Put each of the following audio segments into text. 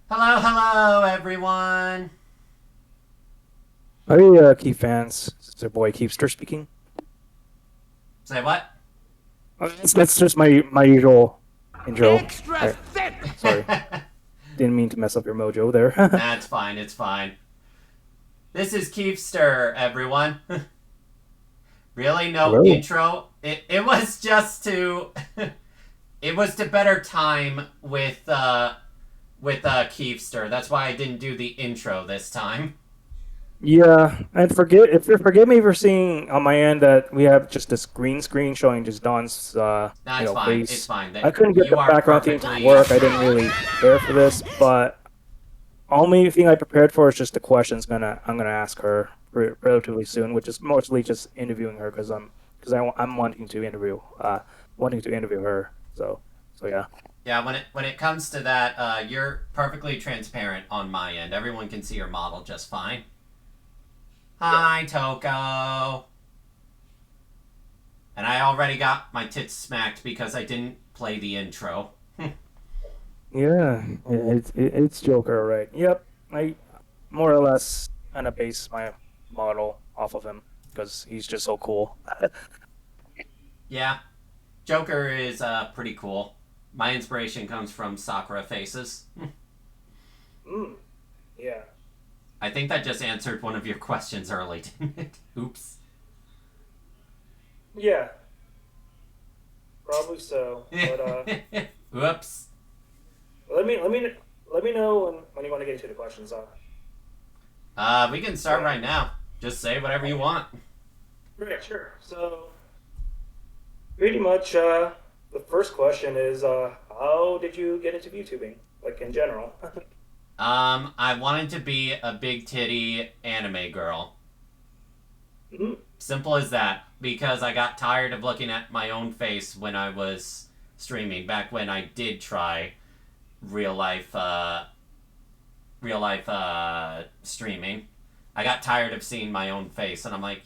Hello, hello, everyone. Hey, Key fans. It's their boy Kiefster speaking. Say what? That's just my usual intro. Extra I, thick! sorry, didn't mean to mess up your mojo there. That's fine, it's fine. This is Kiefster, everyone. Really? No Hello. intro? It was just to. It was to better time with Kiefster. That's why I didn't do the intro this time. Yeah, and forgive me for seeing on my end that we have just this green screen showing just Don's That's fine. It's face. fine. I That couldn't get the you are background theme to perfectly. work. I didn't really care for this, but only thing I prepared for is just the questions I'm gonna ask her relatively soon, which is mostly just interviewing her I'm wanting to interview her. So yeah. Yeah, when it comes to that, you're perfectly transparent on my end. Everyone can see your model just fine. Yeah. Hi, Toko. And I already got my tits smacked because I didn't play the intro. Yeah, it's Joker, right? Yep, I more or less kind of base my model off of him because he's just so cool. Yeah, Joker is pretty cool. My inspiration comes from Sakura faces. Mm, yeah. I think that just answered one of your questions early, didn't it? Oops. Yeah, probably so. But Whoops. let me let me let me know when you want to get into the questions. We can start So right now. Just say whatever you want. right, sure. So pretty much, the first question is, how did you get into YouTubing, like in general? I wanted to be a big titty anime girl. Mhm. Simple as that. Because I got tired of looking at my own face when I was streaming. Back when I did try real life, streaming. I got tired of seeing my own face, and I'm like,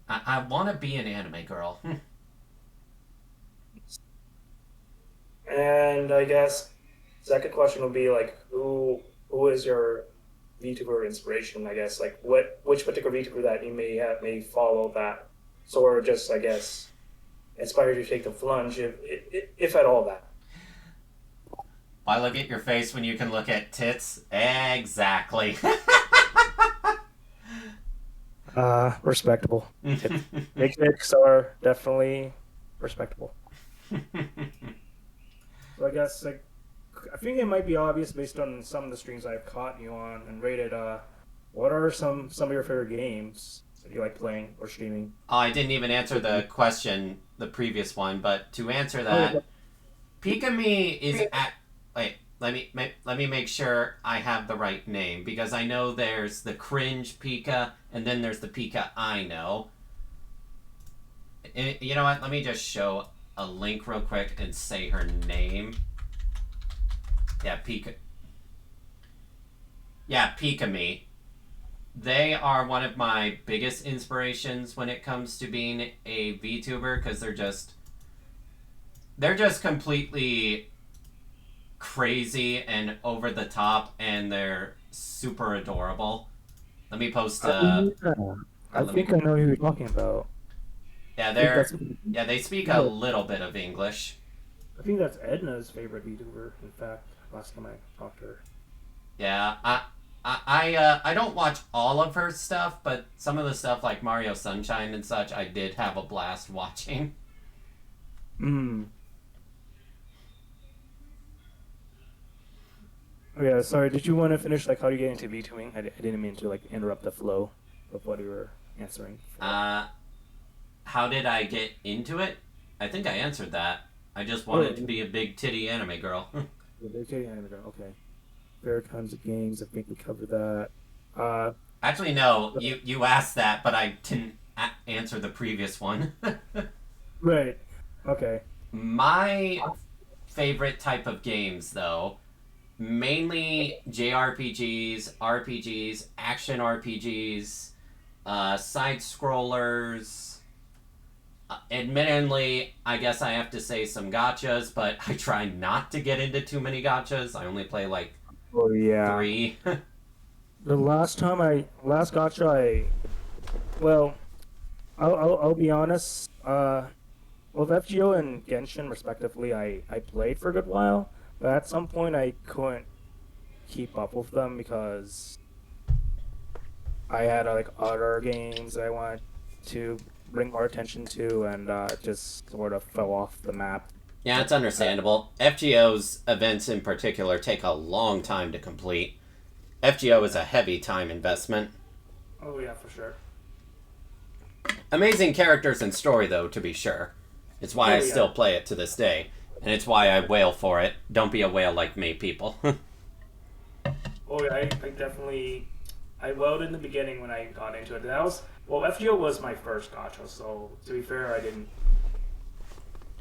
I want to be an anime girl. And I guess second question would be like, who is your VTuber inspiration? I guess like which particular VTuber that you may follow that sort of just I guess inspired you to take the plunge, if at all that. Why look at your face when you can look at tits? Exactly. Respectable. Big dicks are definitely respectable. So I guess like I think it might be obvious based on some of the streams I've caught you on and rated. What are some of your favorite games that you like playing or streaming? Oh, I didn't even answer the question, the previous one, but to answer Oh, that, Pikami is at. Wait, let me make sure I have the right name because I know there's the cringe Pika and then there's the Pika I know. You know what? Let me just show a link real quick and say her name. Yeah, Pika. Yeah, Pikami. They are one of my biggest inspirations when it comes to being a VTuber because they're just completely crazy and over the top, and they're super adorable. Let me post. yeah. I Let me. think I know who you're talking about. Yeah, I think that's they're. Yeah, they speak a little bit of English. I think that's Edna's favorite VTuber. In fact, last time I talked to her. Yeah, I don't watch all of her stuff, but some of the stuff like Mario Sunshine and such, I did have a blast watching. Hmm. Oh yeah, sorry. Did you want to finish like how do you get into VTubing? I didn't mean to like interrupt the flow of what you were answering for. Uh, how did I get into it? I think I answered that. I just Oh wanted to yeah, be a big titty anime girl. they're taking anime. Okay. Fair kinds of games. I think we covered that. Uh, Actually, no, you asked that, but I didn't answer the previous one. right. Okay. My favorite type of games, though, mainly JRPGs, RPGs, action RPGs, side scrollers. Admittedly, I guess I have to say some gachas, but I try not to get into too many gachas. I only play like Oh yeah. three. The last gotcha well, I'll be honest. With FGO and Genshin respectively, I played for a good while, but at some point I couldn't keep up with them because I had like other games I wanted to bring more attention to, and just sort of fell off the map. Yeah, it's understandable. FGO's events in particular take a long time to complete. FGO is a heavy time investment. Oh yeah, for sure. Amazing characters and story, though, to be sure. It's why I Oh yeah. still play it to this day. And it's why I wail for it. Don't be a whale like me, people. Oh yeah. I definitely I welled in the beginning when I got into it. That was well, FGO was my first gacha, so to be fair, I didn't.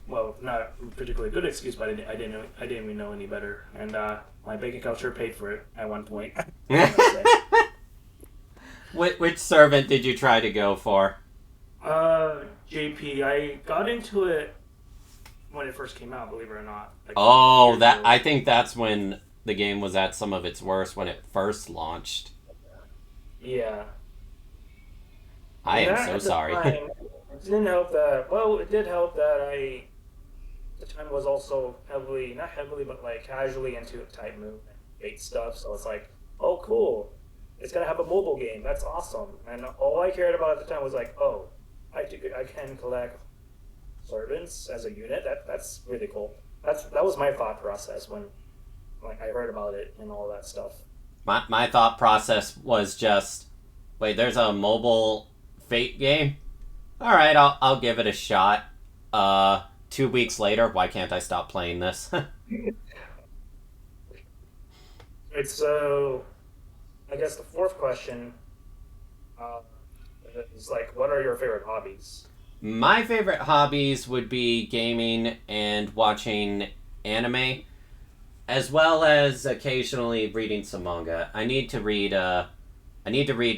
Well, not a particularly good excuse, but I didn't even know any better, and my bank account sure paid for it at one point. I must say. Which servant did you try to go for? JP, I got into it when it first came out, believe it or not. Like Oh, years that ago. I think that's when the game was at some of its worst when it first launched. Yeah. I And am that so at the sorry. time, it didn't help that. Well, it did help that the time was also heavily, not heavily, but like casually into type movement bait stuff. So it's like, oh, cool. It's gonna have a mobile game. That's awesome. And all I cared about at the time was like, oh, I can collect servants as a unit. That's really cool. That was my thought process when like I heard about it and all that stuff. My thought process was just, wait, there's a mobile Fate game? Alright, I'll give it a shot. 2 weeks later, why can't I stop playing this? It's so. I guess the fourth question uh, is like, what are your favorite hobbies? My favorite hobbies would be gaming and watching anime, as well as occasionally reading some manga. I need to read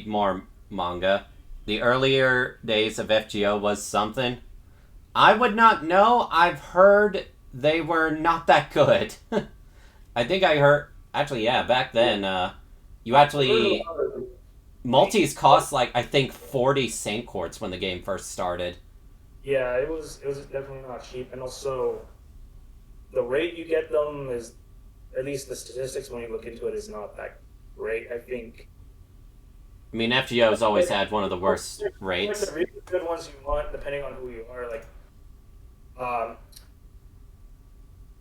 more manga. The earlier days of FGO was something. I would not know. I've heard they were not that good. I think I heard actually yeah, back then you I've heard a actually lot of like, multis cost like I think 40 cent quarts when the game first started. yeah, it was definitely not cheap, and also the rate you get them is at least the statistics when you look into it is not that great. I think I mean FGO's always like, had one of the worst like the rates. really good ones you want, depending on who you are. Like, um,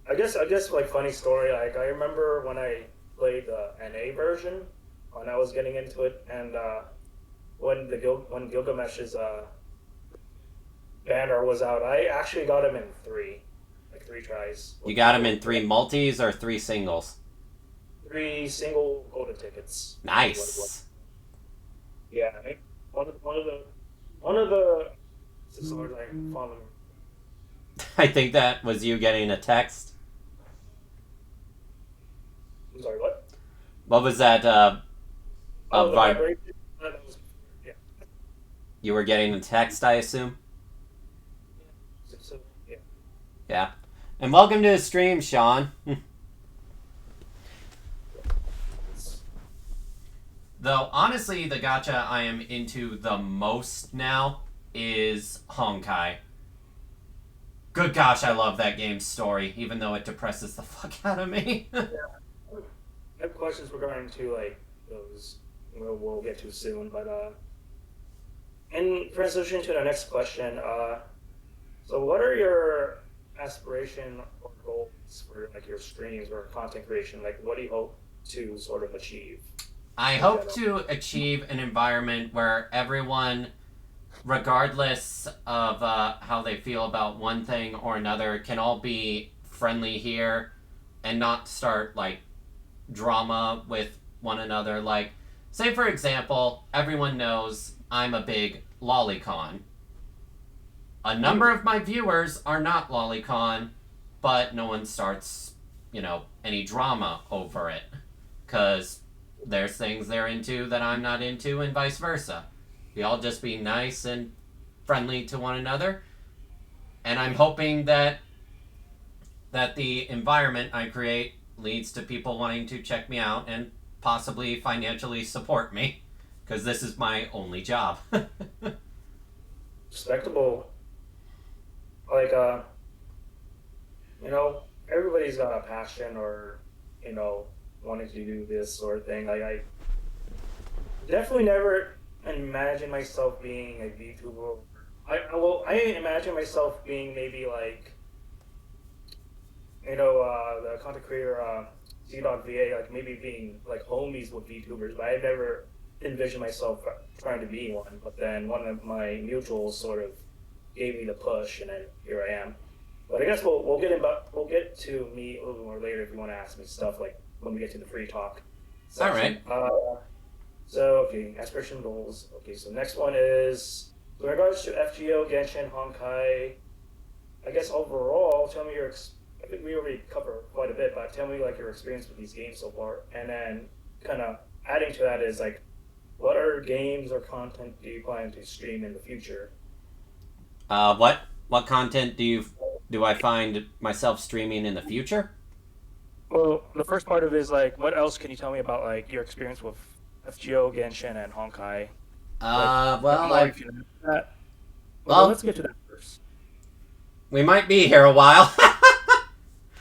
I guess like funny story. Like I remember when I played the NA version when I was getting into it, and when Gilgamesh's banner was out, I actually got him in like three tries. You got them in 3 multis or 3 singles. Three single golden tickets. Is what it was. Nice. Yeah, I think one of the sisters I followed. I think that was you getting a text. I'm sorry, what? What was that Oh, the vibe vibration. That was, yeah. you were getting a text, I assume? So, yeah. Yeah. And welcome to the stream, Sean. Though, honestly, the gacha I am into the most now is Honkai. Good gosh, I love that game's story, even though it depresses the fuck out of me. I have questions regarding to like those we'll get to soon, but in transition to the next question, so what are your aspiration or goals for like your streams or content creation? Like, what do you hope to sort of achieve I in hope general? to achieve an environment where everyone, regardless of how they feel about one thing or another, can all be friendly here and not start like drama with one another. Like, say for example, everyone knows I'm a big lolicon. A number of my viewers are not lolicon, but no one starts, any drama over it. Because there's things they're into that I'm not into, and vice versa. We all just be nice and friendly to one another. And I'm hoping that the environment I create leads to people wanting to check me out and possibly financially support me, because this is my only job. Respectable. Like, everybody's got a passion or, wanting to do this sort of thing. Like, I definitely never imagine myself being a VTuber. I imagine myself being maybe like, the content creator, C.VA, like maybe being like homies with VTubers, but I never envisioned myself trying to be one. But then one of my mutuals sort of gave me the push, and then here I am. But I guess we'll get to me a little more later if you want to ask me stuff like when we get to the free talk section. All right. So okay, aspiration goals. Okay, so next one is in regards to FGO, Genshin, Honkai. I guess overall, tell me I think we already covered quite a bit, but tell me like your experience with these games so far, and then kind of adding to that is like, what other games or content do you plan to stream in the future? What content do I find myself streaming in the future? Well, the first part of it is like, what else can you tell me about like your experience with FGO, Genshin, and Honkai? If you know that. Well, let's get to that first. We might be here a while.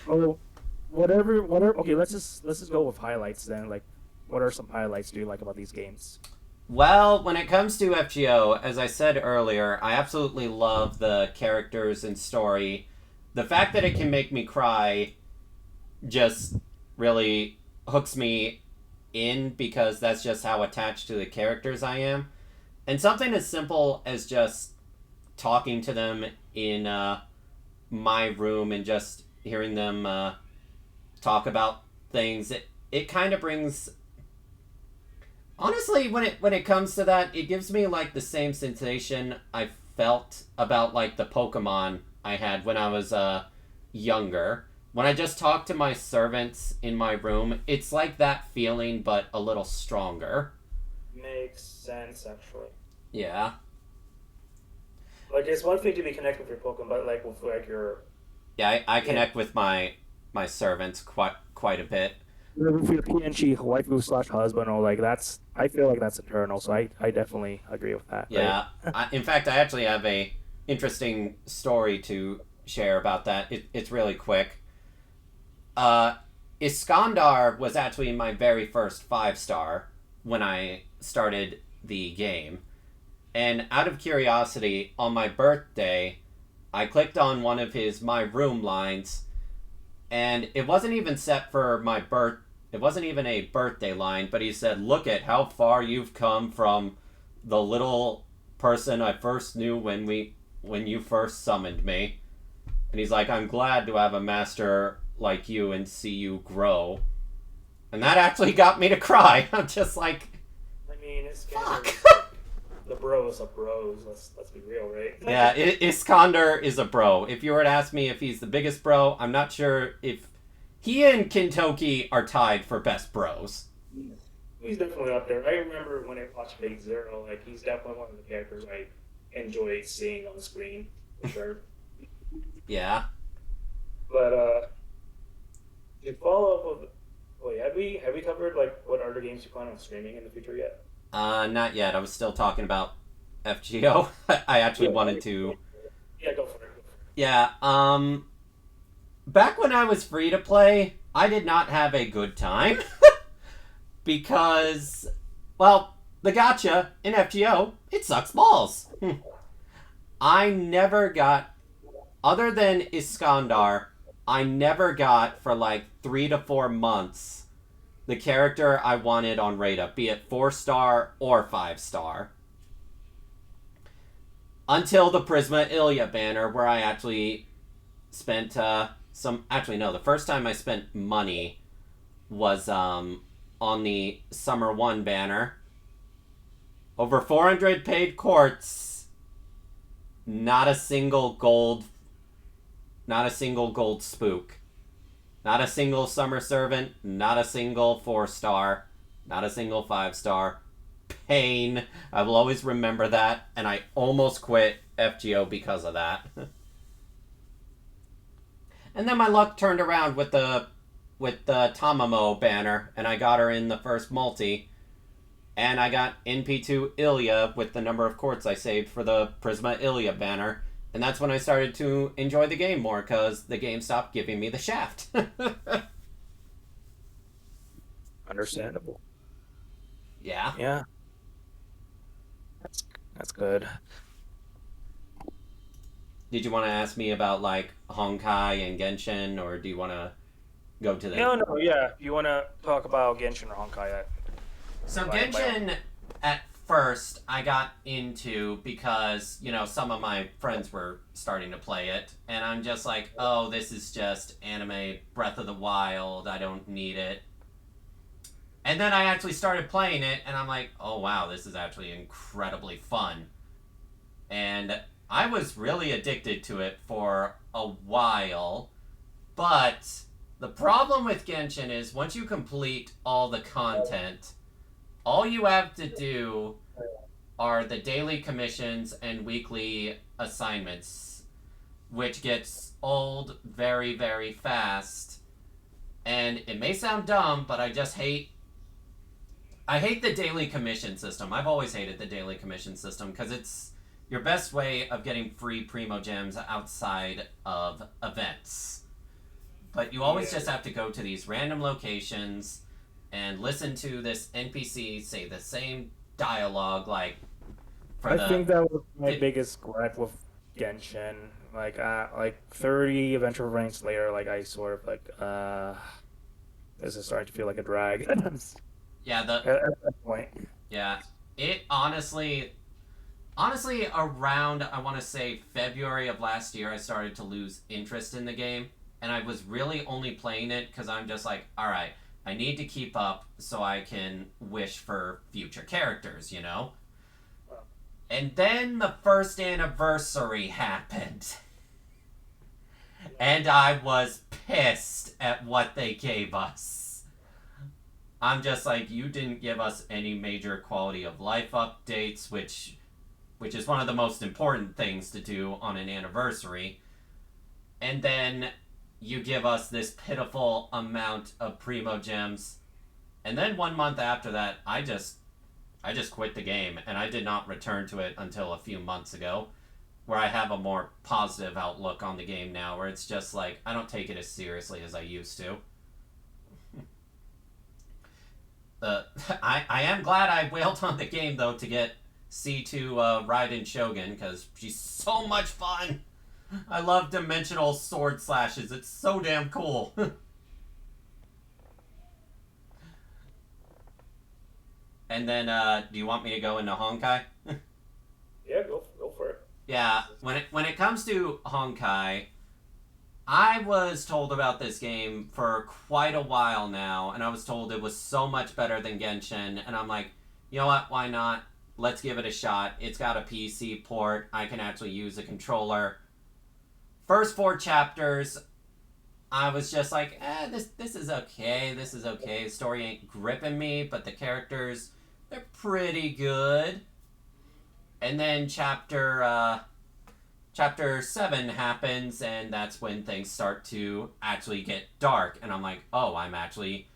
Oh, whatever. Okay, let's just go with highlights then. Like, what are some highlights do you like about these games? Well, when it comes to FGO, as I said earlier, I absolutely love the characters and story. The fact that it can make me cry just really hooks me in, because that's just how attached to the characters I am. And something as simple as just talking to them in my room and just hearing them talk about things, it kind of brings... Honestly, when it comes to that, it gives me like the same sensation I felt about like the Pokemon I had when I was younger. When I just talked to my servants in my room, it's like that feeling, but a little stronger. Makes sense, actually. Yeah. Like, it's one thing to be connected with your Pokemon, but like with like your... Yeah, I connect with my servants quite a bit. With your PNG waifu slash husband, or like I feel like that's eternal, so I definitely agree with that. Yeah. Right? In fact, I actually have a interesting story to share about that. It's really quick. Iskandar was actually my very first 5-star when I started the game. And out of curiosity, on my birthday, I clicked on one of his My Room lines, and it wasn't even set for my it wasn't even a birthday line, but he said, "Look at how far you've come from the little person I first knew when you first summoned me." And he's like, "I'm glad to have a master like you and see you grow." And that actually got me to cry. I'm just like, I mean, it's fuck. The bros of bros. Let's be real, right? Yeah, Iskander is a bro. If you were to ask me if he's the biggest bro, I'm not sure if he and Kintoki are tied for best bros. He's definitely up there. I remember when I watched Fate Zero, like he's definitely one of the characters I enjoy seeing on the screen, for sure. Yeah. But to follow up with, wait, have we covered like what other games you plan on streaming in the future yet? Not yet. I was still talking about FGO. I actually wanted to... Yeah, go for it. Yeah, back when I was free to play, I did not have a good time. Because, well, the gacha in FGO, it sucks balls. I never got, other than Iskandar, I never got for like 3 to 4 months the character I wanted on Rada, be it 4-star or 5-star. Until the Prisma Ilya banner, where I actually spent actually no, the first time I spent money was on the Summer 1 banner. Over 400 paid quartz, not a single gold spook. Not a single Summer Servant, not a single 4-star, not a single 5-star. Pain. I will always remember that, and I almost quit FGO because of that. And then my luck turned around with the with the Tamamo banner, and I got her in the first multi. And I got NP2 Ilya with the number of courts I saved for the Prisma Ilya banner. And that's when I started to enjoy the game more, because the game stopped giving me the shaft. Understandable. Yeah. Yeah, that's that's good. Did you want to ask me about like Honkai and Genshin, or do you want to go to the? No, no, yeah. You want to talk about Genshin or Honkai? So By all. Genshin, at first I got into because some of my friends were starting to play it, and I'm just like, oh, this is just anime Breath of the Wild. I don't need it. And then I actually started playing it, and I'm like, oh wow, this is actually incredibly fun. And I was really addicted to it for a while, but the problem with Genshin is once you complete all the content, all you have to do are the daily commissions and weekly assignments, which gets old very, very fast. And it may sound dumb, but I hate the daily commission system. I've always hated the daily commission system because it's your best way of getting free primo gems outside of events. But you always just have to go to these random locations and listen to this NPC say the same dialogue like for I the think that was my it, biggest gripe with Genshin. Like 30 adventure ranks later, like I sort of this is starting to feel like a drag yeah, the at that point. yeah, it honestly around I want to say February of last year I started to lose interest in the game, and I was really only playing it cuz I'm just like, all right, I need to keep up so I can wish for future characters. And then the first anniversary happened. And I was pissed at what they gave us. I'm just like, you didn't give us any major quality of life updates, which is one of the most important things to do on an anniversary. And then you give us this pitiful amount of primo gems. And then 1 month after that, I just quit the game, and I did not return to it until a few months ago, where I have a more positive outlook on the game now, where it's just like I don't take it as seriously as I used to. I am glad I wailed on the game though to get C2 Raiden Shogun, because she's so much fun. I love dimensional sword slashes. It's so damn cool. And then, do you want me to go into Honkai? Yeah, go for it. Yeah, when it comes to Honkai, I was told about this game for quite a while now, and I was told it was so much better than Genshin, and I'm like, you know what? Why not? Let's give it a shot. It's got a PC port. I can actually use a controller. First 4 chapters, I was just like, this is okay. This is okay. The story ain't gripping me, but the characters, they're pretty good. And then chapter 7 happens, and that's when things start to actually get dark, and I'm like, oh, I'm actually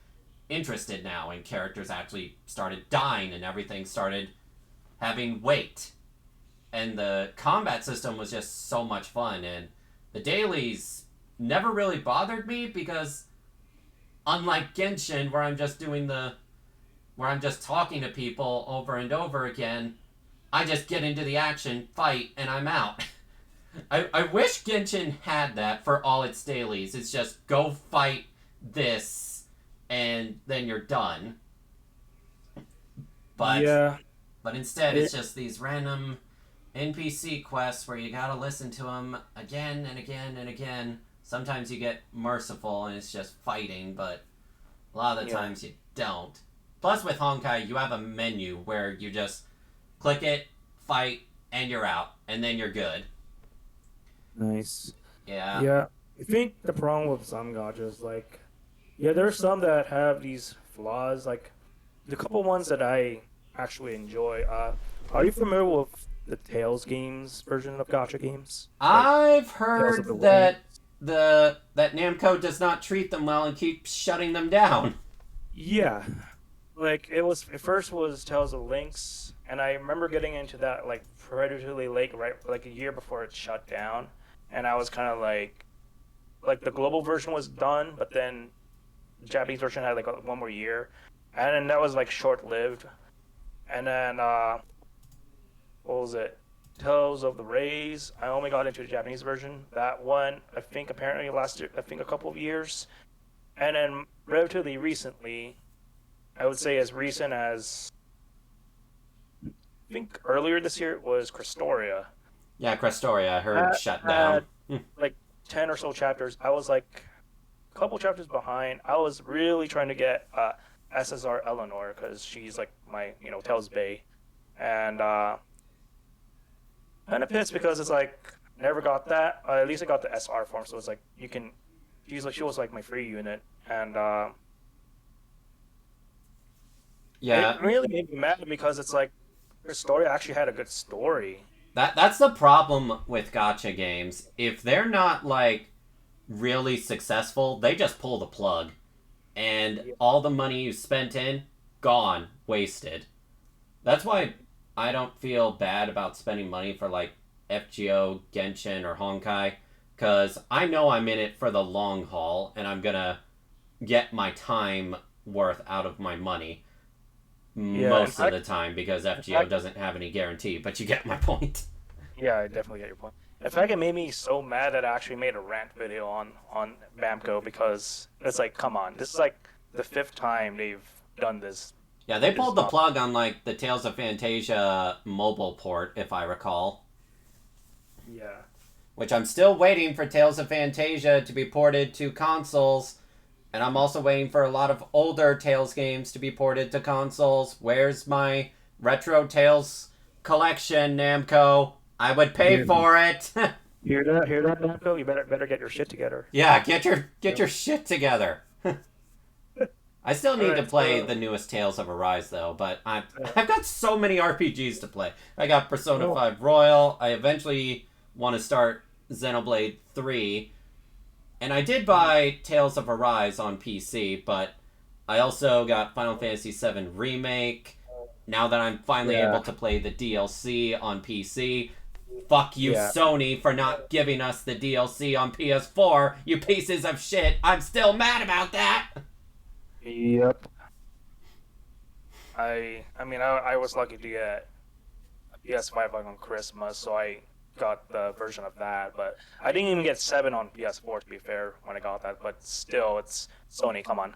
interested now, and characters actually started dying, and everything started having weight, and the combat system was just so much fun, and the dailies never really bothered me because unlike Genshin, where I'm just talking to people over and over again, I just get into the action, fight, and I'm out. I wish Genshin had that for all its dailies. It's just go fight this, and then you're done. But Yeah, but instead, it's it, just these random NPC quests where you gotta listen to them again and again and again. Sometimes you get merciful and it's just fighting, but a lot of the yeah, times you don't. Plus, with Honkai, you have a menu where you just click it, fight, and you're out, and then you're good. nice. Yeah. Yeah, I think the problem with some gotchas, like, yeah, there's some that have these flaws. Like, the couple ones that I actually enjoy. Are you familiar with the Tales games version of gotcha games? Like I've Tales of the heard Wind. that that Namco does not treat them well and keeps shutting them down. Yeah, like it first was Tales of Lynx, and I remember getting into that like relatively late, right, like a year before it shut down, and I was kind of like the global version was done, but then the Japanese version had like one more year, and then that was like short lived, and then what was it? Tales of the Rays. I only got into the Japanese version. That one, I think, apparently lasted, I think, a couple of years. And then relatively recently, I would say as recent as, I think earlier this year, was Crestoria. Yeah, Crestoria, I heard That shut down. had like 10 or so chapters. I was like a couple chapters behind. I was really trying to get SSR Eleanor because she's like my, Tales Bay. And kind of pissed because it's like never got that. At least I got the SR form, so it's like you can. She was like my free unit, and it Yeah, really made me mad because it's like her story actually had a good story. that's the problem with gotcha games. If they're not like really successful, they just pull the plug, and Yeah, all the money you spent in gone, wasted. That's why I don't feel bad about spending money for like FGO, Genshin, or Honkai, because I know I'm in it for the long haul, and I'm gonna get my time worth out of my money yeah. most of the time because In FGO fact, doesn't have any guarantee. But you get my point. yeah, I definitely get your point. In fact, it made me so mad that I actually made a rant video on Bamco because it's like, come on, this is like the fifth time they've done this. Yeah, they This pulled the not. plug on like the Tales of Phantasia mobile port, if I recall. Yeah. Which I'm still waiting for Tales of Phantasia to be ported to consoles. And I'm also waiting for a lot of older Tales games to be ported to consoles. Where's my Retro Tales collection, Namco? I would pay Hear, for it. hear that, Bamco? You better get your shit together. Yeah, get Yeah. your shit together. I still All need to right, play so the newest Tales of Arise though, but Yeah. I've got so many RPGs to play. I got Persona No. 5 Royal. I eventually want to start Xenoblade 3, and I did buy Tales of Arise on PC, but I also got Final Fantasy VII Remake. Now that I'm finally Yeah. able to play the DLC on PC, fuck you, Yeah. Sony, for not giving us the DLC on PS4, you pieces of shit. I'm still mad about that. Yep. I mean I was lucky to get a PS5 like on Christmas, so I got the version of that. But I didn't even get 7 on PS4 to be fair when I got that. But still, it's Sony. Come on.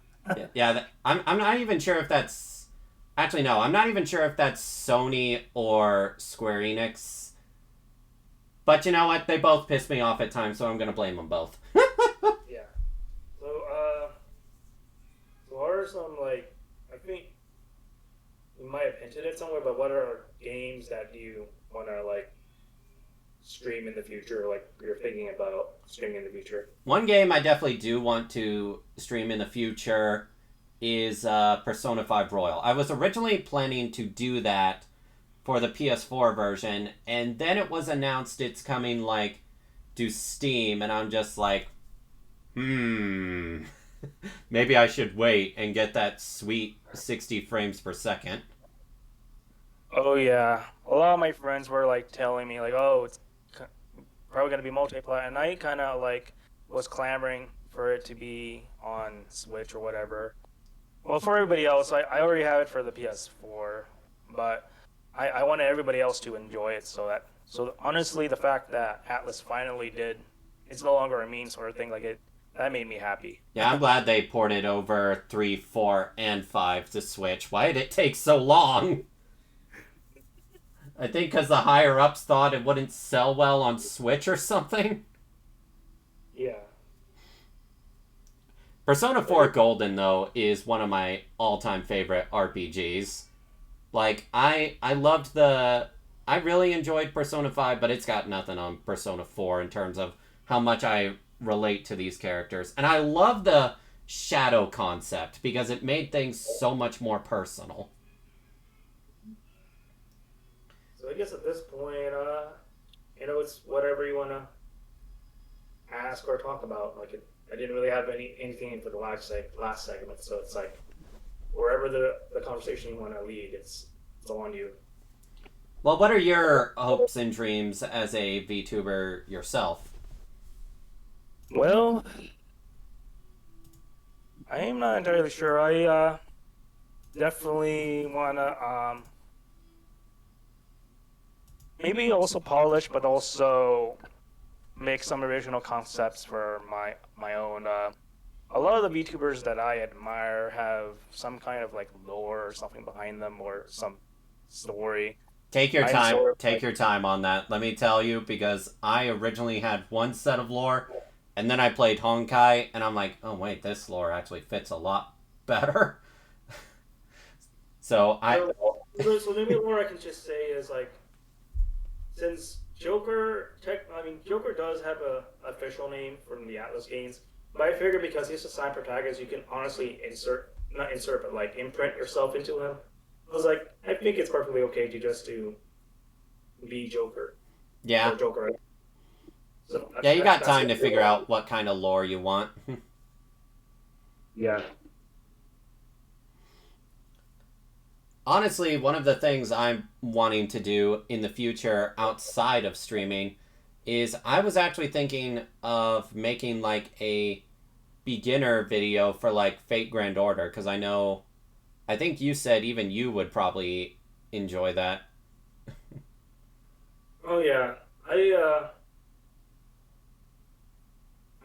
Yeah, I'm not even sure if that's. Actually, no, I'm not even sure if that's Sony or Square Enix. But you know what? They both piss me off at times, so I'm gonna blame them both. yeah. So so what are some like I think you might have hinted it somewhere, but what are games that you want to like stream in the future? Like you're thinking about streaming in the future? One game I definitely do want to stream in the future is Persona 5 Royal. I was originally planning to do that for the PS4 version, and then it was announced it's coming like to Steam, and I'm just like, hmm, maybe I should wait and get that sweet 60 frames per second. Oh yeah, a lot of my friends were like telling me like, oh, it's probably gonna be multiplayer, and I kind of like was clamoring for it to be on Switch or whatever. Well, for everybody else, I already have it for the PS4, but I wanted everybody else to enjoy it. So honestly, the fact that Atlas finally did, it's no longer a meme sort of thing. Like it, that made me happy. Yeah, I'm glad they ported over 3, 4, and 5 to Switch. Why did it take so long? I think because the higher ups thought it wouldn't sell well on Switch or something. Yeah. Persona So 4 Golden, though, is one of my all time favorite RPGs. Like, I loved the. I really enjoyed Persona 5, but it's got nothing on Persona 4 in terms of how much I relate to these characters. And I love the shadow concept because it made things so much more personal. I guess at this point, it's whatever you wanna ask or talk about. I didn't really have anything for the last segment, so it's like wherever the conversation you want to lead, it's all on you. Well, what are your hopes and dreams as a VTuber yourself? Well, I am not entirely sure. I definitely wanna maybe also polish, but also make some original concepts for my own. A lot of the VTubers that I admire have some kind of like lore or something behind them, or some story. Take your I'm time. sort of Take like, your time on that. Let me tell you, because I originally had one set of lore, and then I played Honkai, and I'm like, oh wait, this lore actually fits a lot better. So I, So maybe what I can just say is like, since Joker does have a official name from the Atlas games, but I figure because he's a side protagonist, you can honestly not insert, but like imprint yourself into him. I was like, I think it's perfectly okay to just to be Joker yeah, or Joker. So yeah, you got that's time it. to figure out what kind of lore you want. Yeah. Honestly, one of the things I'm wanting to do in the future outside of streaming is I was actually thinking of making like a beginner video for like Fate Grand Order because I think you said even you would probably enjoy that. Oh yeah.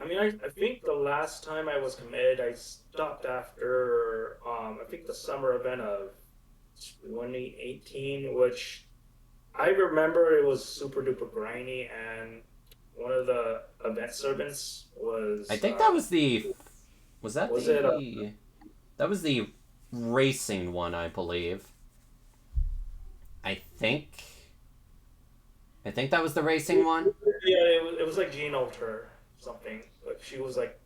I think the last time I was committed, I stopped after I think the summer event of 2018, which I remember it was super duper grindy, and one of the event servants I was think that was was that was it that was the racing one, I believe. I think that was the racing one. yeah, it was like Jean Alter something. Like she was like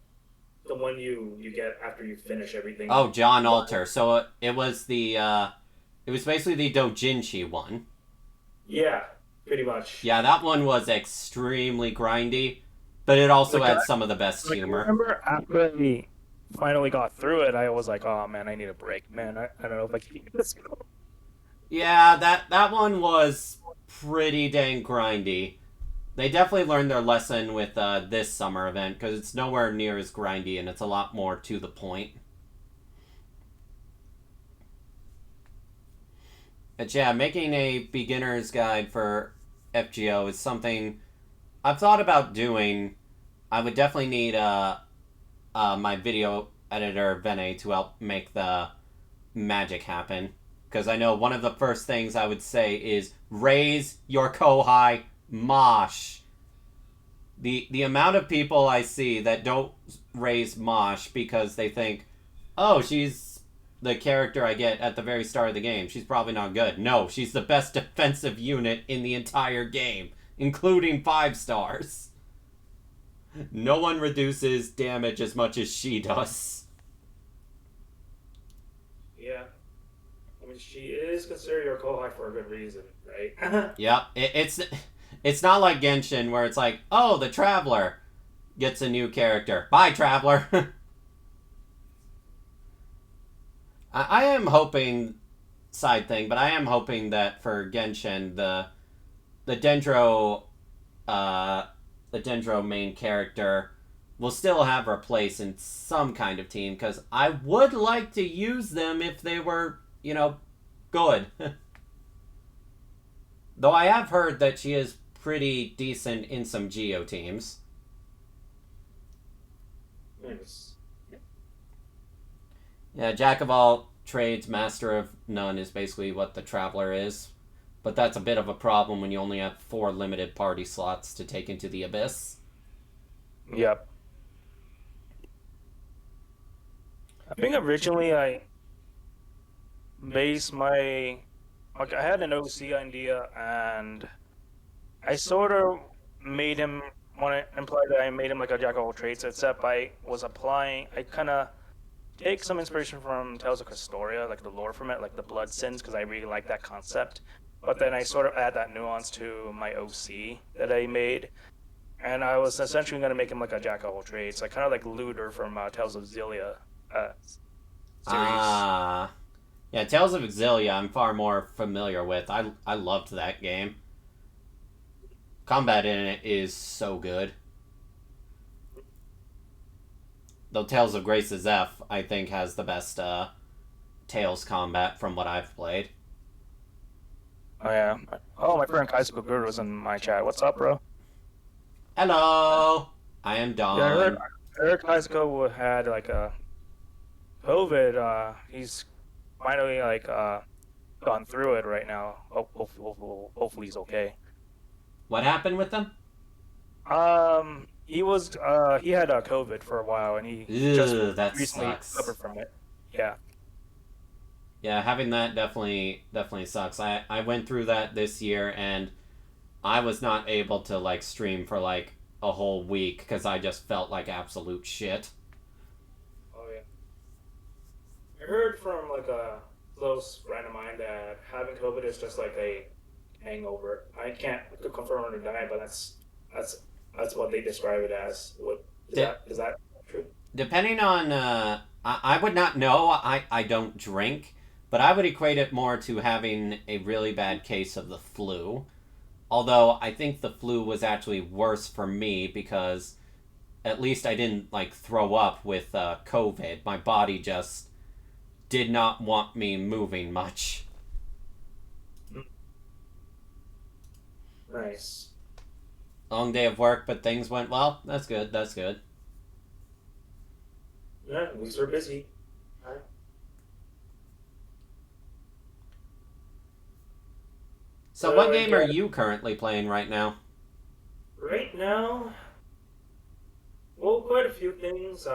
the one you get after you finish everything. Oh, John Alter. So it was it was basically the Dojinshi one. Yeah, pretty much. Yeah, that one was extremely grindy, but it also like had some of the best like I humor. remember after we finally got through it, I was like, oh man, I need a break, man. I don't know if I can keep this going. Yeah, that one was pretty dang grindy. They definitely learned their lesson with this summer event because it's nowhere near as grindy and it's a lot more to the point. But yeah, making a beginner's guide for FGO is something I've thought about doing. I would definitely need my video editor Vene to help make the magic happen. Because I know one of the first things I would say is raise your kohai mosh. The amount of people I see that don't raise mosh because they think, oh, she's the character I get at the very start of the game. She's probably not good. No, she's the best defensive unit in the entire game, including 5 stars. No one reduces damage as much as she does. Yeah. I mean, she is considered your kohai for a good reason, right? Yep, it's not like Genshin where it's like, oh, the Traveler gets a new character. Bye, Traveler. I am hoping side thing, but I am hoping that for Genshin the Dendro the Dendro main character will still have her place in some kind of team because I would like to use them if they were, good. Though I have heard that she is pretty decent in some Geo teams. Nice. Yeah, Jack of all trades, master of none is basically what the Traveler is. But that's a bit of a problem when you only have 4 limited party slots to take into the Abyss. Yep. I think originally I based my like I had an OC idea and I sort of made him want to imply that I made him like a jack of all trades, except I was applying. I kind of take some inspiration from Tales of Castoria, like the lore from it, like the blood sins, because I really like that concept. But then I sort of add that nuance to my OC that I made. and I was essentially going to make him like a jack of all trades, like kind of like Looter from Tales of Xillia series. Ah. Yeah, Tales of Exilia I'm far more familiar with. I loved that game. Combat in it is so good. Though Tales of Grace's F, I think, has the best Tales combat from what I've played. Oh yeah. Oh, my friend Kaisuke Guru was in my chat. What's up, bro? Hello! I am Yeah, Don. I heard Kaisuke had like a COVID. He's finally like gone through it right now. Hopefully he's okay. What happened with them? He had COVID for a while, and he just Ew, that recently sucks. recovered from it. Yeah. Yeah, having that definitely sucks. I went through that this year, and I was not able to like stream for like a whole week because I just felt like absolute shit. Oh yeah. I heard from like a close friend of mine that having COVID is just like a hangover. I can't confirm or deny, but that's that's what they describe it as. What De- is that true? Depending on, I would not know. I don't drink, but I would equate it more to having a really bad case of the flu. Although I think the flu was actually worse for me because at least I didn't like throw up with COVID. My body just did not want me moving much. Nice. Long day of work, but things went well. That's good. That's good. Yeah, we were busy. So, what game are Yeah, you currently playing right now? right now, well, quite a few things.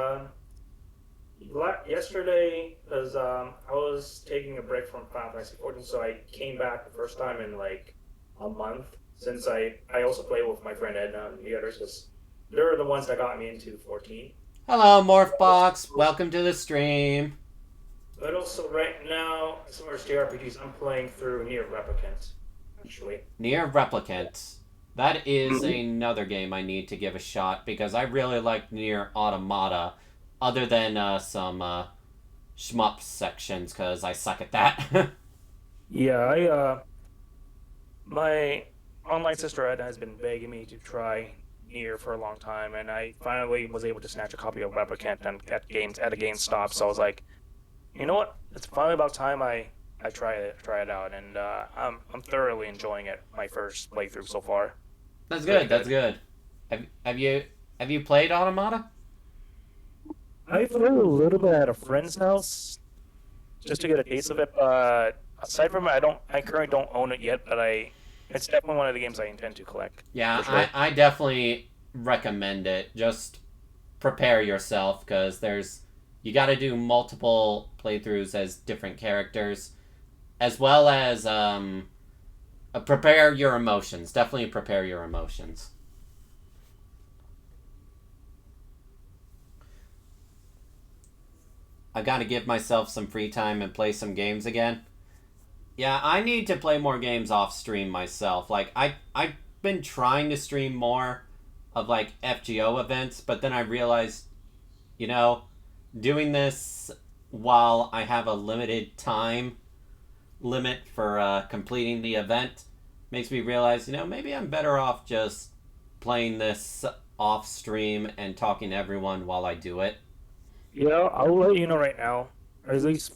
Yesterday, because I was taking a break from Final Fantasy 14, so I came back the first time in like a month. Since I also play with my friend Edna and the others, because they're the ones that got me into 14. Hello, Morphbox. Welcome to the stream. But also right now, as far as JRPGs, I'm playing through Nier Replicant, actually. Nier Replicant. That is another game I need to give a shot because I really like Nier Automata, other than some shmup sections because I suck at that. Yeah, my online sister Ed has been begging me to try Nier for a long time, and I finally was able to snatch a copy of Replicant and at a GameStop. So I was like, you know what? It's finally about time I try it out, and I'm thoroughly enjoying it. My first playthrough so far. That's Pretty good. That's good. good. Have you played Automata? I played a little bit at a friend's house just to get a taste of it, but aside from it, I currently don't own it yet, but it's definitely one of the games I intend to collect Yeah, for sure. I definitely recommend it. Just prepare yourself because you got to do multiple playthroughs as different characters, as well as prepare your emotions. Definitely prepare your emotions. I got to give myself some free time and play some games again. Yeah, I need to play more games off stream myself. Like I've been trying to stream more of like FGO events, but then I realized, you know, doing this while I have a limited time limit for completing the event makes me realize, maybe I'm better off just playing this off stream and talking to everyone while I do it. Yeah, I'll let you know right now. Or at least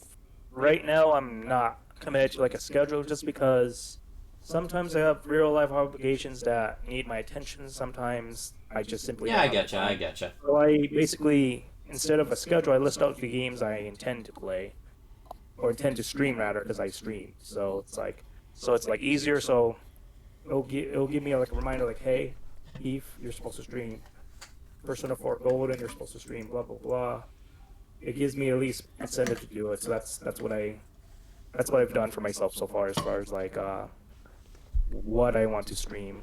right now, I'm not committed to like a schedule just because sometimes I have real life obligations that need my attention. Sometimes I just simply Yeah, don't I have the getcha, I time. getcha. So I basically, instead of a schedule, I list out the games I intend to play or intend to stream rather because I stream. So it's like easier. So it'll give me like a reminder like, hey, Eve, you're supposed to stream Persona 4 Gold and you're supposed to stream blah blah blah. It gives me at least incentive to do it. So that's what I've done for myself so far as like what I want to stream.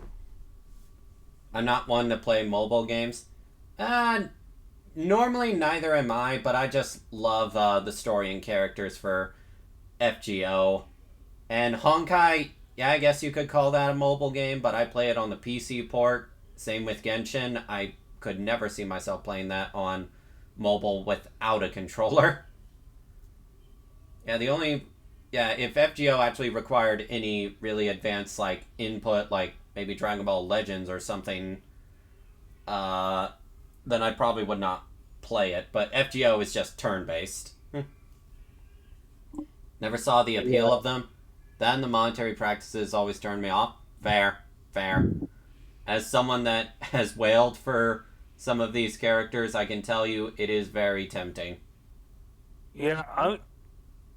I'm not one to play mobile games. Uh, Normally neither am I, but I just love the story and characters for FGO. And Honkai, yeah, I guess you could call that a mobile game, but I play it on the PC port. Same with Genshin. I could never see myself playing that on mobile without a controller. Yeah, if FGO actually required any really advanced like input, like maybe Dragon Ball Legends or something, then I probably would not play it. But FGO is just turn-based. Never saw the appeal of them. That and the monetary practices always turned me off. Fair. As someone that has wailed for some of these characters, I can tell you it is very tempting. Yeah,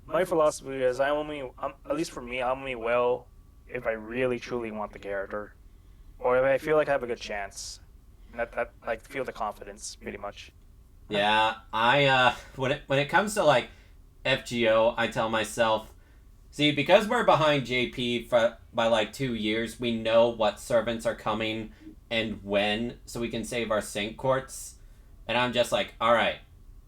my philosophy is at least for me, I only will if I really truly want the character, or if I feel like I have a good chance. That like feel the confidence pretty much. Yeah, I when it comes to like FGO, I tell myself, see, because we're behind JP by like 2 years, we know what servants are coming and when, so we can save our sync courts. And I'm just like, all right,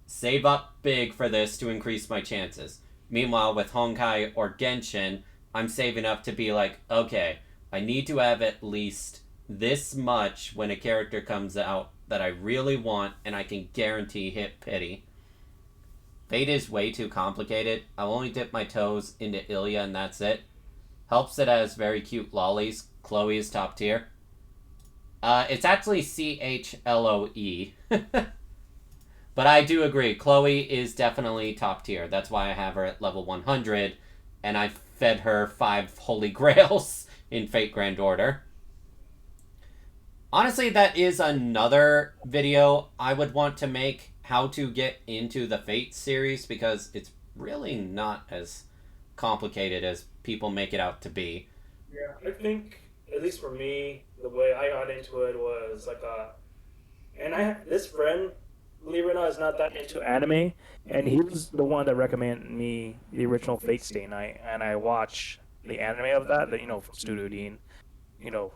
save up big for this to increase my chances. Meanwhile, with Honkai or Genshin, I'm saving up to be like, okay, I need to have at least this much when a character comes out that I really want and I can guarantee hit pity. Fate is way too complicated. I'll only dip my toes into Ilya and that's it. Helps that it has very cute lollies. Chloe is top tier. It's actually CHLOE. But I do agree. Chloe is definitely top tier. That's why I have her at level 100. And I fed her 5 holy grails in Fate Grand Order. Honestly, that is another video I would want to make. How to get into the Fate series. Because it's really not as complicated as people make it out to be. Yeah, I think, at least for me, the way I got into it was like this friend, believe it or not, is not that into anime, and he was the one that recommended me the original Fate Stay Night, and I watched the anime of that, from Studio Dean,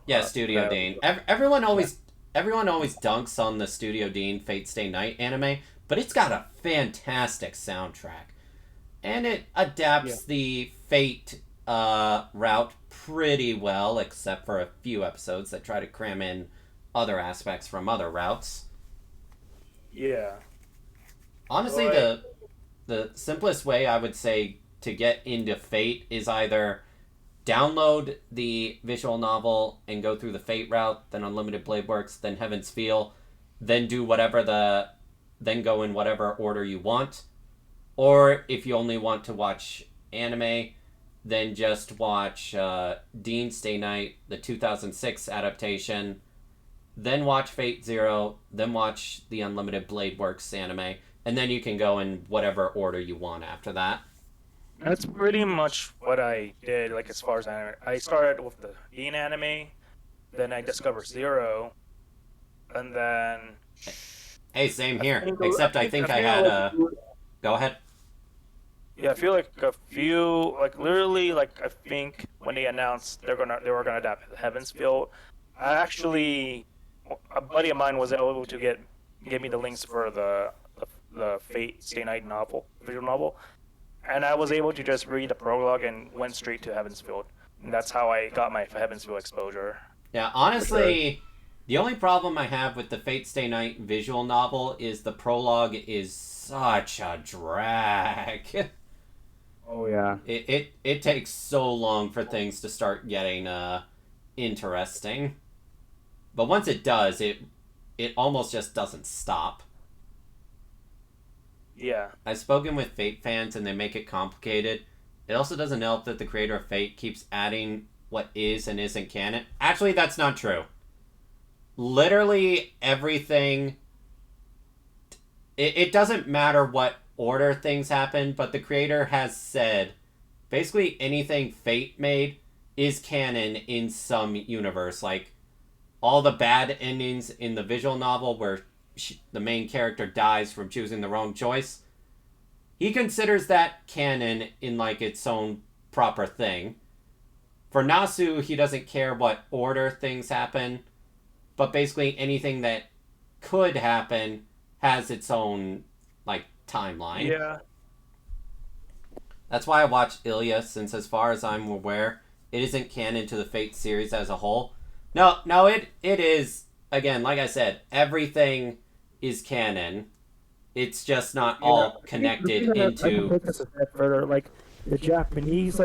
Yeah, Studio Dean. Everyone always dunks on the Studio Dean Fate Stay Night anime, but it's got a fantastic soundtrack. And it adapts the Fate route pretty well, except for a few episodes that try to cram in other aspects from other routes. Yeah. Honestly, the simplest way I would say to get into Fate is either download the visual novel and go through the Fate route, then Unlimited Blade Works, then Heaven's Feel, then then go in whatever order you want. Or if you only want to watch anime, then just watch Dean Stay Night, the 2006 adaptation, then watch Fate Zero, then watch the Unlimited Blade Works anime, and then you can go in whatever order you want after that. That's pretty much what I did, like, as far as anime. I started with the Dean anime, then I discovered Zero, and then... Hey, same here, except I think I had Go ahead. Yeah, I feel like a few, like, literally, like, I think when they announced they were gonna adapt Heaven's Feel, a buddy of mine was able to give me the links for the Fate Stay Night visual novel, and I was able to just read the prologue and went straight to Heaven's Field. And that's how I got my Heaven's Field exposure. Yeah, honestly, the only problem I have with the Fate Stay Night visual novel is the prologue is such a drag. Oh yeah. It takes so long for things to start getting interesting. But once it does, it almost just doesn't stop. Yeah. I've spoken with Fate fans and they make it complicated. It also doesn't help that the creator of Fate keeps adding what is and isn't canon. Actually, that's not true. Literally everything... It doesn't matter what order things happen, but the creator has said basically anything Fate made is canon in some universe. Like, all the bad endings in the visual novel where the main character dies from choosing the wrong choice, he considers that canon in, like, its own proper thing. For Nasu, he doesn't care what order things happen, but basically anything that could happen has its own, like, timeline. Yeah. That's why I watched Ilya, since as far as I'm aware, it isn't canon to the Fate series as a whole. No, it is again, like I said, everything is canon. It's just not Yeah, all the connected thing that I can into. take this a step further. Like the Japanese,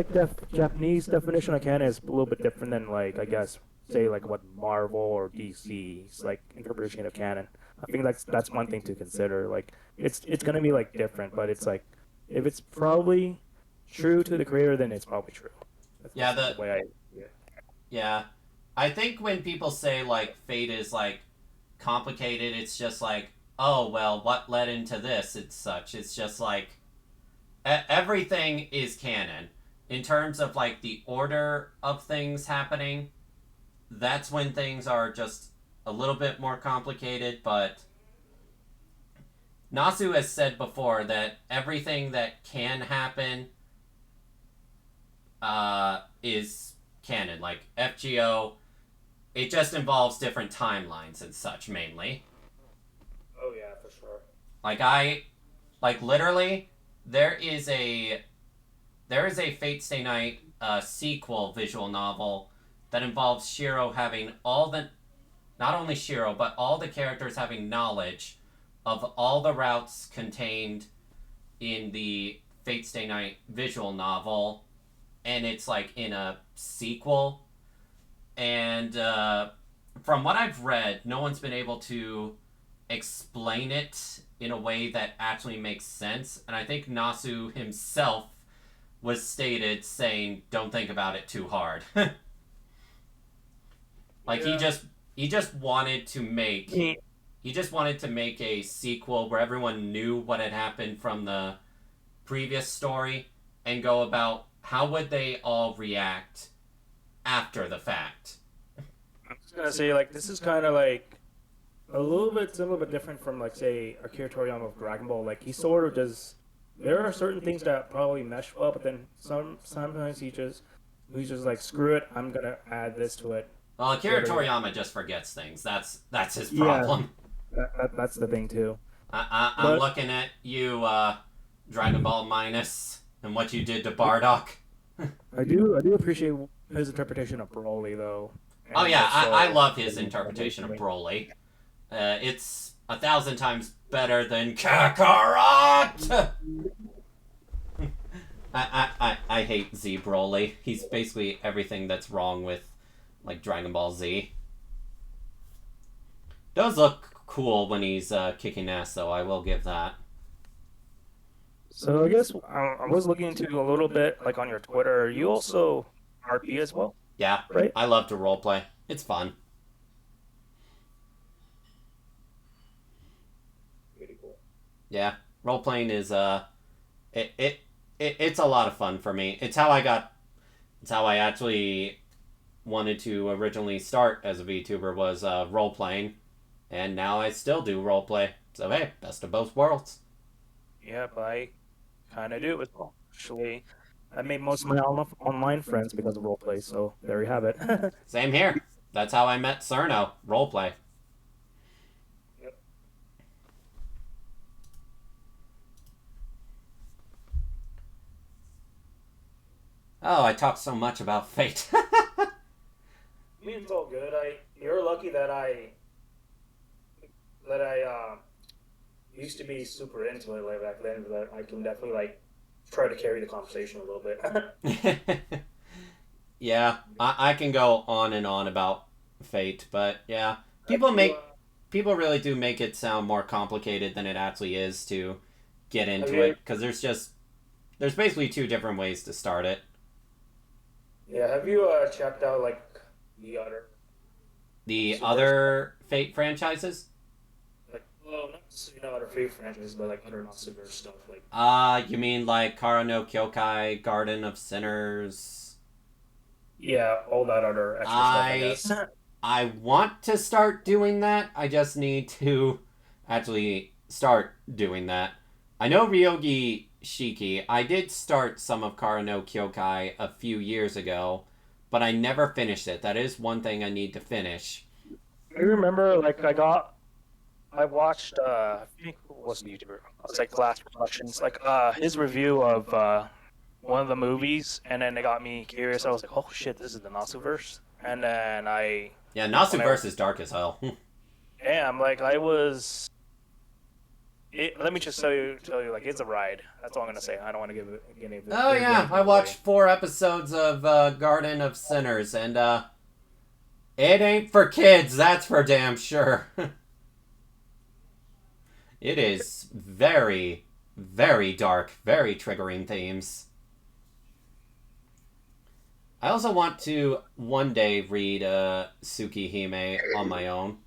Japanese definition of canon is a little bit different than like I guess say like what Marvel or DC's like interpretation of canon. I think that's one thing to consider. Like it's gonna be like different, but it's like if it's probably true to the creator, then it's probably true. Yeah, That's the way I. Yeah. yeah. I think when people say like fate is like complicated, it's just like, oh well, what led into this? It's such. It's just like everything is canon in terms of like the order of things happening. That's when things are just a little bit more complicated, but Nasu has said before that everything that can happen is canon. Like FGO, it just involves different timelines and such mainly. Oh yeah, for sure. Like literally, there is a Fate Stay Night sequel visual novel that involves Shiro having all the not only Shiro but all the characters having knowledge of all the routes contained in the Fate Stay Night visual novel, and it's like in a sequel. And from what I've read, no one's been able to explain it in a way that actually makes sense. And I think Nasu himself was stated saying, "Don't think about it too hard." Like Yeah. he just wanted to make he just wanted to make a sequel where everyone knew what had happened from the previous story and go about how would they all react after the fact. I was gonna say like this is kind of like it's a little bit different from like say Akira Toriyama of Dragon Ball. Like he sort of does. There are certain things that probably mesh well, but then sometimes he's just like screw it. I'm gonna add this to it. Well, Akira Whatever. Toriyama just forgets things. That's his Yeah, problem. that's the thing too. I'm But looking at you, Dragon Ball Minus, and what you did to Bardock. I do appreciate his interpretation of Broly though, Oh and yeah, I also love his interpretation of Broly. It's 1,000 times better than Kakarot. I hate Z Broly. He's basically everything that's wrong with like Dragon Ball Z. Does look cool when he's kicking ass, though. I will give that. So I guess I was looking into a little bit like on your Twitter. You also RP as well, Yeah, right? I love to roleplay. It's fun. Pretty cool. Yeah, role playing is it, it it's a lot of fun for me. It's how I actually wanted to originally start as a VTuber was role playing, and now I still do role play. So hey, best of both worlds. Yep, I kind of do as well. Actually, I made most of my online friends because of roleplay. So there you have it. Same here. That's how I met Cerno. Role play. Yep. Oh, I talked so much about fate. I mean, it's all good. You're lucky that I used to be super into it like back then. But I can definitely like try to carry the conversation a little bit. Yeah, I can go on and on about fate, but yeah, Have people you, make people really do make it sound more complicated than it actually is to get have into you, it because there's basically two different ways to start it. yeah, have you checked out like the other The super other fate franchises, like well not other free franchises but like other not super stuff like you mean like Kara no Kyokai, Garden of Sinners? Yeah, all that other extra stuff, I I guess. I want to start doing that. I just need to actually start doing that. I know Ryogi Shiki. I did start some of Kara no Kyokai a few years ago, but I never finished it. That is one thing I need to finish. I remember, like, I watched, I think, what was the YouTuber? It's like Glass Productions, like, his review of, one of the movies, and then it got me curious. I was like, oh shit, this is the Nasuverse. And then Yeah, when I, Nasuverse is dark as hell. am. Like I was. Let me just tell you, like it's a ride. That's all I'm gonna say. I don't want to give Oh yeah, anything I away. watched 4 episodes of Garden of Sinners, and it ain't for kids. That's for damn sure. It is very, very dark, very triggering themes. I also want to one day read Tsukihime on my own.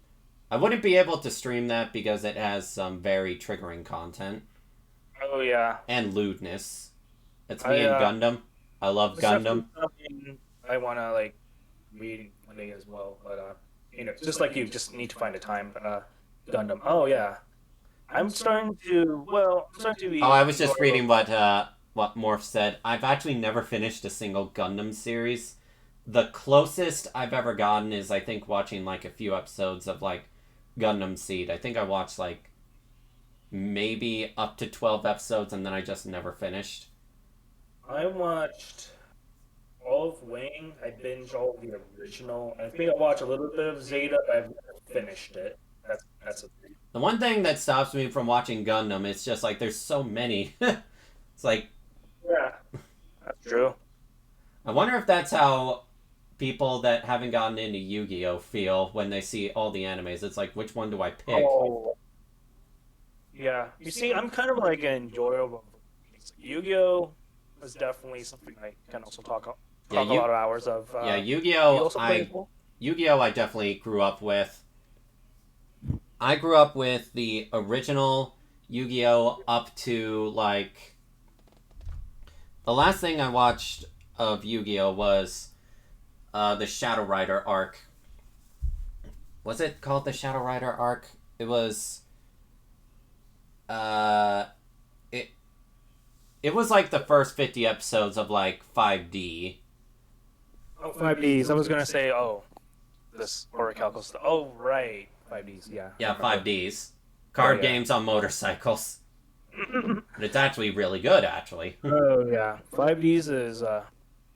I wouldn't be able to stream that because it has some very triggering content Oh yeah, and lewdness. It's me I and Gundam. I love it's definitely Gundam. something I wanna like read one day as well. But just like you, just need to find a time. Gundam. Oh yeah, I'm starting to Oh, be I was more just of reading what Morph said. I've actually never finished a single Gundam series. The closest I've ever gotten is I think watching like a few episodes of like Gundam Seed. I think I watched like maybe up to 12 episodes and then I just never finished. I watched all of Wing. I binged all of the original. I think I watched a little bit of Zeta, but I've never finished it. That's a thing. The one thing that stops me from watching Gundam is just like there's so many. It's like Yeah, that's true. I wonder if that's how people that haven't gotten into Yu-Gi-Oh feel when they see all the animes. It's like which one do I pick? Oh, yeah. You see, I'm kind of like an enjoyable. Yu-Gi-Oh is definitely something I can also Yeah, talk a lot of hours of. yeah, You Yu-Gi-Oh also play as well? Yu-Gi-Oh I definitely grew up with. I grew up with the original Yu-Gi-Oh up to like the last thing I watched of Yu-Gi-Oh was the Shadow Rider arc. Was it called the Shadow Rider arc? It was uh it it was like the first 50 episodes of like 5D. Oh, 5Ds. I was gonna say, oh, this Orichalco stuff. Oh, right, 5Ds. Yeah, I Yeah, remember. 5Ds. Oh Card yeah. games on motorcycles. But it's actually really good actually. Oh yeah. 5Ds is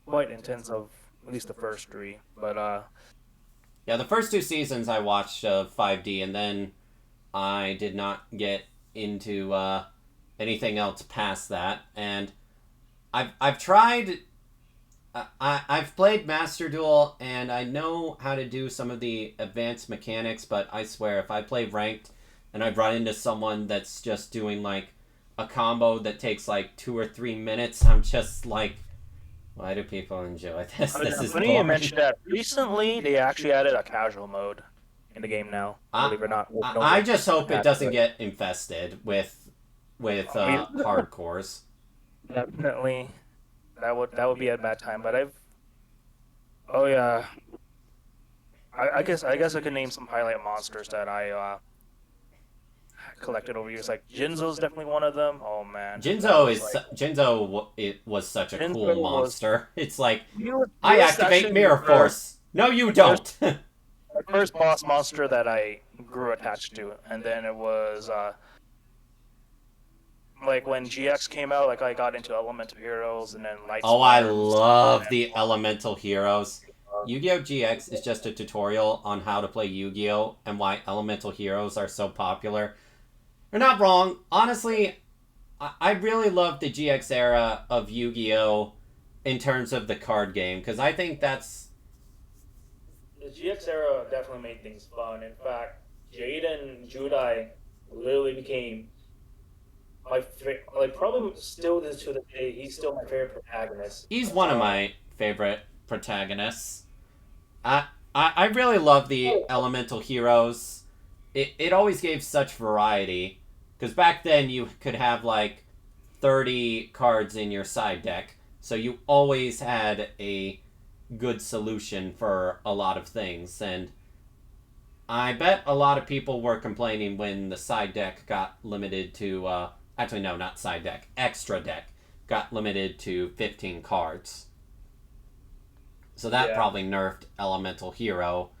quite intense of at least the first three, but Yeah, the first 2 seasons I watched of 5D and then I did not get into anything else past that. And I've tried. I've played Master Duel and I know how to do some of the advanced mechanics, but I swear if I play ranked and I run into someone that's just doing like a combo that takes like 2 or 3 minutes, I'm just like, why do people enjoy this? oh, This yeah, is funny you boring. mentioned that. Recently, they actually added a casual mode in the game now. I, Believe it or not, with no I just links hope it attached to doesn't it. get infested with I mean, hardcores. definitely, that would be a bad time. But oh yeah, I guess I could name some highlight monsters that I collected over years. Like Jinzo's definitely one of them. Oh man, that was like It was such a Jinzo cool was monster. It's like he I was activate actually Mirror Force. No, you first don't. the first boss monster that I grew attached to, and then it was like when GX came out, like I got into Elemental Heroes and then Light Oh, I Swarms. love And, the elemental heroes. Yu-Gi-Oh! GX is just a tutorial on how to play Yu-Gi-Oh! And why elemental heroes are so popular. You're not wrong. Honestly, I really love the GX era of Yu-Gi-Oh! In terms of the card game, because I think that's the GX era definitely made things fun. In fact, Jaden Judai literally became like probably still to the day he's still my favorite protagonist. he's one of my favorite protagonists. I really love the elemental heroes. It always gave such variety. Because back then you could have like 30 cards in your side deck. So you always had a good solution for a lot of things. And I bet a lot of people were complaining when the side deck got limited to. Actually, no, not side deck. Extra deck got limited to 15 cards. So that Yeah. probably nerfed elemental hero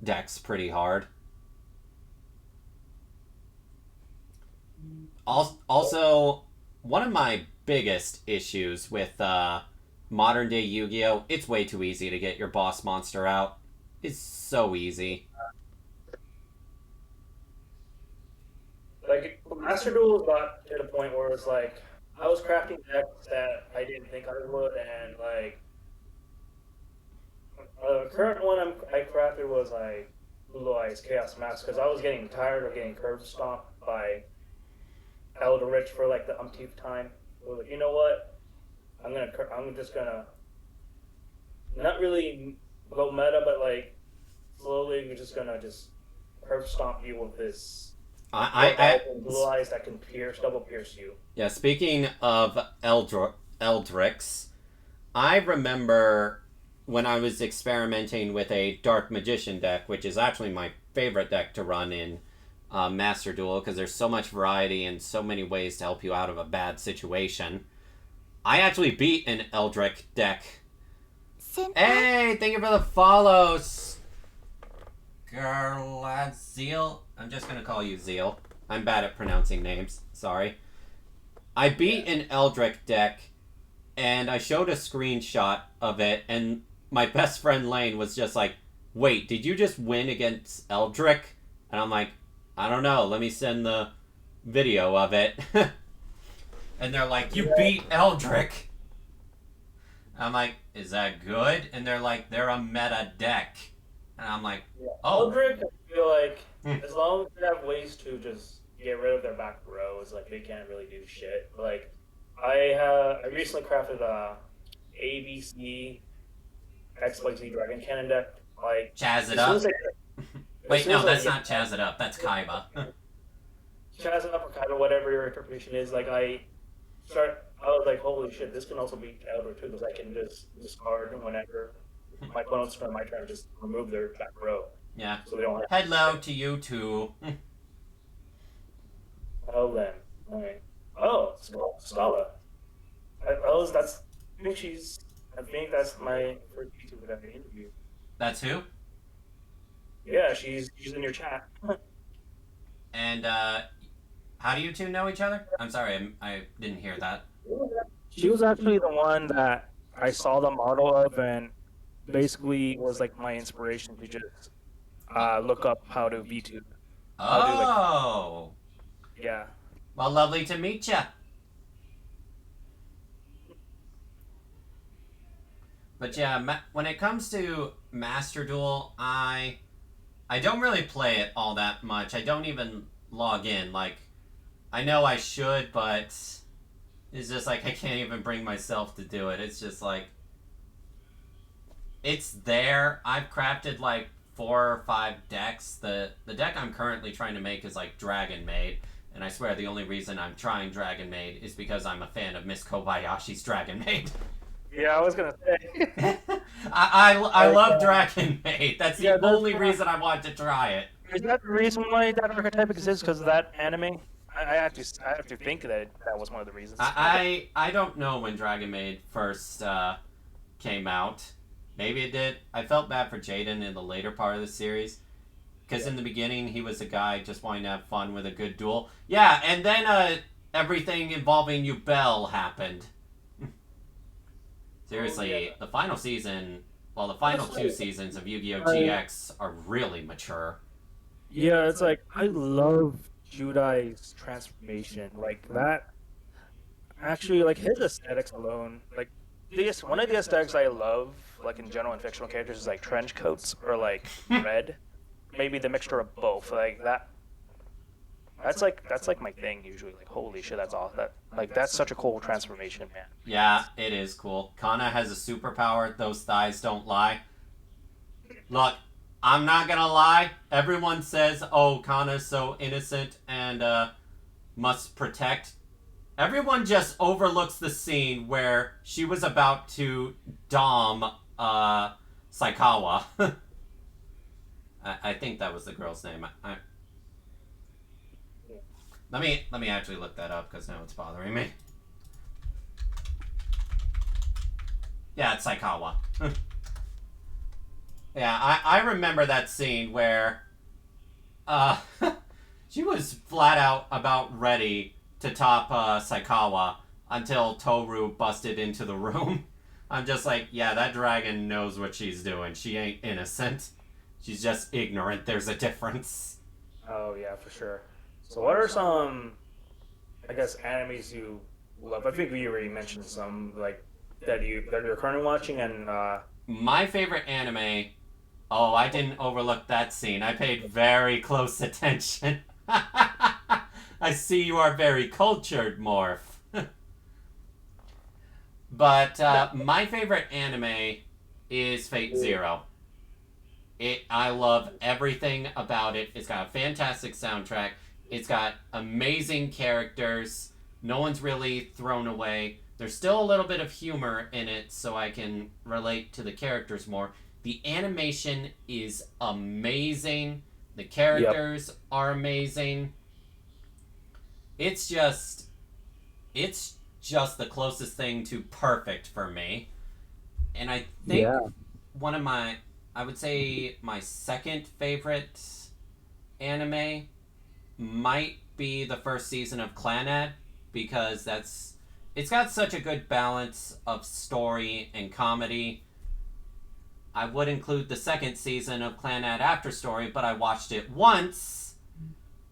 decks pretty hard. Also, one of my biggest issues with modern day Yu-Gi-Oh, it's way too easy to get your boss monster out. It's so easy. Master Duel got to the point where it's like I was crafting decks that I didn't think I would, and like the current one I crafted was like Blue Eyes Chaos Mask because I was getting tired of getting curve stomped by Eldritch for like the umpteenth time. I was like, you know what? I'm just gonna not really go meta, but like slowly we're just gonna just curve stomp you with this Blue Eyes that can double pierce you. Yeah, speaking of Eldrix, I remember when I was experimenting with a Dark Magician deck, which is actually my favorite deck to run in Master Duel because there's so much variety and so many ways to help you out of a bad situation. I actually beat an Eldritch deck. Hey, thank you for the follows. Girl, Zeal. I'm just going to call you Zeal. I'm bad at pronouncing names. Sorry. I beat an Eldritch deck, and I showed a screenshot of it, and my best friend Lane was just like, wait, did you just win against Eldritch? And I'm like, I don't know. Let me send the video of it. And they're like, you beat Eldritch. I'm like, is that good? And they're like, they're a meta deck. And I'm like, oh. Eldritch, I feel like as long as they have ways to just get rid of their back rows, like they can't really do shit. Like I recently crafted a ABC XYZ Dragon Cannon deck. Like Chaz it up. Wait, no, that's not Chaz it up. That's Kaiba. Chaz it up or Kaiba, whatever your interpretation is. Like I was like, holy shit, this can also be Eldritch too, because I can just discard whenever my opponent's turn, my turn, just remove their back row. Yeah. So they don't have hello to you too. Oh, then. Alright. Oh, Scala. I think that's my first YouTuber that I interviewed. That's who? Yeah, she's in your chat. And, how do you two know each other? I'm sorry, I didn't hear that. She was actually the one that I saw the model of and basically was like my inspiration to just look up how to VTube. Oh! Yeah. Well, lovely to meet ya. But yeah, when it comes to Master Duel, I don't really play it all that much. I don't even log in. Like, I know I should, but it's just like I can't even bring myself to do it. It's just like, it's there. I've crafted like 4 or 5 decks. The deck I'm currently trying to make is like Dragon Maid. And I swear the only reason I'm trying Dragon Maid is because I'm a fan of Miss Kobayashi's Dragon Maid. Yeah, I was gonna say. I love Dragon Maid. That's the only reason I want to try it. Is that the reason why that archetype exists? Because of that anime? I have to think that was one of the reasons. I don't know when Dragon Maid first came out. Maybe it did. I felt bad for Jaden in the later part of the series. Because in the beginning, he was a guy just wanting to have fun with a good duel. Yeah, and then everything involving Yubel happened. Seriously, the final season, well, the final 2 seasons of Yu-Gi-Oh! GX are really mature. Yeah, it's like, I love Judai's transformation. Like, that... Actually, like, his aesthetics alone, like, one of the aesthetics I love, like, in general in fictional characters is, like, trench coats or, like, red. Maybe the mixture of both. Like, that's like my thing usually. Like, holy shit, that's awesome. That's such a cool transformation, man. Yeah, it is cool. Kana has a superpower. Those thighs don't lie. Look, I'm not gonna lie. Everyone says, oh, Kana's so innocent and must protect. Everyone just overlooks the scene where she was about to dom Saikawa. I think that was the girl's name. Let me actually look that up because now it's bothering me. Yeah, it's Saikawa. Yeah, I remember that scene where she was flat out about ready to top Saikawa until Toru busted into the room. I'm just like, yeah, that dragon knows what she's doing. She ain't innocent. She's just ignorant. There's a difference. Oh, yeah, for sure. So what are some I guess animes you love. I think we already mentioned some like that you're currently watching, and My favorite anime. Oh, I didn't overlook that scene. I paid very close attention. I see you are very cultured, Morph. But my favorite anime is Fate Zero. I love everything about it. It's got a fantastic soundtrack. It's got amazing characters. No one's really thrown away. There's still a little bit of humor in it, so I can relate to the characters more. The animation is amazing. The yep, characters are amazing. It's just it's just the closest thing to perfect for me. And I think yeah, one of my I would say my second favorite anime might be the first season of Clannad because it's got such a good balance of story and comedy. I would include the second season of Clannad After Story, but I watched it once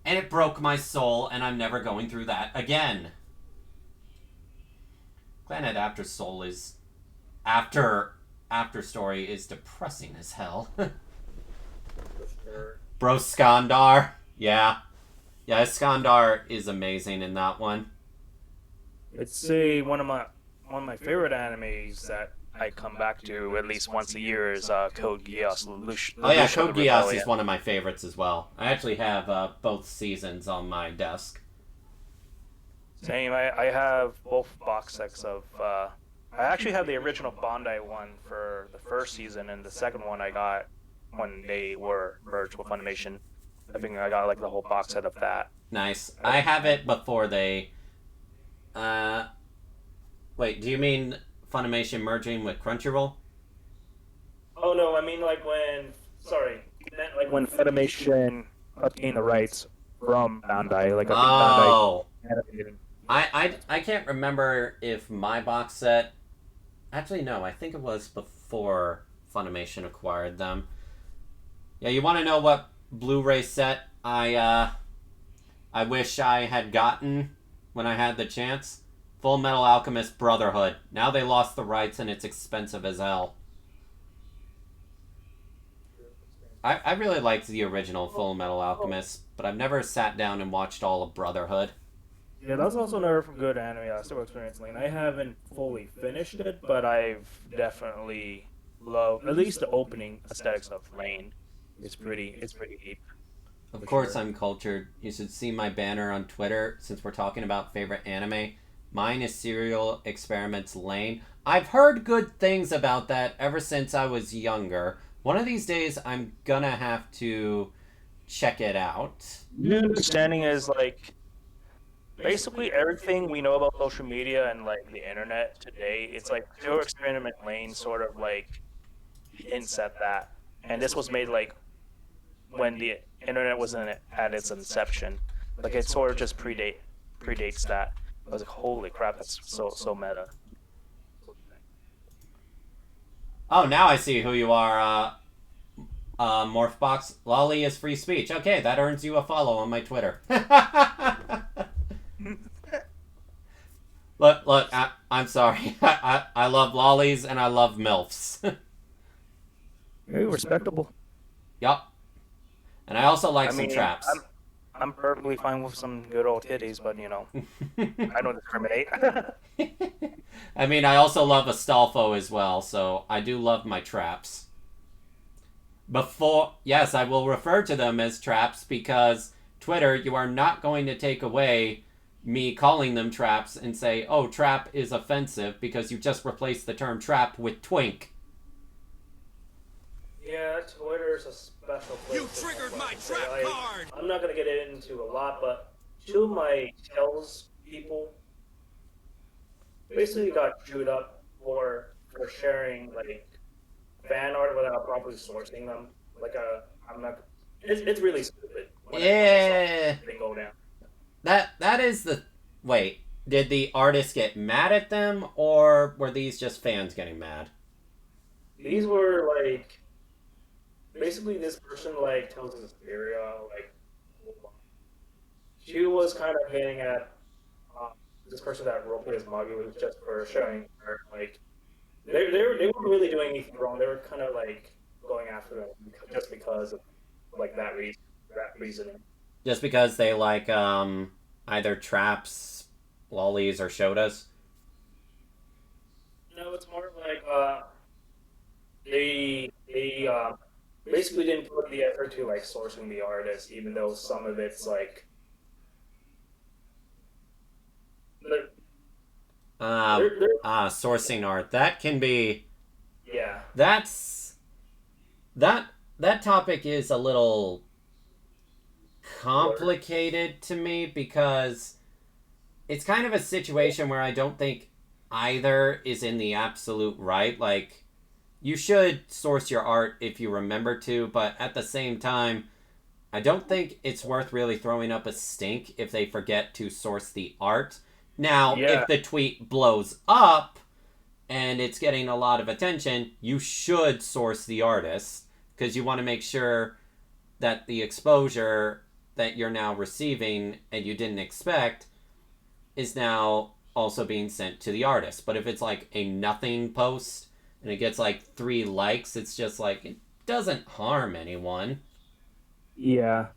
and it broke my soul and I'm never going through that again. Clannad After Soul is after story is depressing as hell. for sure. Bro Skandar. Yeah. Yeah, Skandar is amazing in that one. I'd say one of my favorite animes that I come back to at least once a year is Code Geass: Oh yeah, Lelouch of the Code Geass Rebellion. is one of my favorites as well. I actually have both seasons on my desk. Same. I have both box sets of. I actually have the original Bandai one for the first season, and the second one I got when they were merged with Funimation. I think I got like the whole box set of that. Nice. Uh, I have it before they. Uh, wait. Do you mean Funimation merging with Crunchyroll? Oh no, I mean like when. Sorry, I meant like when Funimation obtained the rights from Bandai. Like I think Bandai Oh, animated. I can't remember if my box set. Actually, no. I think it was before Funimation acquired them. Yeah, you want to know what Blu-ray set I wish I had gotten when I had the chance? Full Metal Alchemist Brotherhood. Now they lost the rights and it's expensive as hell. I really liked the original Full Metal Alchemist, but I've never sat down and watched all of Brotherhood. Yeah, that's also another good anime I still experiencing. Lane. I haven't fully finished it, but I've definitely loved at least the opening aesthetics of Lane. It's pretty deep Of for course, sure. I'm cultured. You should see my banner on Twitter since we're talking about favorite anime. Mine is Serial Experiments Lane. I've heard good things about that ever since I was younger. One of these days, I'm gonna have to check it out. My understanding is like basically everything we know about social media and like the internet today. It's like Serial Experiment Lane sort of like hints at that, and this was made like when the internet was at its inception. Like it sort of just predates that. I was like, holy crap, that's so meta. Oh, now I see who you are, Morphbox. Lolly is free speech. Okay, that earns you a follow on my Twitter. Look, I'm sorry. I love lollies and I love MILFs. Very respectable. Yup. And I also like I some mean, traps. I'm perfectly fine with some good old titties, but I don't discriminate. I mean, I also love Astolfo as well, so I do love my traps. Yes, I will refer to them as traps because Twitter, you are not going to take away me calling them traps and say, oh, trap is offensive because you just replaced the term trap with twink. Yeah, Twitter's a special place. You for triggered someone. my So, trap like, card! I'm not gonna get into a lot, but two of my tells people basically got chewed up for sharing like fan art without properly sourcing them. Like I'm not. It's really stupid when I saw Yeah, they go down. that is the wait. Did the artist get mad at them, or were these just fans getting mad? These were like basically this person like tells us Assyria like she was kind of getting at this person that roleplayed as Magi was just for showing her like they weren't really doing anything wrong. They were kind of like going after them just because of like that reasoning. Just because they like either traps, lollies, or shodas. No, it's more like they basically didn't put the effort to like sourcing the artist, even though some of it's like they're, Sourcing art. That can be. yeah. That's that topic is a little complicated to me because it's kind of a situation where I don't think either is in the absolute right. Like, you should source your art if you remember to, but at the same time, I don't think it's worth really throwing up a stink if they forget to source the art. Now, Yeah. if the tweet blows up and it's getting a lot of attention, you should source the artist because you want to make sure that the exposure that you're now receiving and you didn't expect is now also being sent to the artist. But if it's like a nothing post and it gets like 3 likes, it's just like, it doesn't harm anyone. Yeah.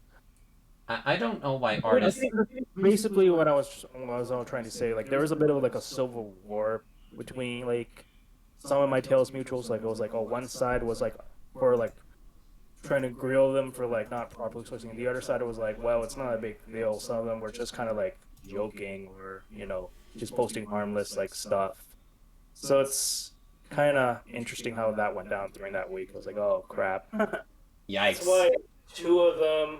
I don't know why I artists. think basically what I was trying to say, like there was a bit of like a civil war between like some of my Tails mutuals. Like it was like, oh, one side was like for like trying to grill them for like not properly sourcing. The other side was like, well, it's not a big deal. Some of them were just kind of like joking or just posting harmless like stuff. So it's kind of interesting how that went down during that week. I was like, oh crap. Yikes. That's why two of them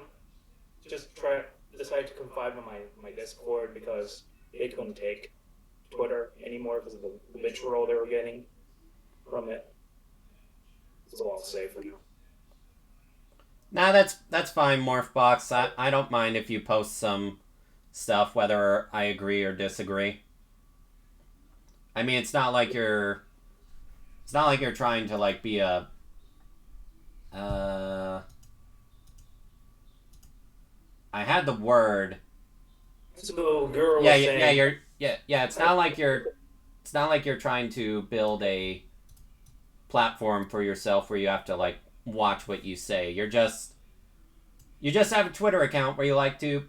decided to confide in my Discord because they couldn't take Twitter anymore because of the vitriol they were getting from it. So I'll say for you. Nah, that's fine, Morphbox. I don't mind if you post some stuff, whether I agree or disagree. I mean, it's not like you're trying to like be a I had the word. So girl Yeah, was saying, yeah. It's not like you're trying to build a platform for yourself where you have to like watch what you say. You just have a Twitter account where you like to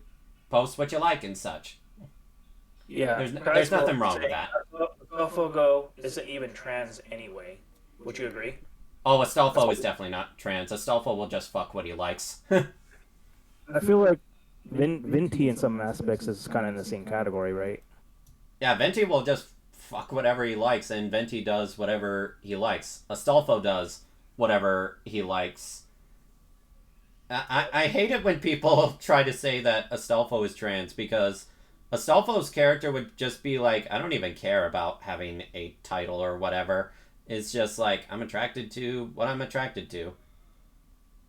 post what you like and such. Yeah, There's nothing wrong with that. AlphaGo isn't even trans anyway. Would you agree? Oh, Astolfo is definitely not trans. Astolfo will just fuck what he likes. I feel like Venti in some aspects is kind of in the same category, right? Yeah, Venti will just fuck whatever he likes, and Venti does whatever he likes. Astolfo does whatever he likes. I hate it when people try to say that Astolfo is trans, because Astolfo's character would just be like, I don't even care about having a title or whatever. It's just like, I'm attracted to what I'm attracted to.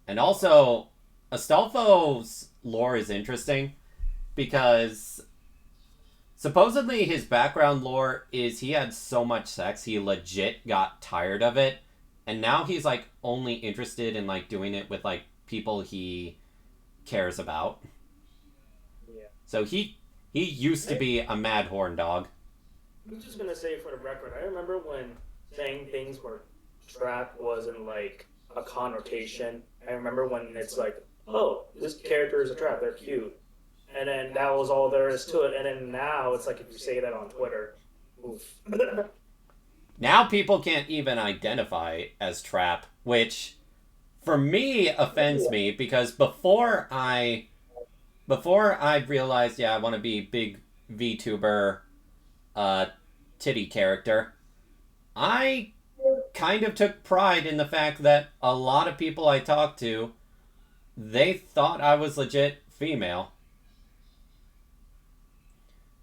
And also, Astolfo's lore is interesting because supposedly his background lore is he had so much sex he legit got tired of it, and now he's like only interested in like doing it with like people he cares about. yeah. So he used to be a mad horn dog. I'm just gonna say for the record, I remember when saying things where trap wasn't like a connotation. I remember when it's like, oh, this character is a trap, they're cute. And then that was all there is to it. And then now it's like if you say that on Twitter, oof. Now people can't even identify as trap, which for me offends me because before I realized, yeah, I want to be big VTuber titty character, I kind of took pride in the fact that a lot of people I talked to, they thought I was legit female.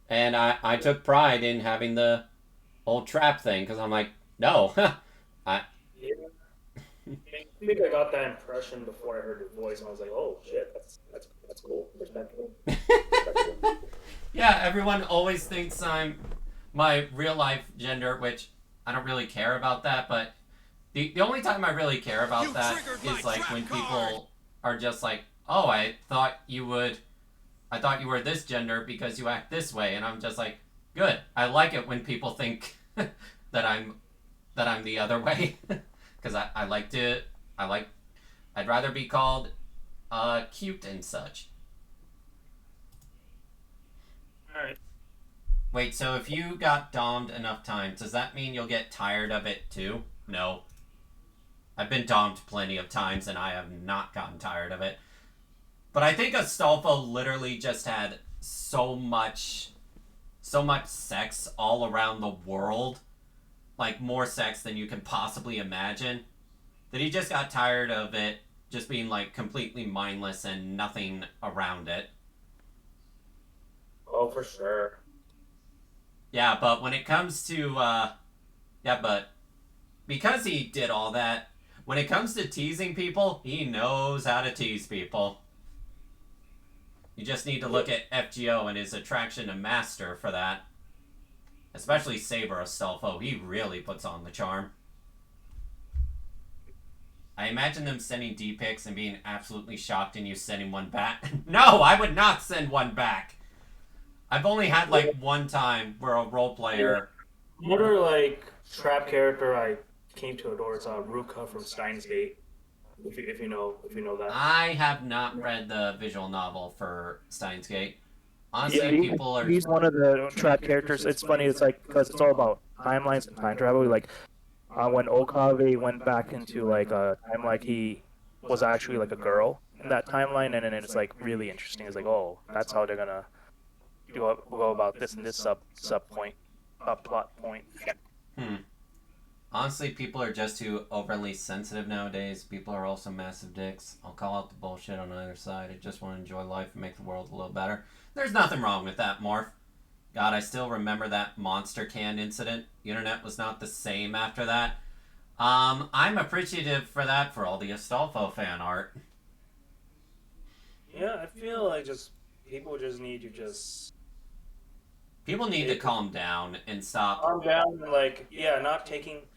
And I took pride in having the whole trap thing because I'm like, no, I. Yeah. I think I got that impression before I heard your voice, and I was like, "Oh shit, that's cool, respectable." Yeah, everyone always thinks I'm my real life gender, which I don't really care about that. But the only time I really care about that is like when people are just like, "Oh, I thought you were this gender because you act this way," and I'm just like, Good. I like it when people think that I'm the other way, because I like to I like I'd rather be called cute and such. All right. Wait, so if you got domed enough times, does that mean you'll get tired of it too? No. I've been domed plenty of times and I have not gotten tired of it. But I think Astolfo literally just had so much sex all around the world, like more sex than you can possibly imagine, that he just got tired of it just being like completely mindless and nothing around it. Oh, for sure. Yeah, but when it comes to yeah, but because he did all that, when it comes to teasing people, he knows how to tease people. You just need to look at FGO and his attraction to Master for that. Especially Saber Astolfo, he really puts on the charm. I imagine them sending D-pics and being absolutely shocked and you sending one back. No, I would not send one back. I've only had like one time where a role player. Another like trap character I came to adore is Ruka from Steins Gate. If you know that. I have not read the visual novel for Steins Gate. Honestly, Yeah, people are. he's one of the trap characters. It's funny. It's like because it's all about timelines and time travel. Like when Okabe went back into like a time, like he was actually like a girl in that timeline, and then it's like really interesting. It's like, oh, that's how they're gonna go about this and this sub point, plot point. Hmm. Honestly, people are just too overly sensitive nowadays. People are also massive dicks. I'll call out the bullshit on either side. I just want to enjoy life and make the world a little better. There's nothing wrong with that, Morph. God, I still remember that monster can incident. The internet was not the same after that. I'm appreciative for that for all the Astolfo fan art. Yeah, I feel like just people just need to just People need to calm down and stop. calm down and like yeah, not take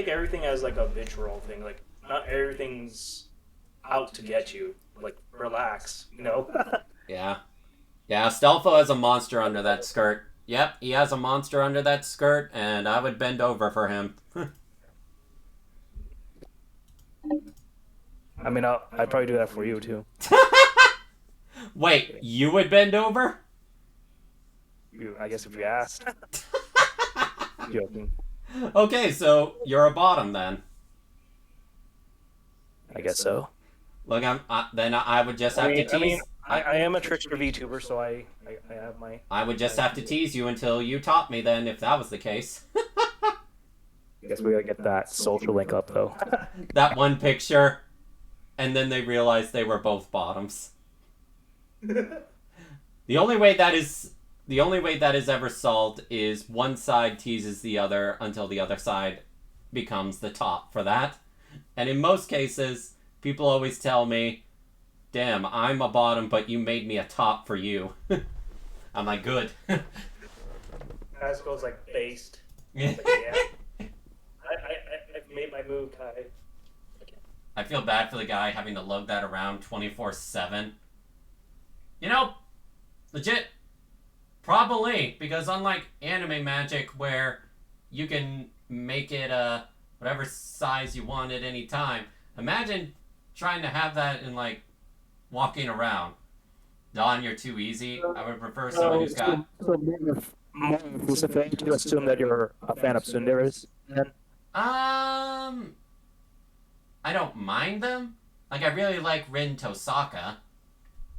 everything as like a visual thing. Like not everything's out to get you. Like relax, you know. Yeah. Yeah, Astolfo has a monster under that skirt. Yep, he has a monster under that skirt, and I would bend over for him. I mean, I'd probably do that for you too. Wait, you would bend over? I guess if you asked. Joking. Okay, so you're a bottom then. I guess so. Look, then I would just have to tease. I am a Trickster VTuber, so I have my. I would just have to tease you until you taught me then, if that was the case. I guess we gotta get that social link up though. That one picture, and then they realized they were both bottoms. The only way that is ever solved is one side teases the other until the other side becomes the top for that. And in most cases, people always tell me, damn, I'm a bottom, but you made me a top for you. I'm like, good. As goes like based. Yeah. Like, yeah. I've made my move, Kai. I feel bad for the guy having to lug that around 24/7. You know, legit, probably, because unlike anime magic where you can make it whatever size you want at any time, imagine trying to have that in like walking around. Don, you're too easy. I would prefer someone who's got. So more inclusive thing to assume that you're a fan of tsunderes. Then I don't mind them. Like, I really like Rin Tosaka.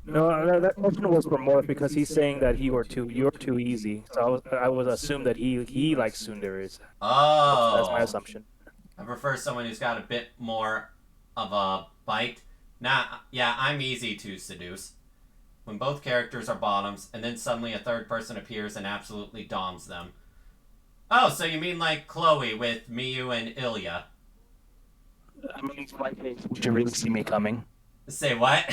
no, that question was for Morph because he's saying that you're too easy. So I was assumed that he likes tsunderes. Oh. That's my assumption. I prefer someone who's got a bit more of a bite. Nah, yeah, I'm easy to seduce. When both characters are bottoms, and then suddenly a third person appears and absolutely doms them. Oh, so you mean like Chloe with Miyu and Ilya? I mean, in my case, would you really see me coming? Say what?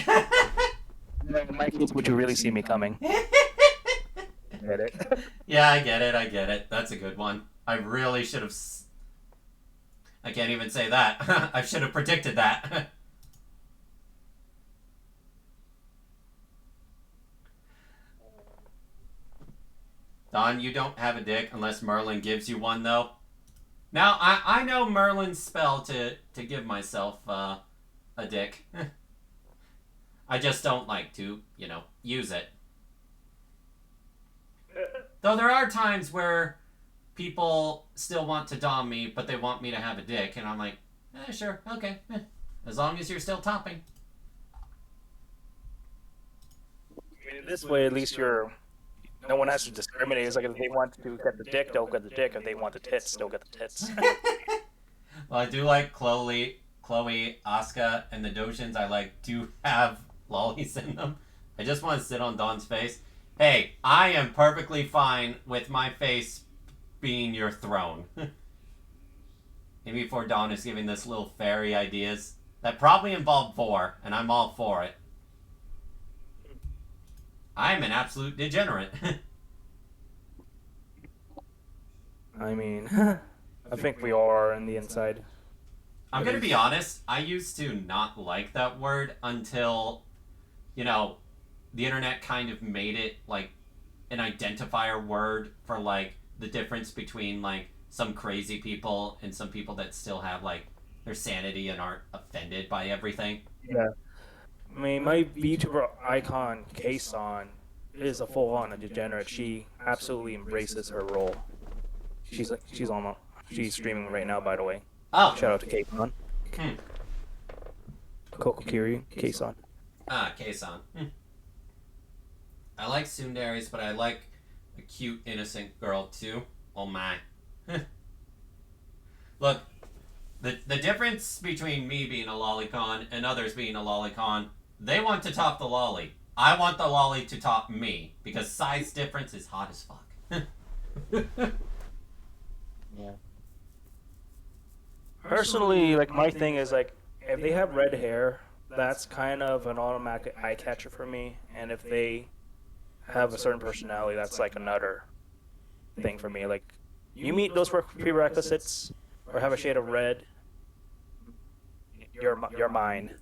In my case, would you really see me coming? Get it? Yeah, I get it. That's a good one. I really should have... I can't even say that. I should have predicted that. Don, you don't have a dick unless Merlin gives you one, though. Now, I know Merlin's spell to give myself a dick. I just don't like to, use it. Though there are times where people still want to dom me, but they want me to have a dick, and I'm like, sure, okay. As long as you're still topping. I mean, this way, at least no one has to discriminate. It's like if they want to get the dick, they'll get the dick. If they want the tits, they'll get the tits. Well, I do like Chloe, Asuka, and the Dojins. I like to have lollies in them. I just want to sit on Dawn's face. Hey, I am perfectly fine with my face being your throne. Maybe before Dawn is giving this little fairy ideas that probably involve vor, and I'm all for it. I'm an absolute degenerate. I mean, I think we all are on the inside. I'm going to be honest, I used to not like that word until, the internet kind of made it, like, an identifier word for, like, the difference between, like, some crazy people and some people that still have, like, their sanity and aren't offended by everything. Yeah. I mean, my VTuber icon, Kason, is a full-on degenerate. She absolutely embraces her role. She's streaming right now, by the way. Oh. Shout out to Kason. Kokokiri, Kason. Ah, Kason. I like tsunderes, but I like a cute, innocent girl, too. Oh, my. Look, the difference between me being a lolicon and others being a lolicon, they want to top the lolly. I want the lolly to top me, because size difference is hot as fuck. Yeah. Personally, like, my thing is, like, if they have red hair, that's kind of an automatic eye catcher for me. And if they have a certain personality, that's like another thing for me. Like, you meet those prerequisites or have a shade of red, you're mine.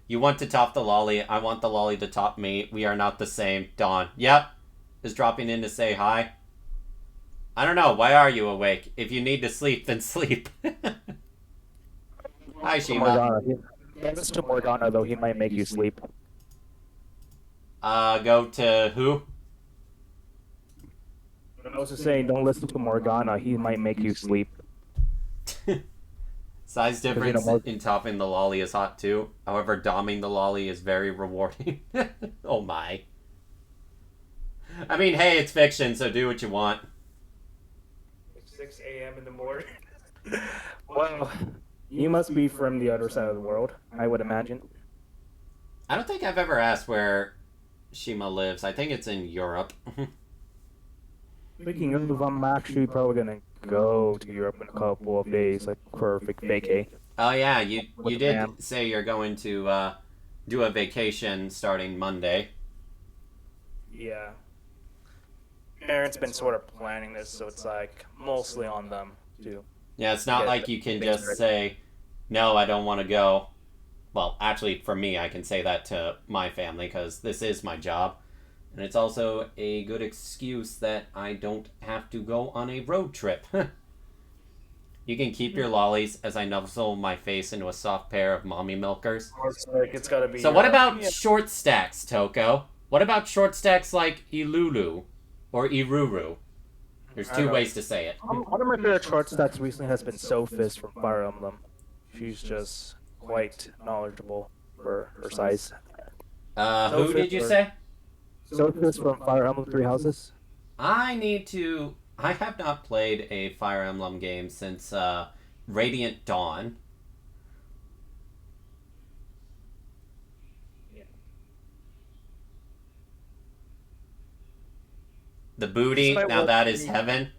You want to top the lolly, I want the lolly to top me. We are not the same. Dawn. Yep. Is dropping in to say hi. I don't know. Why are you awake? If you need to sleep, then sleep. Hi, Shima. Thanks to Morgana, though, he might make you sleep. Go to who? I was just saying, don't listen to Morgana. He might make you sleep. Size difference in topping the lolly is hot, too. However, doming the lolly is very rewarding. Oh, my. I mean, hey, it's fiction, so do what you want. 6 a.m. in the morning. Well, you must be from the other side of the world, I would imagine. I don't think I've ever asked where Shima lives. I think it's in Europe. Speaking of, I'm actually probably gonna go to Europe in a couple of days, like for a vacay. Oh yeah, you did fam. say you're going to do a vacation starting Monday. Yeah. Parents been sort of planning this, so it's like mostly on them too. Yeah, it's not like you can just say, no, I don't want to go. Well, actually, for me, I can say that to my family because this is my job. And it's also a good excuse that I don't have to go on a road trip. You can keep your lollies as I nuzzle my face into a soft pair of mommy milkers. It's gotta be. So what about short stacks, Toko? What about short stacks like Ilulu or Iruru? There's two ways to say it. One of my favorite short stacks recently has been Sophist from Fire Emblem. She's just quite knowledgeable for her size. Who did you say? Sophist from Fire Emblem Three Houses. I have not played a Fire Emblem game since Radiant Dawn. Yeah. The booty, now that is heaven.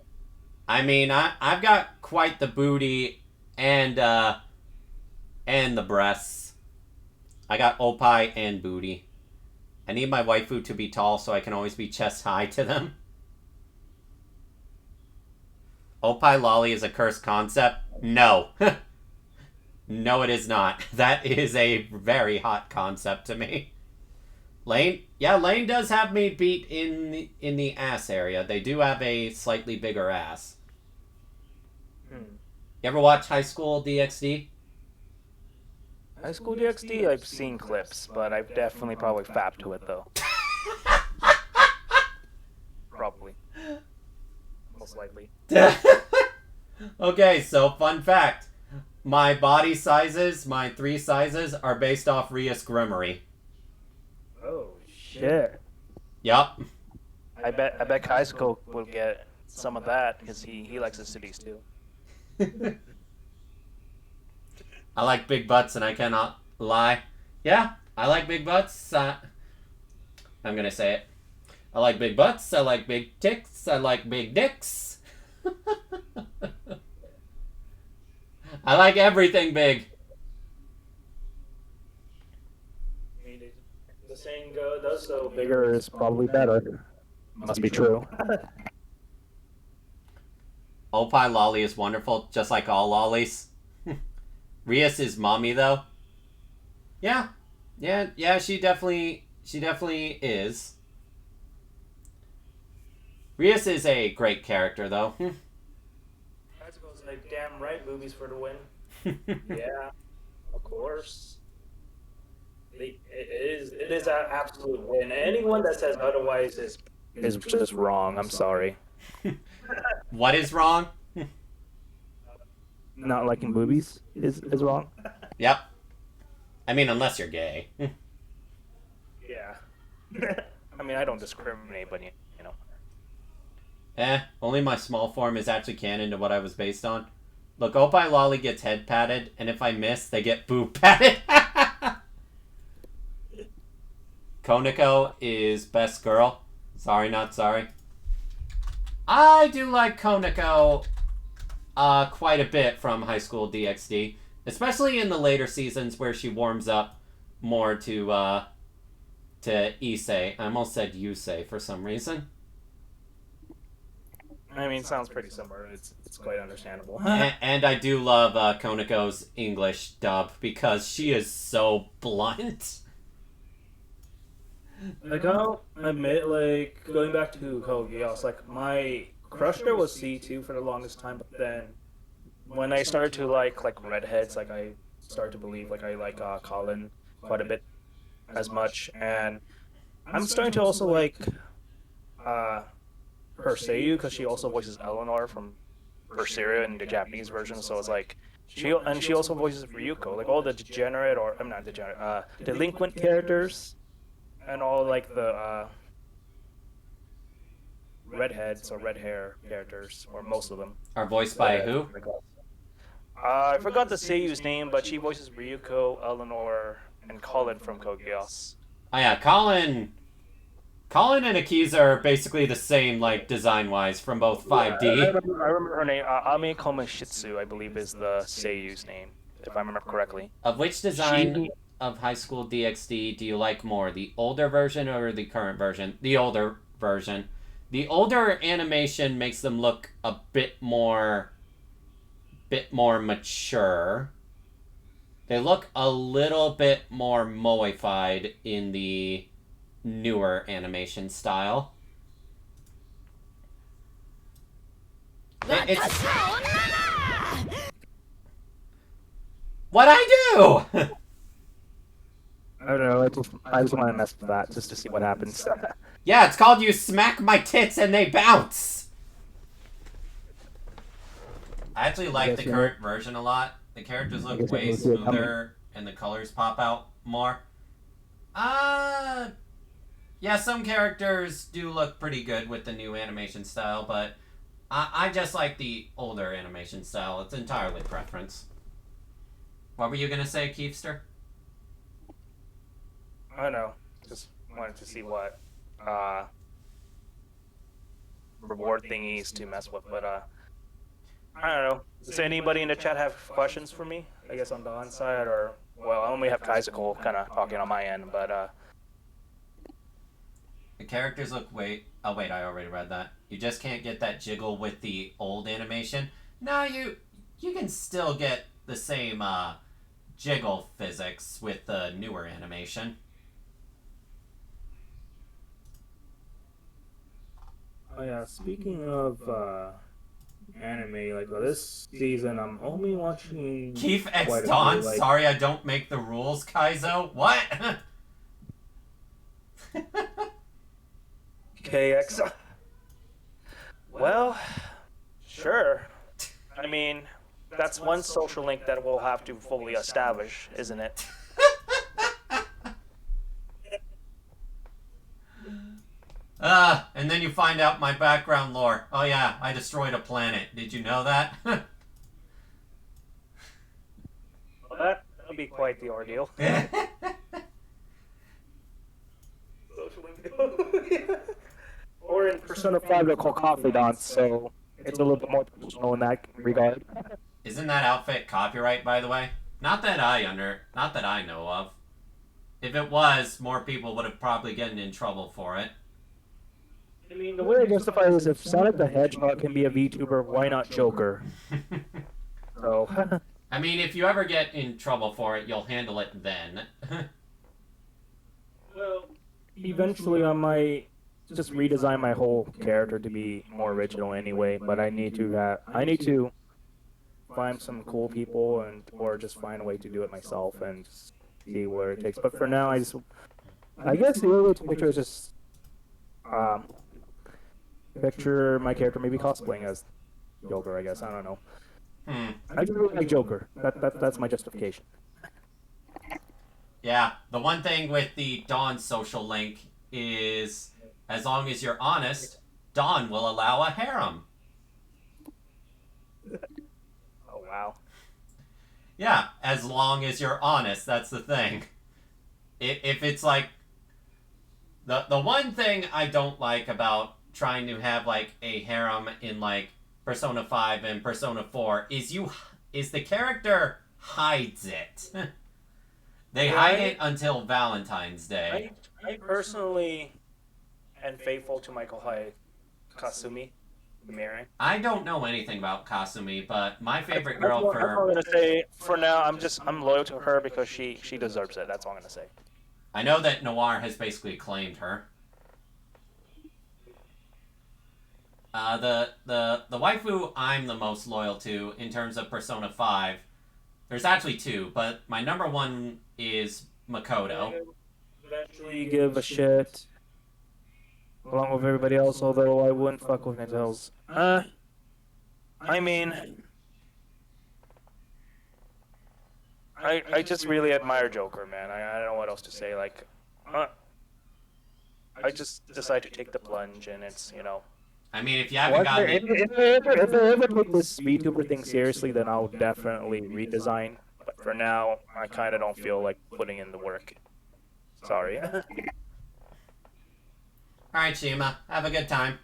I mean, I've got quite the booty and the breasts. I got opie and booty. I need my waifu to be tall so I can always be chest high to them. Opie lolly is a cursed concept? No. No, it is not. That is a very hot concept to me. Lane does have me beat in the ass area. They do have a slightly bigger ass. You ever watch High School DxD? High School DxD, I've seen clips, but I've definitely probably fapped to it though. Probably. Most likely. Okay, so fun fact. My body sizes, my 3 sizes, are based off Rias Grimmery. Oh shit. Yup. I bet Kaisko will get some of that because he likes the cities too. I like big butts and I cannot lie. Yeah, I like big butts. I'm gonna say it. I like big butts, I like big tits, I like big dicks. I like everything big. I mean, the saying does so. Bigger is probably better. Must be true. Opie Lolly is wonderful, just like all lollies. Rias is mommy though. Yeah, she definitely is. Rias is a great character though. Kaisko's like, damn right, movies for the win. Yeah, of course. It is an absolute win. Anyone that says otherwise is just wrong. I'm sorry. What is wrong? Not liking boobies is wrong. Yep. I mean, unless you're gay. Yeah. I mean, I don't discriminate, but you know. Only my small form is actually canon to what I was based on. Look, Opie Lolly gets head patted, and if I miss, they get boob patted. Koniko is best girl. Sorry, not sorry. I do like Koniko quite a bit from High School DxD, especially in the later seasons where she warms up more to Issei. I almost said Yusei for some reason. I mean, it sounds pretty similar. It's quite understandable. And I do love Koniko's English dub because she is so blunt. Like, I'll admit, like, going back to Kogios, like, my crush there was C2 for the longest time, but then when I started to like redheads, like, I started to believe, like, I like Colin quite a bit as much, and I'm starting to also like her Seiyu, because she also voices Eleanor from Berseria in the Japanese version, so it's like, she also voices Ryuko, like, all the degenerate, or, I'm not degenerate, delinquent characters, and all, like, the redheads or red hair characters, or most of them. Are voiced by who? I forgot the Seiyu's name, but she voices Ryuko, Eleanor, and Colin from Kogios. Oh yeah, Colin and Akiza are basically the same, like, design-wise, from both 5D. Yeah, I remember her name. Ame Komashitsu, I believe, is the Seiyu's name, if I remember correctly. Of which design of High School DxD do you like more, the older version or the current version? The older version. The older animation makes them look a bit more mature. They look a little bit more moified in the newer animation style. It's... What'd I do? I don't know, I just want to mess with that, just to see what happens. Yeah, it's called you smack my tits and they bounce. I actually like the current version a lot. The characters look way smoother and the colors pop out more. Yeah, some characters do look pretty good with the new animation style, but I just like the older animation style. It's entirely preference. What were you gonna say, Kiefster? I don't know. Just wanted to see what reward thingies to mess with, but I don't know. Does anybody in the chat have questions for me? I guess on Don's side, or, well, I only have Kaizuko kind of talking on my end, but the characters look oh wait, I already read that. You just can't get that jiggle with the old animation. No, you can still get the same jiggle physics with the newer animation. Oh yeah, speaking of anime, like this season, I'm only watching Keith X quite a few. Dawn, Like, sorry I don't make the rules, Kaizo. What? KX. Well, sure. I mean, that's one social link that we'll have to fully establish, isn't it? And then you find out my background lore. Oh yeah, I destroyed a planet. Did you know that? Well, that'll be quite the ordeal. Social link. Or in Persona 5, they're called confidants, so it's a little bit more personal in that regard. Isn't that outfit copyright, by the way? Not that I know of. If it was, more people would have probably gotten in trouble for it. I mean, the way I justify it is if Sonic the Hedgehog can be a VTuber, why not Joker? So, I mean, if you ever get in trouble for it, you'll handle it then. well, eventually I might just redesign my whole character to be more original anyway, but I need to find some cool people or just find a way to do it myself and just see where it takes. But for now, I guess the only way to picture is just picture my character maybe cosplaying as Joker. I guess I don't know. I just really like Joker. That's my justification. Yeah, the one thing with the Dawn social link is, as long as you're honest, Dawn will allow a harem. Oh wow. Yeah, as long as you're honest, that's the thing. If it's like the one thing I don't like about trying to have like a harem in like Persona 5 and Persona 4 is the character hides it. They hide it until Valentine's Day. I personally am faithful to Michael Kasumi, Miri. I don't know anything about Kasumi, but my favorite girl That's all I'm gonna say. For now, I'm loyal to her because she deserves it. That's all I'm gonna say. I know that Noir has basically claimed her. The waifu I'm the most loyal to in terms of Persona 5, there's actually two, but my number one is Makoto. Eventually give a shit along with everybody else, although I wouldn't fuck with Nintels. I mean, I just really admire Joker, man. I don't know what else to say. Like, I just decide to take the plunge, and it's, you know. I mean, if you haven't gotten it... If I ever take this VTuber thing seriously, then I'll definitely redesign. But for now, I kind of don't feel like putting in the work. Sorry. Alright, Shima. Have a good time.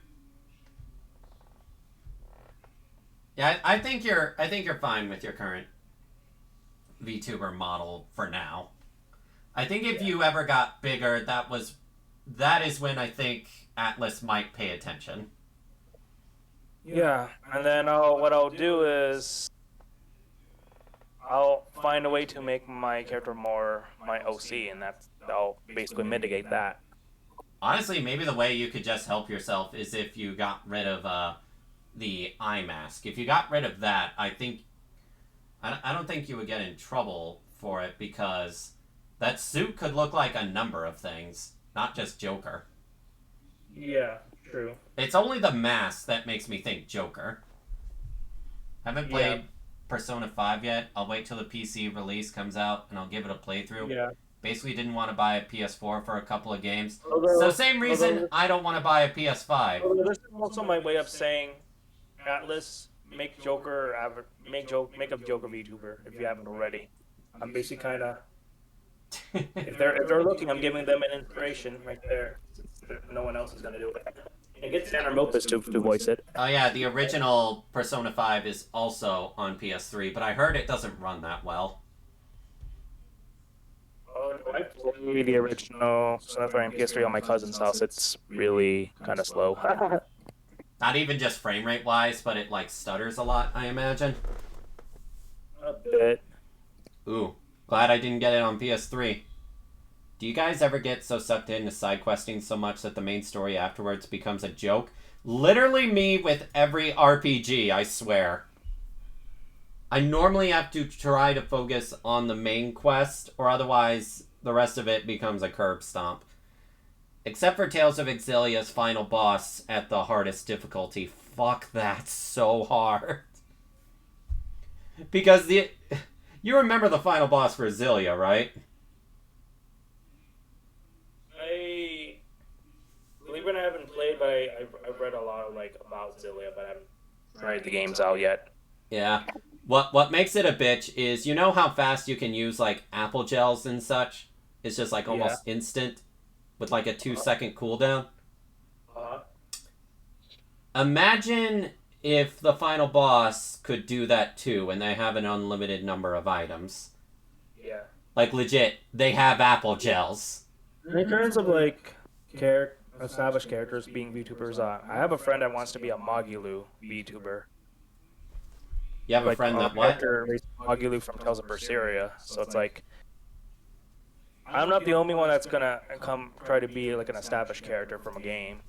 Yeah, I think you're fine with your current VTuber model for now. I think if you ever got bigger, that is when I think Atlas might pay attention. Yeah, and then what I'll do is I'll find a way to make my character more my OC, and I'll basically mitigate that. Honestly, maybe the way you could just help yourself is if you got rid of the eye mask. If you got rid of that, I don't think you would get in trouble for it, because that suit could look like a number of things, not just Joker. Yeah, true. It's only the mask that makes me think Joker. Haven't played Persona 5 yet. I'll wait till the PC release comes out and I'll give it a playthrough. Yeah. Basically didn't want to buy a PS4 for a couple of games. So same reason I don't want to buy a PS5. This is also my way of saying, Atlas, make up Joker VTuber if you haven't already. I'm basically kind of if they're looking, I'm giving them an inspiration right there. No one else is gonna do it. And get Tanner Milpas to voice it. Oh yeah, the original Persona 5 is also on PS3, but I heard it doesn't run that well. I played the original Persona 5 on PS3 on my cousin's house. It's really kind of slow. Not even just frame rate wise, but it like stutters a lot, I imagine. A bit. Ooh, glad I didn't get it on PS3. Do you guys ever get so sucked into side questing so much that the main story afterwards becomes a joke? Literally me with every RPG, I swear. I normally have to try to focus on the main quest, or otherwise the rest of it becomes a curb stomp. Except for Tales of Exilia's final boss at the hardest difficulty. Fuck, that's so hard. Because you remember the final boss for Xillia, right? Believe it or not, I haven't played, but I've read a lot of, like, about Xillia, but I haven't tried the games out yet. Yeah. What makes it a bitch is, you know how fast you can use, like, apple gels and such? It's just, like, almost instant with, like, a 2-second cooldown. Imagine if the final boss could do that too, and they have an unlimited number of items. Yeah. Like, legit, they have apple gels. In terms of, like, established characters being VTubers, I have a friend that wants to be a Magilou VTuber. You have a friend that what? Magilou from Tales of Berseria. So it's like, I'm not the only one that's gonna come try to be like an established character from a game.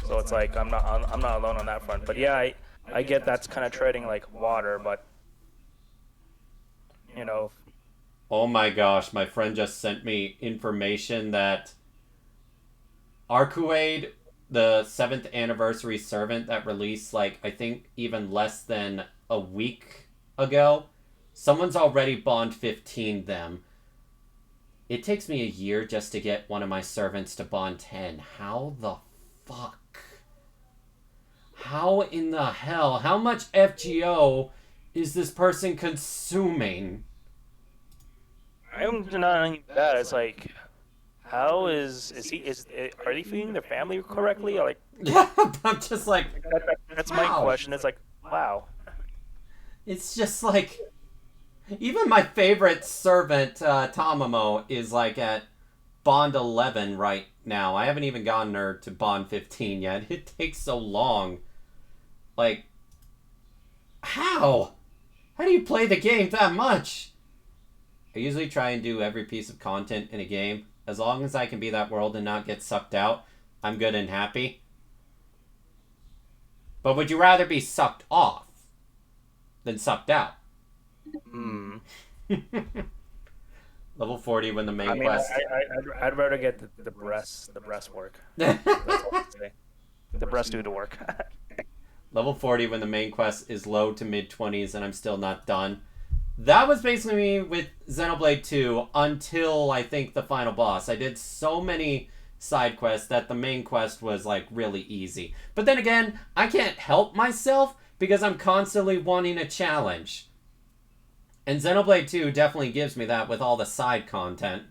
So it's like I'm not alone on that front. But yeah, I get that's kind of treading like water, but you know. Oh my gosh, my friend just sent me information that Arcuade, the 7th anniversary servant that released, like, I think even less than a week ago, someone's already Bond 15 them. It takes me a year just to get one of my servants to Bond 10. How the fuck? How in the hell? How much FGO is this person consuming? I'm not even that. It's like, how are they feeding their family correctly? Like, Yeah, I'm just like, that's my question. It's like, wow. It's just like, even my favorite servant, Tamamo, is like at Bond 11 right now. I haven't even gotten her to Bond 15 yet. It takes so long. Like, how? How do you play the game that much? I usually try and do every piece of content in a game. As long as I can be that world and not get sucked out, I'm good and happy. But would you rather be sucked off than sucked out? Level 40 when the main quest. I'd rather get the breast work. That's all I say. The breast do the work. Level 40 when the main quest is low to mid 20s and I'm still not done. That was basically me with Xenoblade 2 until I think the final boss. I did so many side quests that the main quest was like really easy. But then again, I can't help myself because I'm constantly wanting a challenge. And Xenoblade 2 definitely gives me that with all the side content.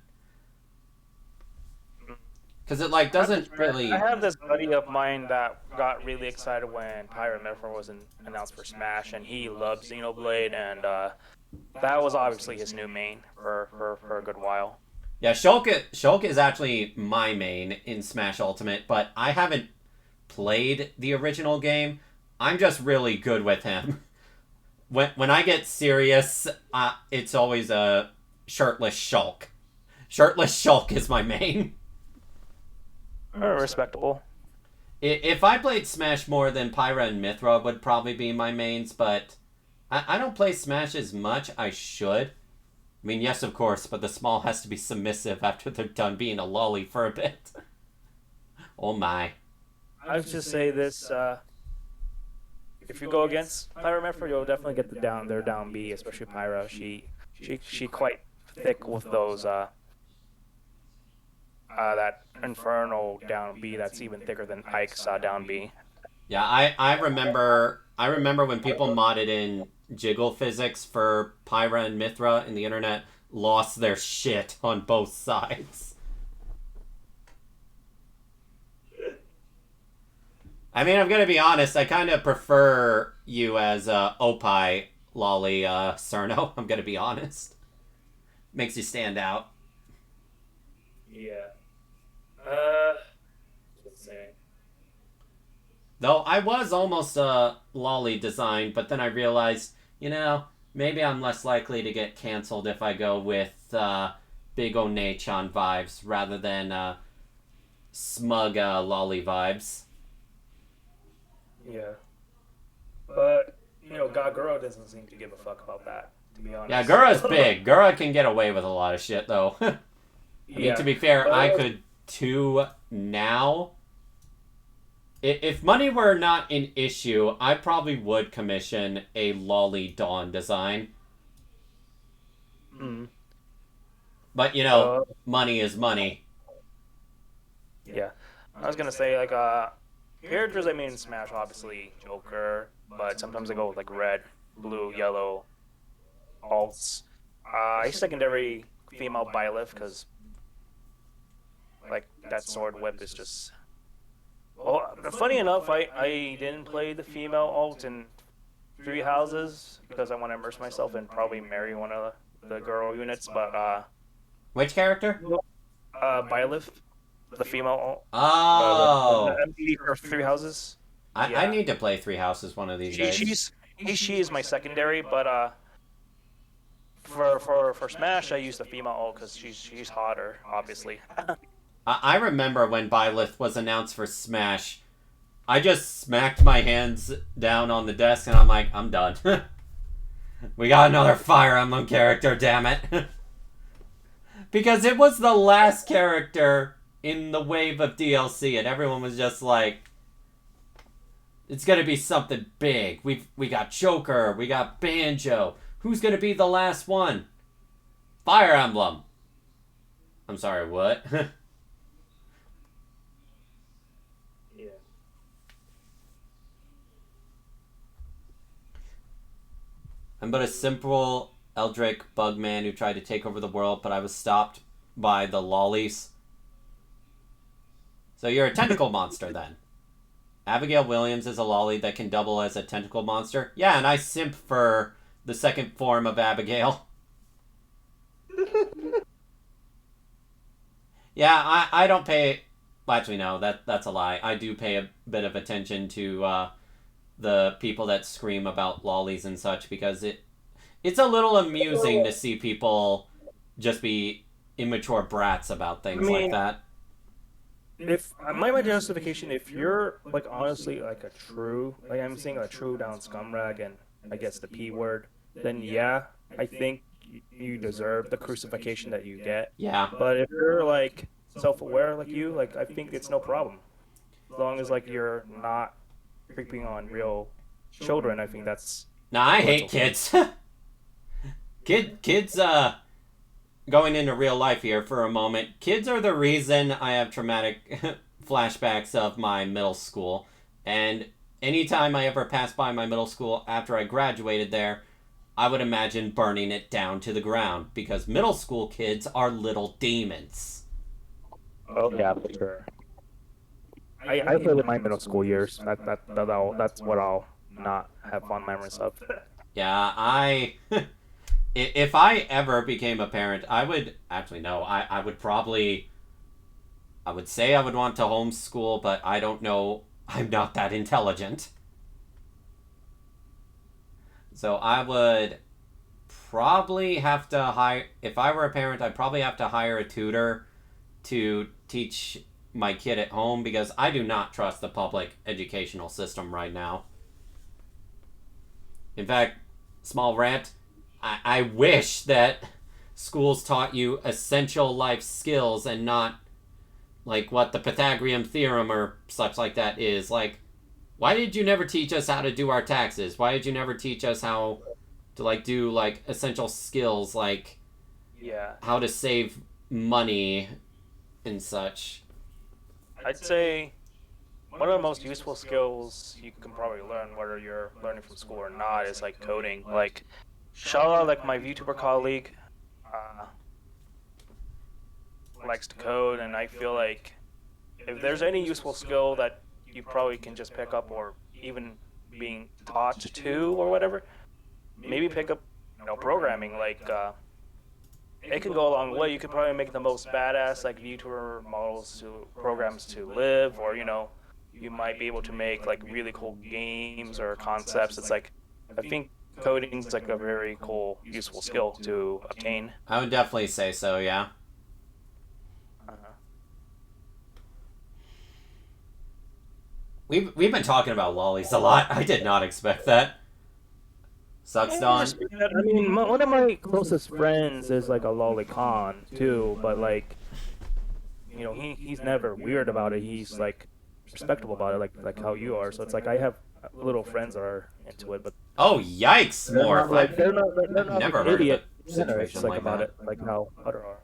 Because it like doesn't really... I have this buddy of mine that got really excited when Pyra Mithra was announced for Smash, and he loved Xenoblade, and that was obviously his new main for a good while. Yeah, Shulk is actually my main in Smash Ultimate, but I haven't played the original game. I'm just really good with him. When I get serious, it's always a shirtless Shulk. Shirtless Shulk is my main. Respectable. If I played Smash more, then Pyra and Mithra would probably be my mains, but I don't play Smash as much. I should. I mean, yes, of course, but the small has to be submissive after they're done being a lolly for a bit. Oh my. I would just say this, if you go against Pyra Mithra, you'll definitely get their down B, especially Pyra. She quite thick with those, that Inferno down B that's even thicker than Ike's down B. Yeah, I remember when people modded in jiggle physics for Pyra and Mithra and the internet lost their shit on both sides. I mean, I'm gonna be honest, I kind of prefer you as Opie Lolly Cerno. I'm gonna be honest. Makes you stand out. Yeah. Let's see. Though I was almost lolly designed, but then I realized, maybe I'm less likely to get canceled if I go with big Onechan vibes rather than smug lolly vibes. Yeah. But, Gaguro doesn't seem to give a fuck about that, to be honest. Yeah, Gura's big. Gura can get away with a lot of shit, though. I mean, to be fair, I could too now. If money were not an issue, I probably would commission a Lolly Dawn design. Mm. But, money is money. Yeah. I was gonna say, like, characters I made in Smash, obviously Joker, but sometimes I go with, like, red, blue, yellow, alts. I secondary female Byleth, because, like, that sword whip is just... Well, funny enough, I didn't play the female alt in Three Houses, because I want to immerse myself and probably marry one of the girl units, but, Which character? Byleth, the female alt. Oh! The MD for Three Houses. I need to play Three Houses one of these days. She is my secondary, but for Smash I use the female alt because she's hotter, obviously. I remember when Byleth was announced for Smash, I just smacked my hands down on the desk and I'm like, I'm done. We got another Fire Emblem character, damn it. Because it was the last character in the wave of DLC and everyone was just like, it's gonna be something big. We got Joker, we got Banjo. Who's gonna be the last one? Fire Emblem. I'm sorry, what? Yeah. I'm but a simple Eldritch bugman who tried to take over the world, but I was stopped by the lollies. So you're a tentacle monster then. Abigail Williams is a lolly that can double as a tentacle monster. Yeah, and I simp for the second form of Abigail. Yeah, I don't pay... Well, actually, no, that's a lie. I do pay a bit of attention to the people that scream about lollies and such, because it's a little amusing to see people just be immature brats about things like that. If my justification, if you're like honestly like a true, like I'm saying a true down scumrag and I guess the P word, then yeah, I think you deserve the crucifixion that you get. Yeah. But if you're like self-aware like you, like I think it's no problem. As long as like you're not creeping on real children, I think that's... Nah, I hate kids. Kids, going into real life here for a moment. Kids are the reason I have traumatic flashbacks of my middle school. And anytime I ever pass by my middle school after I graduated there, I would imagine burning it down to the ground. Because middle school kids are little demons. Oh, yeah, for sure. I played in my middle school years. That's what I'll not have fond memories of. Yeah, if I ever became a parent, I would... Actually, no. I would probably... I would say I would want to homeschool, but I don't know. I'm not that intelligent. So I would probably have to hire... If I were a parent, I'd probably have to hire a tutor to teach my kid at home, because I do not trust the public educational system right now. In fact, small rant... I wish that schools taught you essential life skills and not like what the Pythagorean theorem or such like that is. Like, why did you never teach us how to do our taxes? Why did you never teach us how to like do like essential skills like how to save money and such? I'd say one of the most useful skills you can probably learn, whether you're learning from school or not, is like coding. Like, shout out like my Vtuber colleague likes to code, and I feel like if there's any useful skill that you probably can just pick up, or even being taught to or whatever, maybe pick up programming. Like it can go a long way. You could probably make the most badass like Vtuber models to programs to live, or you might be able to make like really cool games or concepts. It's like, I think coding is like a very cool, useful skill to obtain. I would definitely say so, yeah. We've been talking about lollies a lot. I did not expect that. Sucks, Don. I mean, one of my closest friends is like a lolicon too, but like, he's never weird about it. He's like respectable about it, like how you are. So it's like I have little friends that are into it, but Oh, yikes, they're Morph. not like they're I've not never like heard of a idiot situation like like about that. it, like how other are.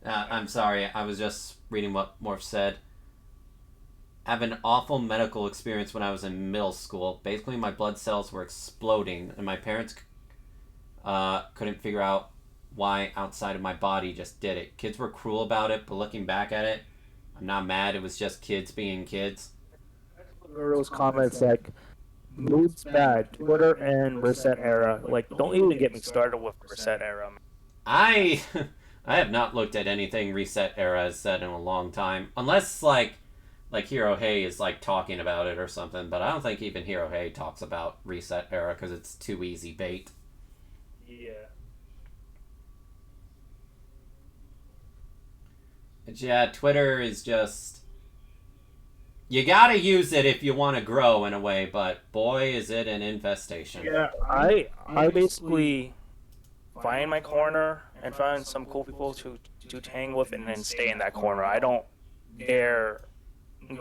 I'm sorry, I was just reading what Morph said. I have an awful medical experience when I was in middle school. Basically, my blood cells were exploding, and my parents couldn't figure out why outside of my body just did it. Kids were cruel about it, but looking back at it, I'm not mad. It was just kids being kids. Girls comments like moods bad, Twitter and reset era. Like, don't even get me started with reset era. I I have not looked at anything Reset Era has said in a long time, unless like Hero Hey is like talking about it or something. But I don't think even Hero Hey talks about Reset Era because it's too easy bait. Yeah. But yeah, Twitter is just you gotta use it if you want to grow in a way. But boy, is it an infestation. Yeah, I basically find my corner and find some cool people to hang with and then stay in that corner. I don't dare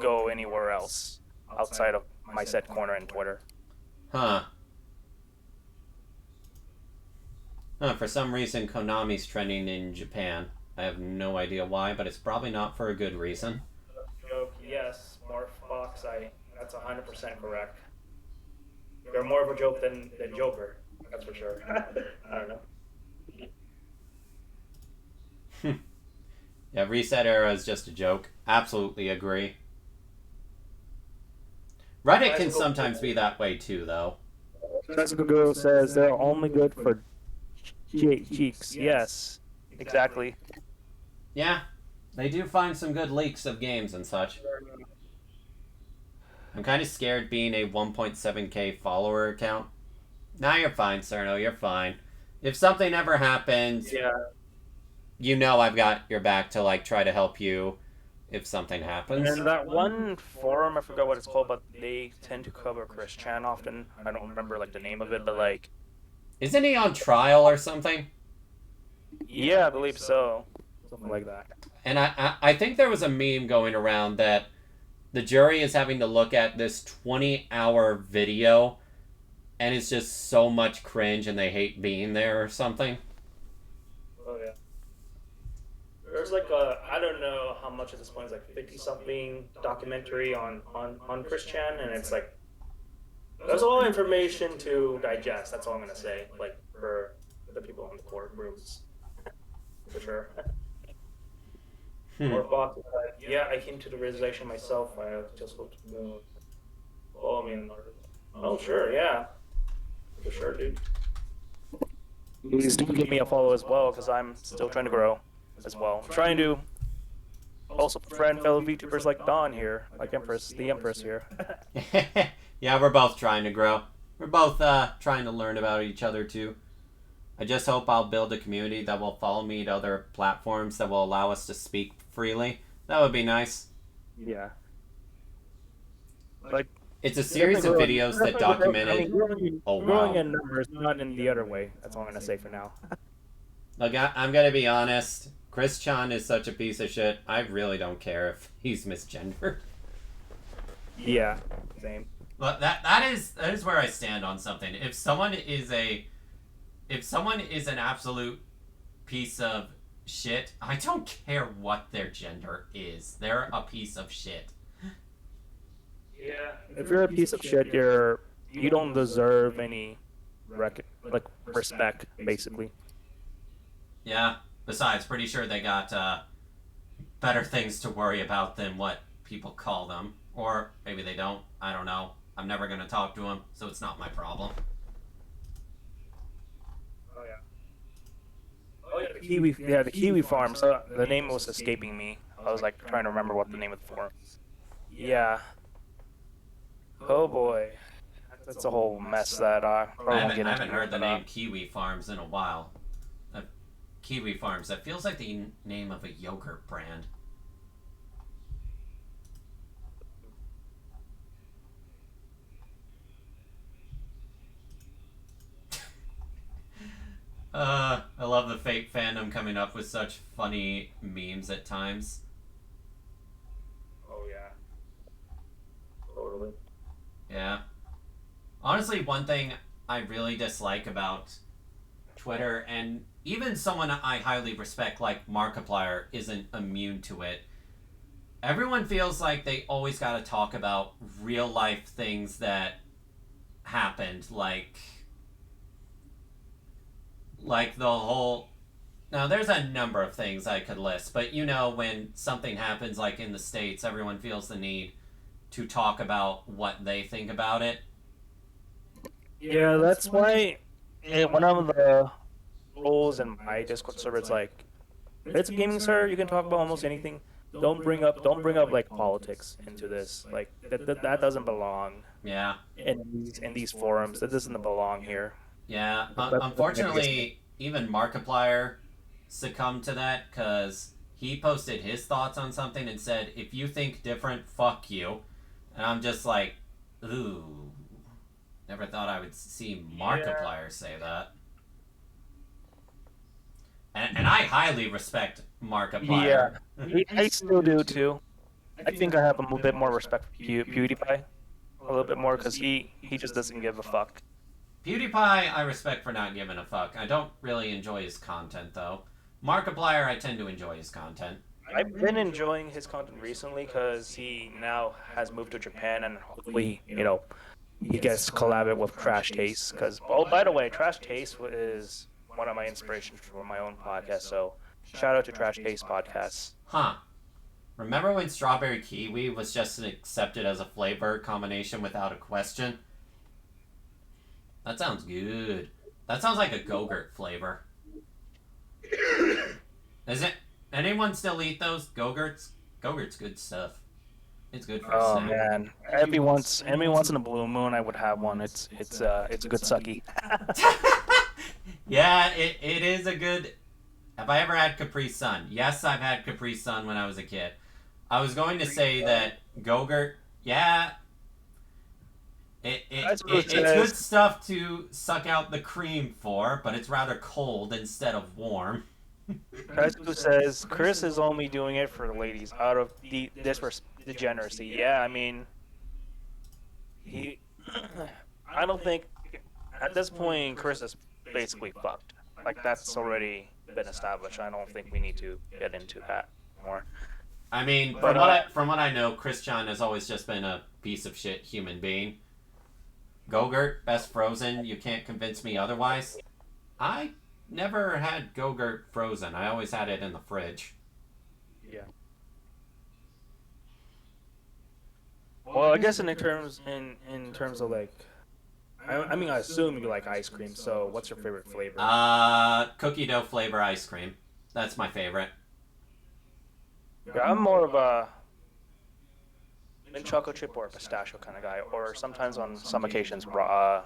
go anywhere else outside of my set corner in Twitter. Huh. Huh, for some reason, Konami's trending in Japan. I have no idea why, but it's probably not for a good reason. Joke, yes, Morphbox, that's 100% correct. They're more of a joke than Joker, that's for sure. I don't know. Yeah, Reset Era is just a joke. Absolutely agree. Reddit can sometimes be that way too, though. Jessica Girl says they're only good for cheeks. Yes, exactly. Yeah, they do find some good leaks of games and such. I'm kind of scared being a 1.7k follower account. Nah, you're fine, Cerno, you're fine. If something ever happens, Yeah. you know I've got your back to like try to help you if something happens. And that one forum, I forgot what it's called, but they tend to cover Chris Chan often. I don't remember like the name of it, but like, Isn't he on trial or something? yeah, I believe so, something like that. And I think there was a meme going around that the jury is having to look at this 20-hour video and it's just so much cringe and they hate being there or something. Oh yeah. There's like I don't know how much at this point is like 50-something documentary on Chris Chan, and it's like there's a lot of information to digest. That's all I'm gonna say. Like for the people in the courtrooms, for sure. Or Fox, yeah, I came to the realization myself. I just hope to follow me in order. Oh sure, yeah, for sure, dude. Please do give me a follow as well, because I'm still trying to grow as well. I'm trying to also befriend fellow VTubers like Dawn here, like the Empress here. Yeah, we're both trying to grow. We're both trying to learn about each other too. I just hope I'll build a community that will follow me to other platforms that will allow us to speak freely. That would be nice. Yeah. Like, it's a series of videos that documented. Growing in numbers, not in the other way. That's all I'm gonna say for now. Look, I'm gonna be honest. Chris Chan is such a piece of shit. I really don't care if he's misgendered. Yeah, same. But that is where I stand on something. If someone is an absolute piece of shit, I don't care what their gender is. They're a piece of shit. Yeah. If you're a piece of shit, you don't deserve any respect, basically. Yeah. Besides, pretty sure they got better things to worry about than what people call them, or maybe they don't. I don't know. I'm never gonna talk to them, so it's not my problem. Oh yeah. Oh yeah, the Kiwi farm. So the name was escaping me. I was like trying to remember what the name of the farm. Yeah. Oh boy, that's a whole mess that I haven't heard the name Kiwi Farms in a while. Kiwi Farms. That feels like the name of a yogurt brand. I love the fake fandom coming up with such funny memes at times. Oh yeah, totally. Yeah. Honestly, one thing I really dislike about Twitter, and even someone I highly respect like Markiplier isn't immune to it. Everyone feels like they always got to talk about real life things that happened, like the whole. Now, there's a number of things I could list, but when something happens, like in the States, everyone feels the need to talk about what they think about it. Yeah, that's why one of the rules in my Discord server is like, it's a gaming server. You can talk about almost anything. Don't bring up like politics into this. Like that doesn't belong Yeah. in these forums. That doesn't belong here. Yeah. That's the biggest thing. Unfortunately, even Markiplier succumbed to that because he posted his thoughts on something and said, if you think different, fuck you. And I'm just like, ooh. Never thought I would see Markiplier say that. And I highly respect Markiplier. Yeah, I still do too. I think I have a little bit more respect for PewDiePie, a little bit more because he just doesn't give a fuck. PewDiePie, I respect for not giving a fuck. I don't really enjoy his content, though. Markiplier, I tend to enjoy his content. I've been enjoying his content recently because he now has moved to Japan and hopefully, he gets collabed with Trash Taste. Because, oh, by the way, Trash Taste is one of my inspirations for my own podcast. So, shout out to Trash Taste Podcasts. Huh. Remember when strawberry kiwi was just accepted as a flavor combination without a question? That sounds good. That sounds like a Go-Gurt flavor. Is it? Anyone still eat those Go-Gurts? Go-Gurt's good stuff. It's good for a Oh snack. man, every once in a blue moon, I would have one. It's a good sucky. Yeah, it is a good. Have I ever had Capri Sun? Yes, I've had Capri Sun when I was a kid. I was going to say that Go-Gurt, yeah, it's good stuff to suck out the cream for, but it's rather cold instead of warm. Who says Chris is only doing it for the ladies out of degeneracy. Yeah, I mean, I don't think at this point Chris is basically fucked. Like that's already been established. I don't think we need to get into that more. I mean, from what I know, Christian has always just been a piece of shit human being. Go-Gurt, best frozen. You can't convince me otherwise. I never had Go-Gurt frozen. I always had it in the fridge. Yeah. Well, I guess in terms of like, I mean, I assume you like ice cream. So, what's your favorite flavor? Cookie dough flavor ice cream. That's my favorite. Yeah, I'm more of a mint chocolate chip or pistachio kind of guy, or sometimes on some occasions, or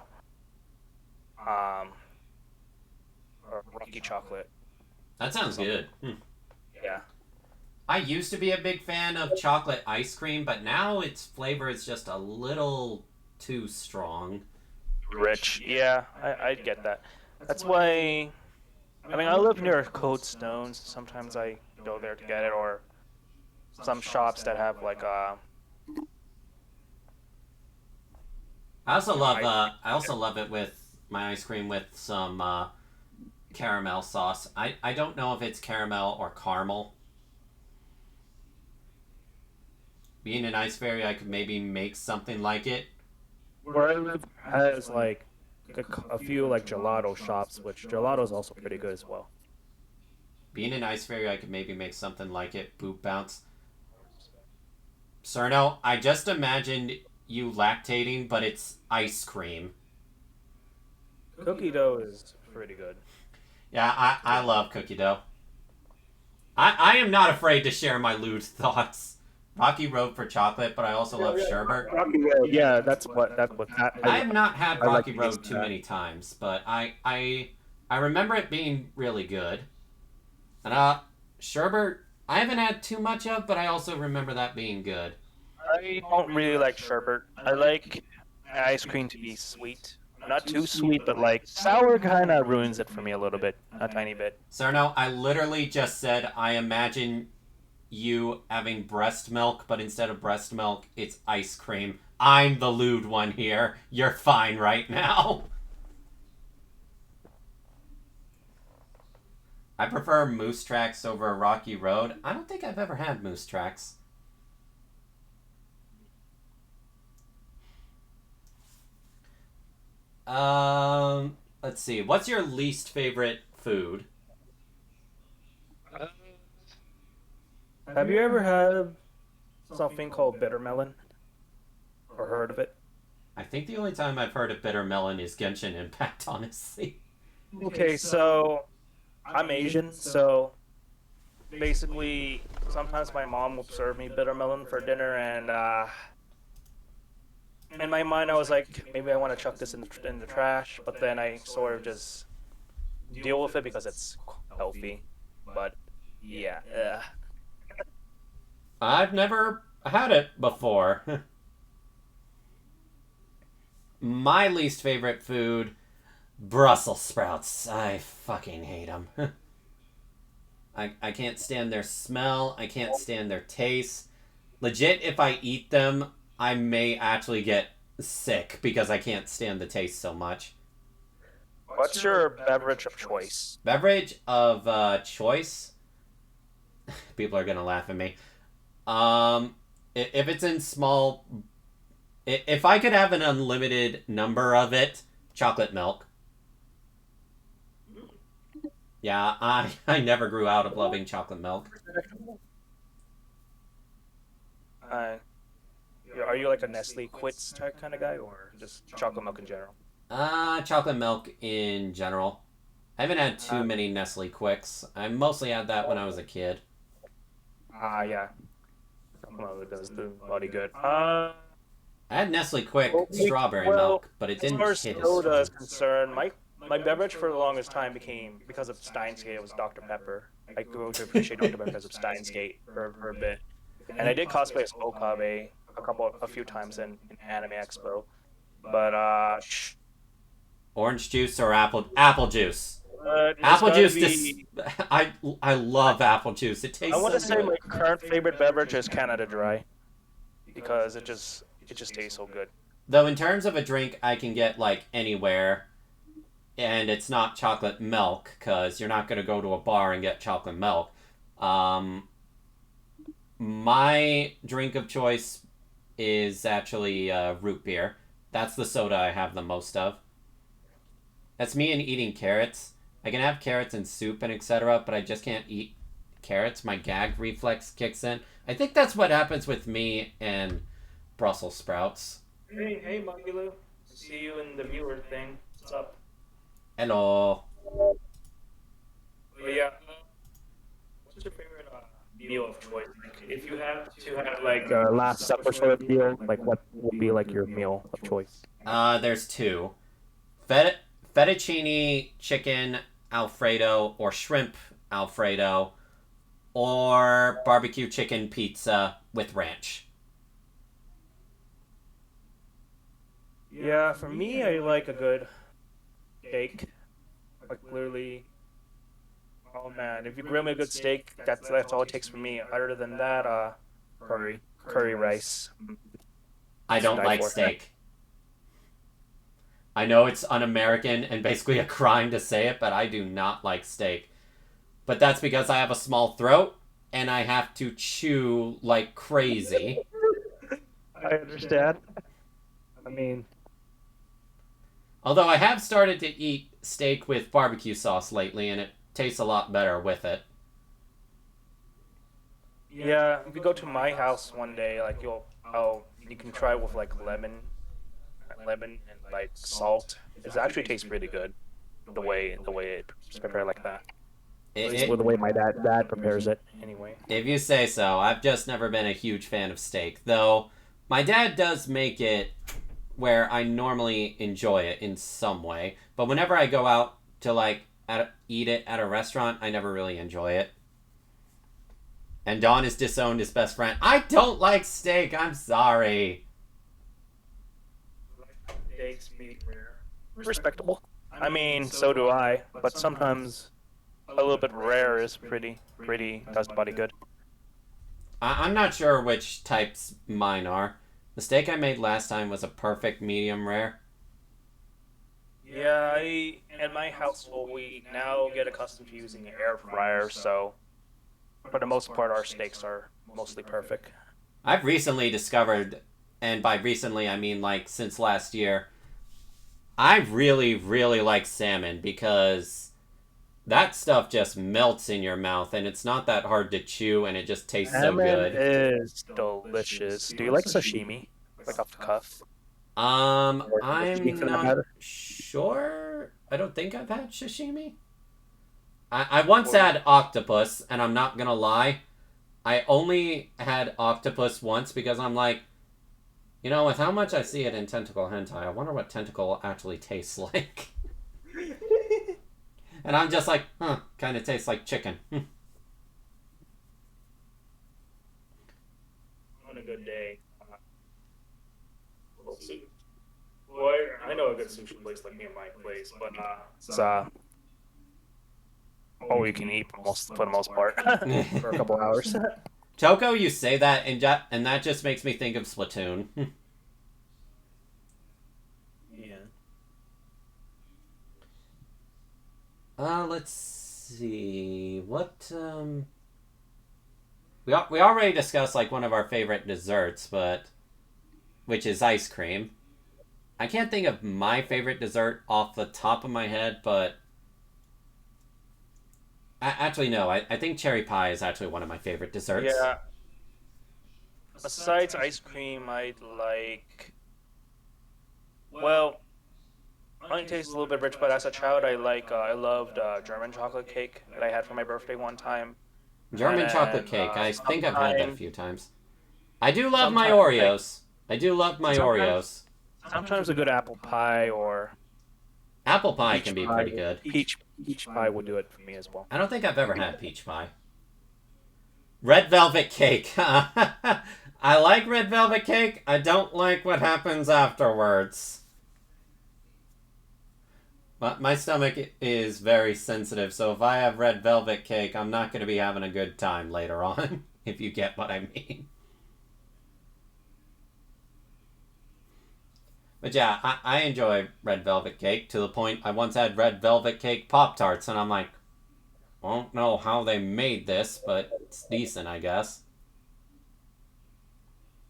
Rocky chocolate. That sounds good. Yeah. I used to be a big fan of chocolate ice cream, but now its flavor is just a little too strong. Rich. Yeah, I get that. That's why. I mean, I live near Cold Stones. Sometimes I go there to get it, or some shops that have like I also love it with my ice cream with some caramel sauce. I don't know if it's caramel or caramel. Being an ice fairy, I could maybe make something like it. where I live has like a few like gelato shops, which gelato is also pretty good as well. Being an ice fairy, I could maybe make something like it. Boop bounce. Cerno, I just imagined you lactating, but it's ice cream. Cookie dough is pretty good. Yeah, I love cookie dough. I am not afraid to share my lewd thoughts. Rocky Road for chocolate, but I also love sherbet. Rocky Road, yeah, that's what I have not had Rocky like Road too many times, but I remember it being really good. And sherbet, I haven't had too much of, but I also remember that being good. I don't really like sherbet. I like ice cream to be sweet. not too sweet, but like sour kind of ruins it for me a little bit, a tiny bit. Cerno, I literally just said I imagine you having breast milk, but instead of breast milk, it's ice cream. I'm the lewd one here. You're fine right now. I prefer moose tracks over a rocky road. I don't think I've ever had moose tracks. Let's see. What's your least favorite food? Have you ever had something called bitter melon? Or heard of it? I think the only time I've heard of bitter melon is Genshin Impact, honestly. Okay, so I'm Asian, so basically sometimes my mom will serve me bitter melon for dinner, and in my mind I was like, maybe I want to chuck this in the trash, but then I sort of just deal with it because it's healthy. But yeah, I've never had it before. My least favorite food, Brussels sprouts. I fucking hate them. I can't stand their smell. I can't stand their taste. Legit, if I eat them, I may actually get sick because I can't stand the taste so much. what's your beverage of choice? Beverage of choice? People are gonna laugh at me. If it's in small... If I could have an unlimited number of it, chocolate milk. Yeah, I never grew out of loving chocolate milk. Uh, are you like a Nestle Quits type kind of guy, or just chocolate milk in general? Chocolate milk in general. I haven't had too many Nestle Quicks. I mostly had that when I was a kid. Yeah. Well, it does the body good. I had Nestle Quick Well, strawberry well, milk, but it as didn't far as hit as soda is strong. concerned, my beverage for the longest time became, because of Steins Gate, it was Dr. Pepper. I grew to appreciate Dr. Pepper because of Steins Gate for a bit. And I did cosplay as Okabe a few times in Anime Expo. But Orange juice or apple juice? it's Apple gotta juice. be. I love apple juice. It I tastes want so to say good. my current favorite beverage is Canada Dry because it just tastes so good. Though in terms of a drink, I can get like anywhere, and it's not chocolate milk because you're not gonna go to a bar and get chocolate milk. Um, my drink of choice is actually root beer. That's the soda I have the most of. That's me and eating carrots. I can have carrots in soup and etc., but I just can't eat carrots. My gag reflex kicks in. I think that's what happens with me and Brussels sprouts. Hey, Magilu. See you in the viewer thing. What's up? Hello. But yeah, what's your favorite meal of choice? Like, if you had to have like a Last Supper sort of deal, like what would be like your meal of choice? There's two. Fettuccine chicken Alfredo or shrimp Alfredo or barbecue chicken pizza with ranch. Yeah, for me, I like a good steak. Like literally, oh man, if you grill me a good steak, that's all it takes for me. Other than that, curry rice. I don't Die like for. steak. I know it's un-American and basically a crime to say it, but I do not like steak. But that's because I have a small throat and I have to chew like crazy. I understand. I mean, Although I have started to eat steak with barbecue sauce lately and it tastes a lot better with it. yeah, if you go to my house one day, like you can try it with like lemon and like salt. It actually tastes pretty good. The way it's prepared like that. At least with the way my dad prepares it. Anyway. If you say so. I've just never been a huge fan of steak. Though, my dad does make it where I normally enjoy it in some way. But whenever I go out to, like, eat it at a restaurant, I never really enjoy it. And Don has disowned his best friend. I don't like steak. I'm sorry. Steaks, meat rare. respectable. I mean, so do I, but sometimes a little bit rare is pretty does the body good. I'm not sure which types mine are. The steak I made last time was a perfect medium rare. Yeah, in my household we now get accustomed to using an air fryer, so for the most part our steaks are mostly perfect. I've recently discovered, and by recently I mean like since last year, I really, really like salmon because that stuff just melts in your mouth and it's not that hard to chew and it just tastes so Salmon good. is delicious. Do you like sashimi? Like off the cuff? Or sashimi I'm for that not matter? sure. I don't think I've had sashimi. I once Or had octopus, and I'm not gonna lie. I only had octopus once because I'm like, with how much I see it in tentacle hentai, I wonder what tentacle actually tastes like. And I'm just like, kind of tastes like chicken. on a good day. We'll see. Well, I know a good sushi place like near my place, but it's all you can eat most for the most part for a couple hours. Choco, you say that, and that just makes me think of Splatoon. Yeah. Let's see. We already discussed like one of our favorite desserts, which is ice cream. I can't think of my favorite dessert off the top of my head, but actually no, I think cherry pie is actually one of my favorite desserts. Yeah. Besides ice cream, I'd like. Well, mine tastes a little bit rich, but as a child, I loved German chocolate cake that I had for my birthday one time, German chocolate and cake. I think I've had that a sometimes, few times. I do love my sometimes like Oreos. I do love my sometimes Oreos. sometimes a good apple pie or Apple pie can peach be pie. pretty good. Peach pie would do it for me as well. I don't think I've ever had peach pie. Red velvet cake. I like red velvet cake. I don't like what happens afterwards. But my stomach is very sensitive, so if I have red velvet cake, I'm not going to be having a good time later on, if you get what I mean. But yeah, I enjoy red velvet cake to the point I once had red velvet cake Pop-Tarts, and I'm like, I don't know how they made this, but it's decent, I guess.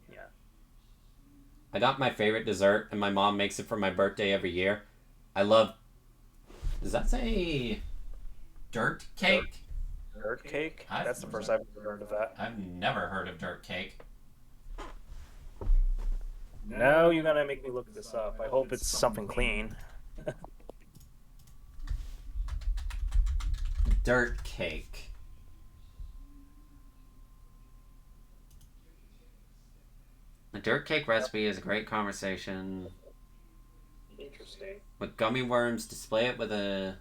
Yeah. I got my favorite dessert, and my mom makes it for my birthday every year. I love. Does that say dirt cake? Dirt cake? That's the first I've ever heard of that. I've never heard of dirt cake. Now you're gonna make me look this up. I hope it's something clean. Dirt cake. A dirt cake recipe is a great conversation. Interesting. With gummy worms, display it with the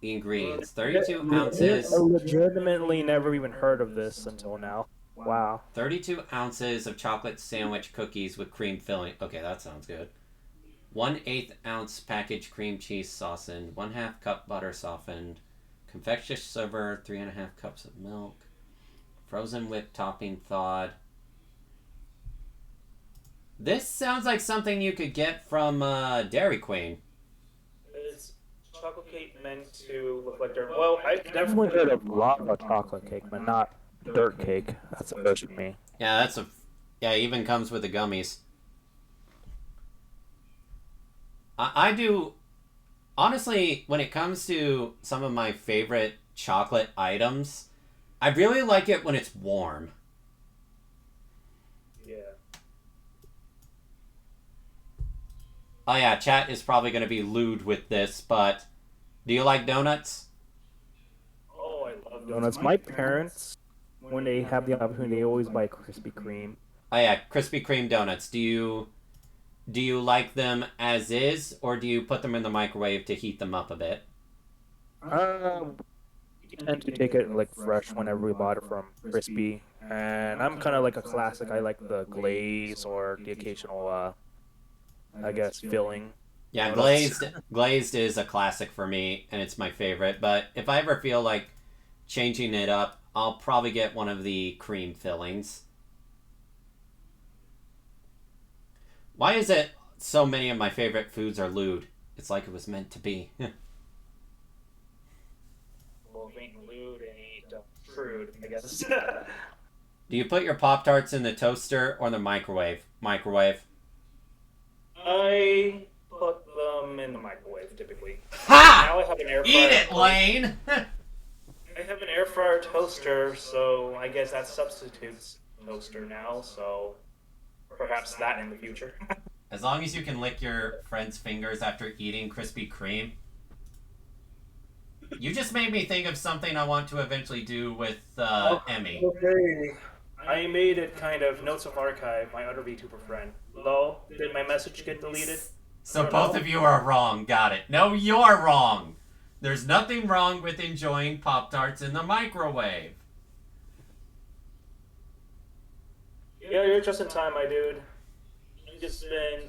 ingredients. 32 ounces. I legitimately never even heard of this until now. Wow. 32 ounces of chocolate sandwich cookies with cream filling. Okay, that sounds good. 1/8 ounce packaged cream cheese softened. 1/2 cup butter softened. Confectious sugar. 3.5 cups of milk. Frozen whipped topping thawed. This sounds like something you could get from Dairy Queen. Is chocolate cake meant to look like dirt? Well, I've Definitely heard of lava chocolate cake, but not dirt cake. That's a first for me. Yeah, it even comes with the gummies. I do. Honestly, when it comes to some of my favorite chocolate items, I really like it when it's warm. Yeah. Oh yeah, chat is probably going to be lewd with this, but do you like donuts? Oh, I love Donuts. My parents, when they have the opportunity, they always buy Krispy Kreme. Oh yeah, Krispy Kreme donuts. Do you like them as is, or do you put them in the microwave to heat them up a bit? We tend to take it like fresh whenever we bought it from Crispy, and I'm kind of like a classic. I like the glaze or the occasional, I guess, filling Yeah, noodles. glazed is a classic for me, and it's my favorite. But if I ever feel like changing it up, I'll probably get one of the cream fillings. Why is it so many of my favorite foods are lewd? It's like it was meant to be. Well, if ain't lewd and eat fruit, I guess. Do you put your Pop Tarts in the toaster or the microwave? Microwave. I put them in the microwave typically. Ha! Now I have an air fryer. Eat it, Lane! I have an air fryer toaster, so I guess that substitutes toaster now. So perhaps that in the future. As long as you can lick your friend's fingers after eating Krispy Kreme. You just made me think of something I want to eventually do with Emmy. Okay. I made it kind of notes of archive, my other VTuber friend. Though, did my message get deleted? So both of you are wrong. Got it. No, you're wrong. There's nothing wrong with enjoying Pop-Tarts in the microwave. Yeah, you're just in time, my dude. You just been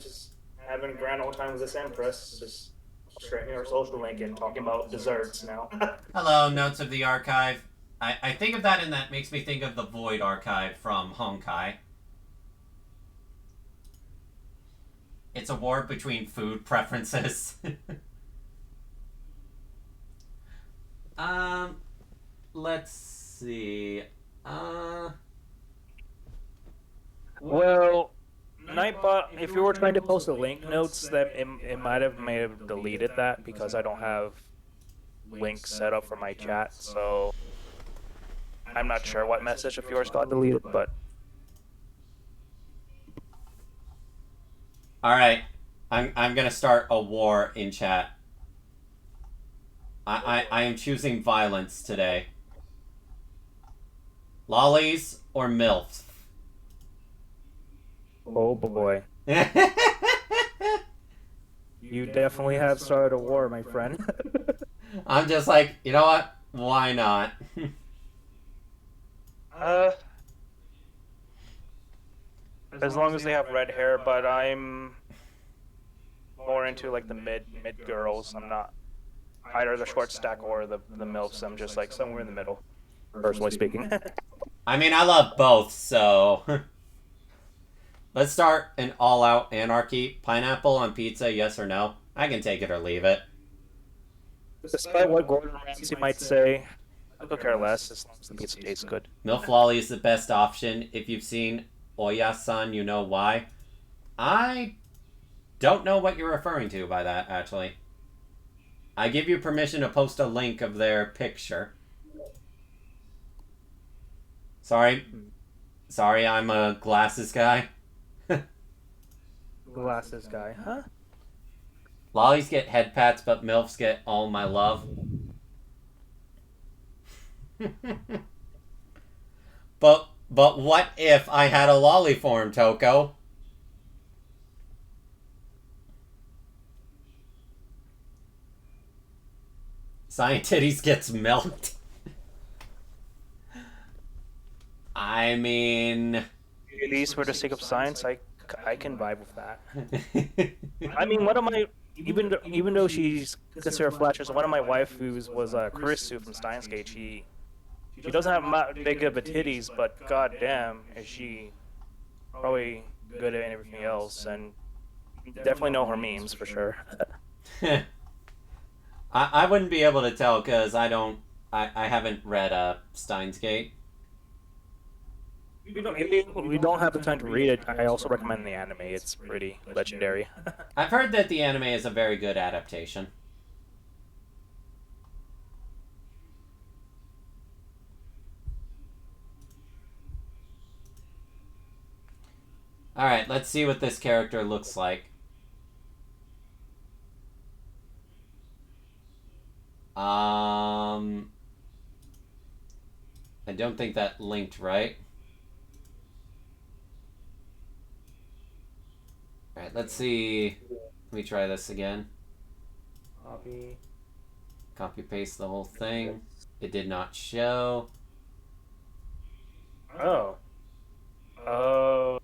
having a grand old time with this Empress, just sharing our social link and talking about desserts now. Hello, Notes of the Archive. I think of that and that makes me think of the Void Archive from Honkai. It's a war between food preferences. Let's see. Well, Nightbot, if you were trying to post the link notes, that it may have deleted that because I don't have links set up for my chat, so I'm not sure what message of yours got deleted, but Alright. I'm gonna start a war in chat. I am choosing violence today. Lollies or MILFs? oh boy. You definitely have started a war, my friend. I'm just like, you know what? Why not? As long as they have red hair, but I'm more into like the mid girls. I'm not either the short stack or the milfs. I'm just like somewhere in the middle, personally speaking. I mean, I love both, so... Let's start an all-out anarchy. Pineapple on pizza, yes or no? I can take it or leave it. Despite what Gordon Ramsay might say, I could care less as long as the pizza tastes good. Milf Lolly is the best option. If you've seen Oya-san, you know why. I don't know what you're referring to by that, actually. I give you permission to post a link of their picture. Sorry, I'm a glasses guy. Glasses guy, huh? Lollies get head pats, but MILFs get all my love. But what if I had a lolly form, Toko? Scientitties gets milked. I mean... These for the sake of science, I can vibe with that. I mean, one of my even though she's considered Fletcher's, one of my waifus was Kurisu from Steins Gate. She doesn't have big of a titties, but goddamn, is she probably good at everything else, and definitely know her memes for sure. I wouldn't be able to tell because I haven't read Steins Gate. If we don't have the time to read it, I also recommend the anime. It's pretty legendary. I've heard that the anime is a very good adaptation. Alright, let's see what this character looks like. I don't think that linked right. Alright, let's see. Let me try this again. Copy paste the whole thing. It did not show. Oh. I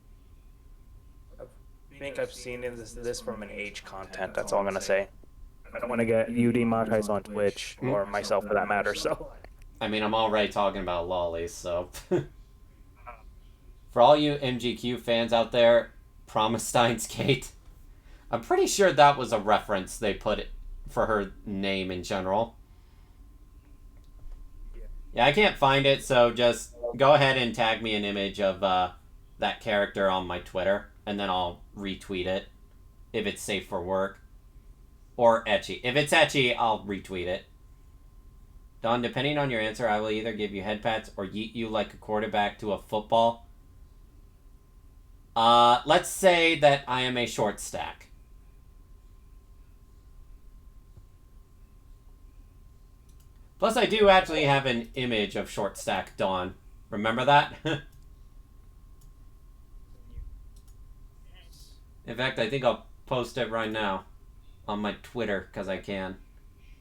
think think I've seen this from an age content. That's all I'm gonna say. I don't want to get you demonetized on Twitch or myself for that matter. So. I mean, I'm already talking about lollies, so. For all you MGQ fans out there, Promestein's Kate. I'm pretty sure that was a reference they put for her name in general. Yeah, I can't find it, so just go ahead and tag me an image of that character on my Twitter, and then I'll retweet it if it's safe for work. Or etchy. If it's etchy, I'll retweet it. Don, depending on your answer, I will either give you head pats or yeet you like a quarterback to a football. Let's say that I am a short stack. Plus, I do actually have an image of short stack Dawn. Remember that? In fact, I think I'll post it right now on my Twitter, because I can.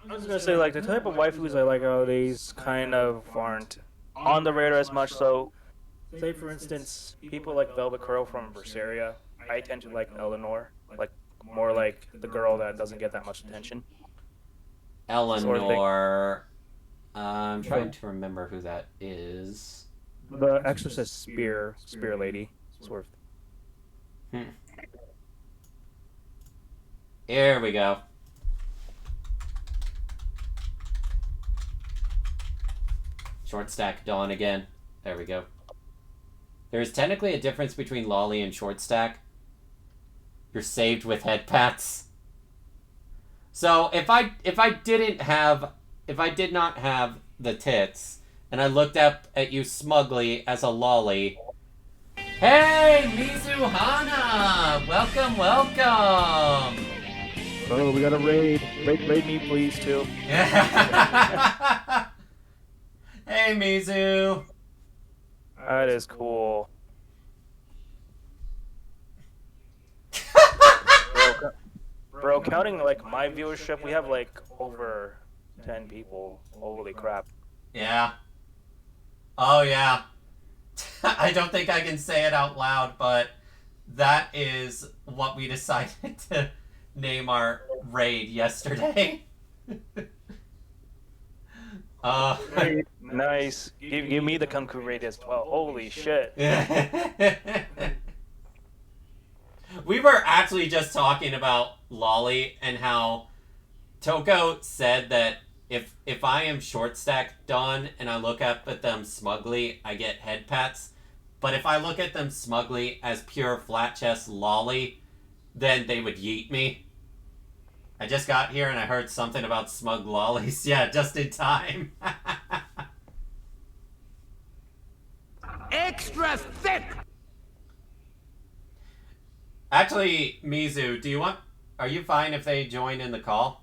I was gonna say, like, the type of waifus I like nowadays kind of aren't on the radar as much. So, say for instance, people like Velvet Curl from Berseria. I tend to like Eleanor, like more like the girl that doesn't get that much attention. Eleanor. I'm trying to remember who that is. The Exorcist spear lady, sort of. Here we go. Short stack Dawn again. There we go. There is technically a difference between lolly and short stack. You're saved with head pats. So if I did not have the tits and I looked up at you smugly as a lolly. Hey, Mizuhana! Welcome, welcome! Oh, we got a raid. Raid me, please, too. Hey, Mizu! That is cool. Bro, counting, like, my viewership, we have, like, over 10 people. Holy crap. Yeah. Oh, yeah. I don't think I can say it out loud, but that is what we decided to name our raid yesterday. Nice. Give me the Kunku raid as well. Holy shit. We were actually just talking about lolly and how Toko said that if I am short stack Dawn and I look up at them smugly, I get head pats. But if I look at them smugly as pure flat chest lolly, then they would yeet me. I just got here and I heard something about smug lollies. Yeah, just in time. Extra thick! Actually, Mizu, are you fine if they join in the call?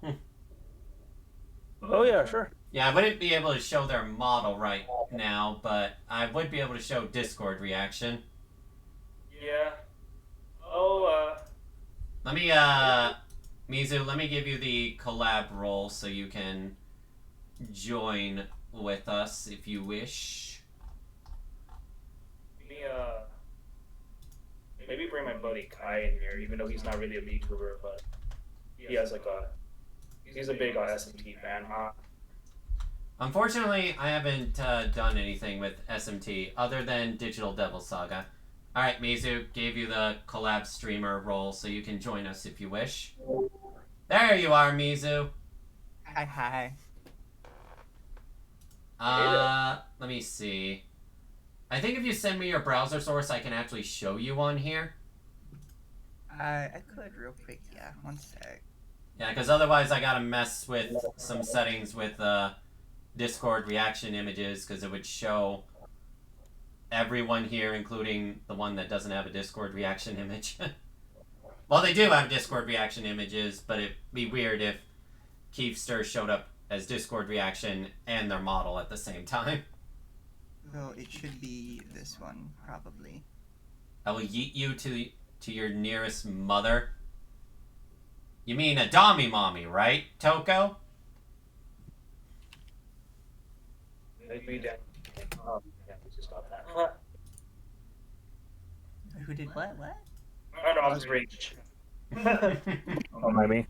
Oh, yeah, sure. Yeah, I wouldn't be able to show their model right now, but I would be able to show Discord reaction. Yeah. Oh, Let me, Mizu, let me give you the collab role so you can join with us if you wish. Maybe bring my buddy Kai in here, even though he's not really a VTuber, but he has he's a big SMT fan, huh? Unfortunately, I haven't done anything with SMT other than Digital Devil Saga. Alright, Mizu, gave you the collab streamer role so you can join us if you wish. There you are, Mizu. Hi. Let me see. I think if you send me your browser source, I can actually show you on here. I could real quick, yeah. One sec. Yeah, because otherwise I gotta mess with some settings with Discord reaction images, because it would show everyone here, including the one that doesn't have a Discord reaction image. Well, they do have Discord reaction images, but it'd be weird if Kiefster showed up as Discord reaction and their model at the same time. Well, it should be this one, probably. I will yeet you to your nearest mother. You mean a Dami Mommy, right, Toko? Maybe that. Yeah, we just got that. Who did what? Oh arm's reach. Don't mind me.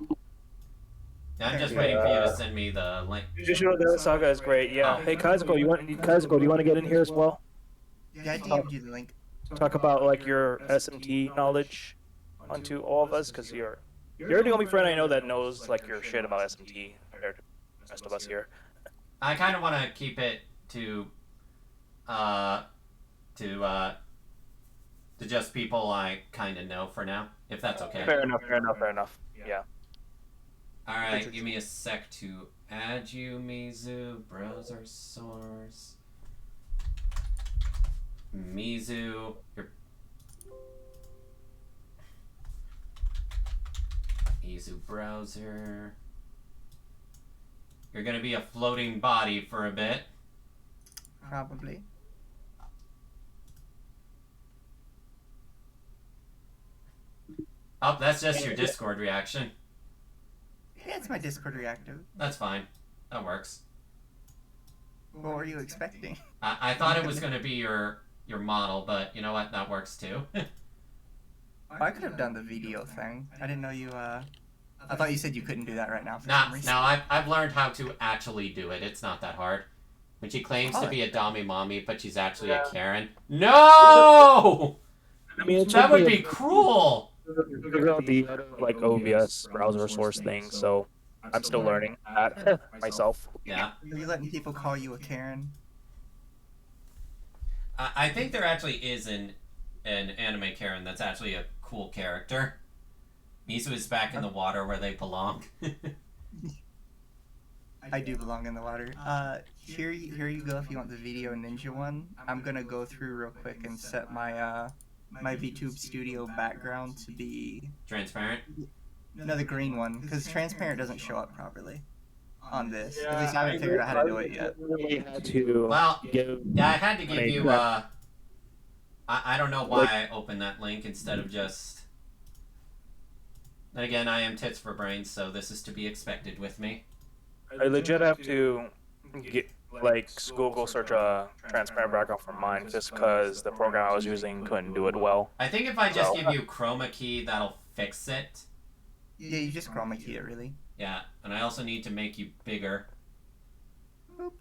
I'm just Yeah. waiting for you to send me the link. Jujutsu Saga is great. Yeah. Oh. Hey Kazuko, do you want to get in here as well? Yeah, I DM'd you the link. Talk about like your SMT knowledge onto all of us, because you're the only friend I know that knows like your shit about SMT compared to the rest of us here. I kind of want to keep it to just people I kind of know for now, if that's okay. Fair enough. Yeah. All right, give me a sec to add you, Mizu. Browser source. Mizu, your Mizu browser. You're gonna be a floating body for a bit. Probably. Oh, that's just your Discord reaction. Yeah, it's my Discord reactive. That's fine. That works. What were you expecting? I thought it was gonna be your model, but you know what? That works too. I could have done the video thing. I didn't know you, I thought you said you couldn't do that right now for Nah, some reason. no, I've learned how to actually do it. It's not that hard. When she claims to be a Dami Mommy, but she's actually a Karen. No! I mean, That would be cruel! figure out the like OBS browser source thing, so I'm still learning that myself. Yeah. Are you letting people call you a Karen? I think there actually is an anime Karen that's actually a cool character. Mizu is back in the water where they belong. I do belong in the water. Here you go if you want the video ninja one. I'm gonna go through real quick and set my my VTube Studio background to be Transparent? no, the green one, because transparent doesn't show up properly on this. At least I haven't figured out how to do it yet. Well, yeah, I had to give you, I don't know why I opened that link instead of just... Then again, I am tits for brains, so this is to be expected with me. I legit have to get Google search a transparent background for mine, just because the program I was using couldn't do it well. I think if I just give you chroma key, that'll fix it. Yeah, you just chroma key it, really. Yeah, and I also need to make you bigger. Boop.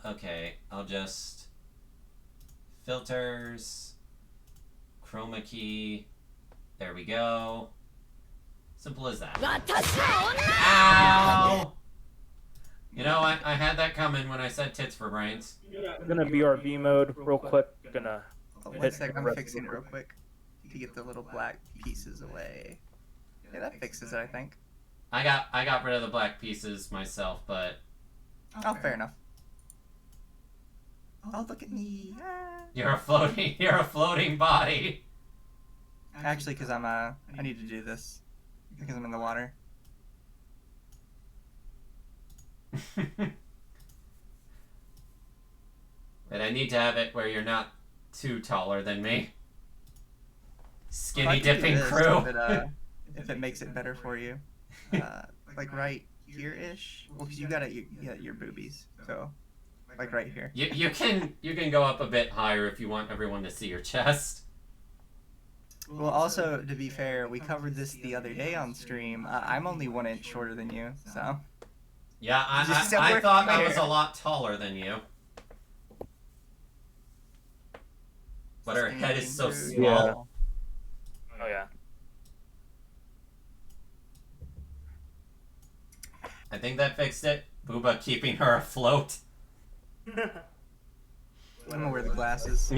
Okay, I'll just... Filters... Chroma key... There we go. Simple as that. Ow! You know, I had that coming when I said tits for brains. I'm gonna BRB mode real quick. Gonna Oh, one sec, I'm fixing it real quick to get the little black pieces away. Yeah, that fixes it, I think. I got rid of the black pieces myself, but Oh, fair enough. Oh, look at me. Ah. you're a floating body. Actually, because I need to do this. Because I'm in the water. But I need to have it where you're not too taller than me. I Skinny could do dipping this crew. If it makes it better for you. Like right here-ish. Well, because you got your boobies. So, like right here. You can go up a bit higher if you want everyone to see your chest. Well, also, to be fair, we covered this the other day on stream. I'm only 1 inch shorter than you, so... Yeah, I somewhere thought I was fair. a lot taller than you. But her head is so Standing small. Yeah. Oh yeah. I think that fixed it. Booba keeping her afloat. I'm gonna wear the glasses.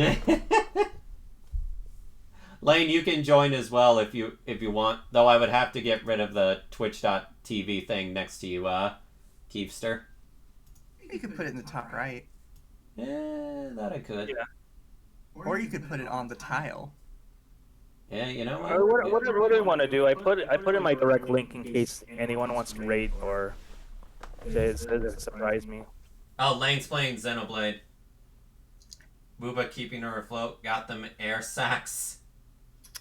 Lane, you can join as well if you want. Though I would have to get rid of the Twitch.tv thing next to you, Kiefster. You could put it in the top right. That I could. Yeah. Or you could put it on the tile. Yeah, you know What do you want to do? I put in my direct link in case anyone wants to rate or surprise me. Oh, Lane's playing Xenoblade. Booba keeping her afloat. Got them air sacs.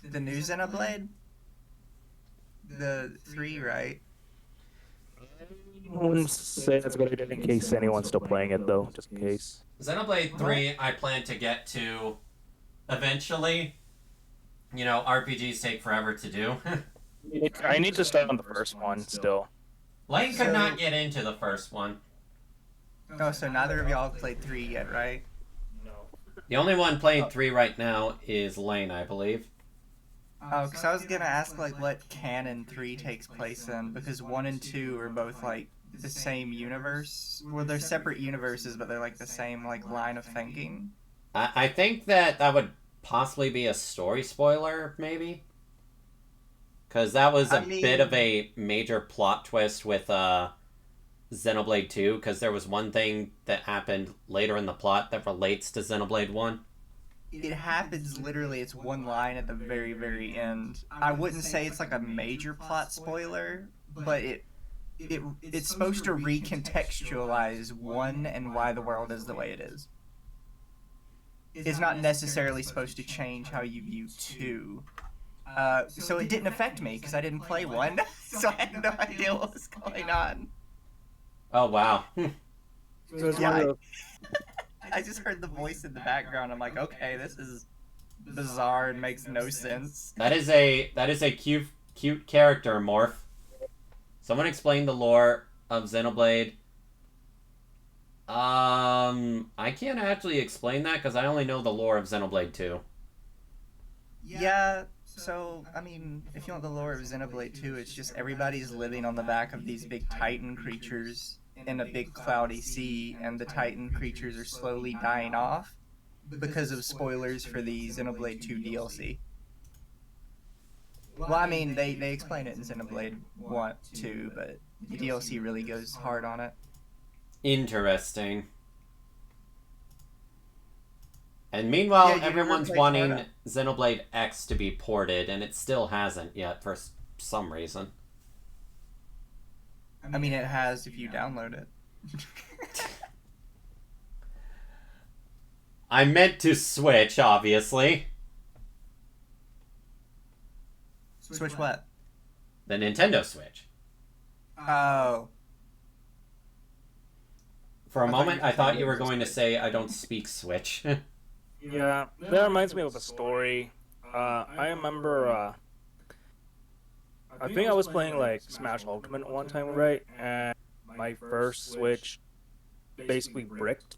The new Xenoblade? The 3, right? I wouldn't say that's a good idea in case anyone's still playing it though, just in case. Xenoblade 3, I plan to get to eventually. You know, RPGs take forever to do. I need to start on the first one still. Lane could not get into the first one. Oh, so neither of y'all have played 3 yet, right? No. The only one playing 3 right now is Lane, I believe. Oh, because I was gonna ask like what canon 3 takes place in, because 1 and 2 are both like the same universe. Well, they're separate universes, but they're like the same like line of thinking. I think that would possibly be a story spoiler, maybe. Because that was a bit of a major plot twist with Xenoblade 2, because there was one thing that happened later in the plot that relates to Xenoblade 1. It happens literally, it's one line at the very, very end. I wouldn't say it's like a major plot spoiler, but it's supposed to recontextualize 1 and why the world is the way it is. It's not necessarily supposed to change how you view 2. So it didn't affect me because I didn't play 1, so I had no idea what was going on. Oh, wow. So it's Yeah, one of those- I just heard the voice in the background. I'm like, okay, this is bizarre and makes no sense. That is a cute character, Morph. Someone explain the lore of Xenoblade. I can't actually explain that because I only know the lore of Xenoblade 2. Yeah, so, I mean, if you want the lore of Xenoblade 2, it's just everybody's living on the back of these big Titan creatures in a big cloudy sea, and the Titan creatures are slowly dying off because of spoilers for the Xenoblade 2 DLC. Well, I mean, they explain it in Xenoblade 1, 2, but the DLC really goes hard on it. Interesting. And meanwhile, Yeah, you never everyone's played wanting Sparta? Xenoblade X to be ported, and it still hasn't yet for some reason. I mean, it has if you download it. I meant to Switch, obviously. Switch what? The Nintendo Switch. Oh. For a I thought moment, you I thought you were were going to say, I don't speak Switch. Yeah, that reminds me of a story. I remember, I think I was playing like Smash Ultimate one time, right? And my first Switch basically bricked.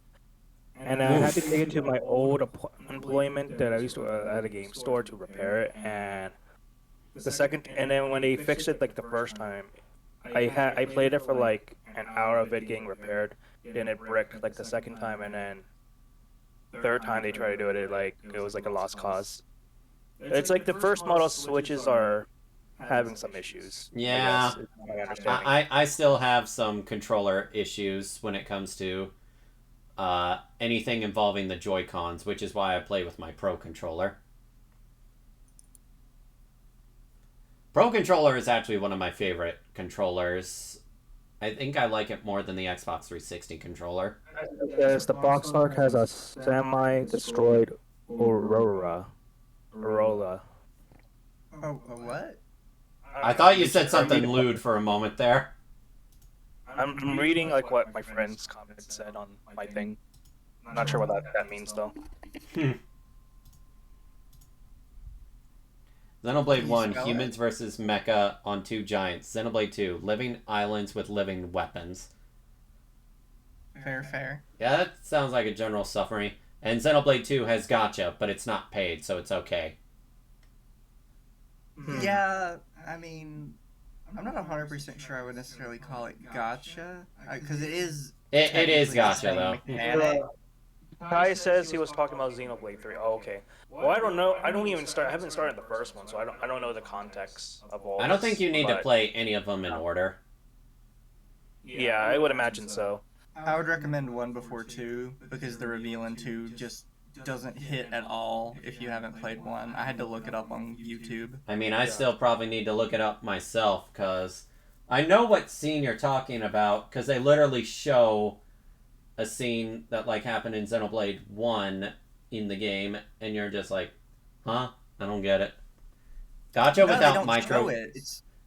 And I had to take it to my old employment that I used to at a game store to repair it. And then when they fixed it like the first time, I played it for like an hour of it getting repaired. Then it bricked like the second time, and then third time they tried to do it, it was like a lost cause. It's like the first model Switches are having some issues. Yeah. I guess, is my understanding. I still have some controller issues when it comes to anything involving the Joy-Cons, which is why I play with my Pro Controller. Pro Controller is actually one of my favorite controllers. I think I like it more than the Xbox 360 controller. Yes, the box art has a semi-destroyed Aurora. Oh, a what? I thought you said something lewd for a moment there. I'm reading like what my friend's comment said on my thing. I'm not sure what that means though. Xenoblade Can you 1, spell humans versus mecha on 2 giants. Xenoblade 2, living islands with living weapons. Fair. Yeah, that sounds like a general summary. And Xenoblade 2 has gacha, but it's not paid, so it's okay. Yeah, I mean, I'm not 100% sure I would necessarily call it gacha, because it is. It is technically the gacha, same though. mechanic. Kai says he was talking about Xenoblade 3. Oh, okay. Well, I don't know. I haven't started the first one, so I don't know the context of all. I don't think you need to but- play any of them in order. Yeah, I would imagine so. I would recommend 1 before 2, because the reveal in 2 just doesn't hit at all if you haven't played 1. I had to look it up on YouTube. I mean, I still probably need to look it up myself, because I know what scene you're talking about, because they literally show a scene that, like, happened in Xenoblade 1 in the game, and you're just like, huh? I don't get it. Gacha No, they without don't micro... show it.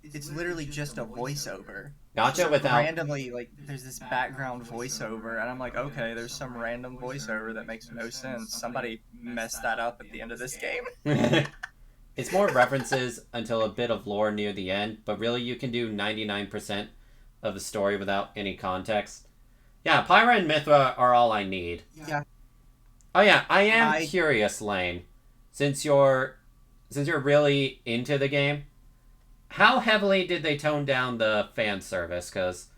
It's literally just a voiceover. Gotcha So without. randomly, like, there's this background voiceover, and I'm like, okay, there's some random voiceover that makes no sense. Somebody messed that up at the end of this game. It's more references until a bit of lore near the end, but really you can do 99% of the story without any context. Yeah, Pyra and Mithra are all I need. Yeah. Oh yeah, I am curious, Lane. Since you're really into the game, how heavily did they tone down the fan service? Because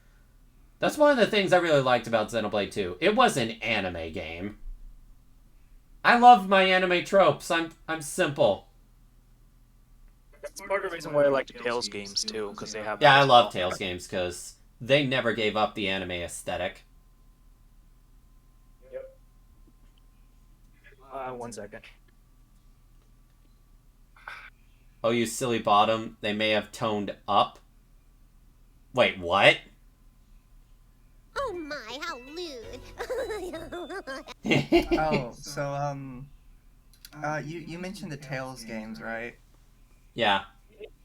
that's one of the things I really liked about Xenoblade 2. It was an anime game. I love my anime tropes. I'm simple. That's part of the reason why I like the Tales games too, because they have. Yeah, I love Tales games because they never gave up the anime aesthetic. Yep. 1 second. Oh, you silly bottom. They may have toned up. Wait, what? Oh my, how lewd. Oh, so, you mentioned the Tales games, right? Yeah.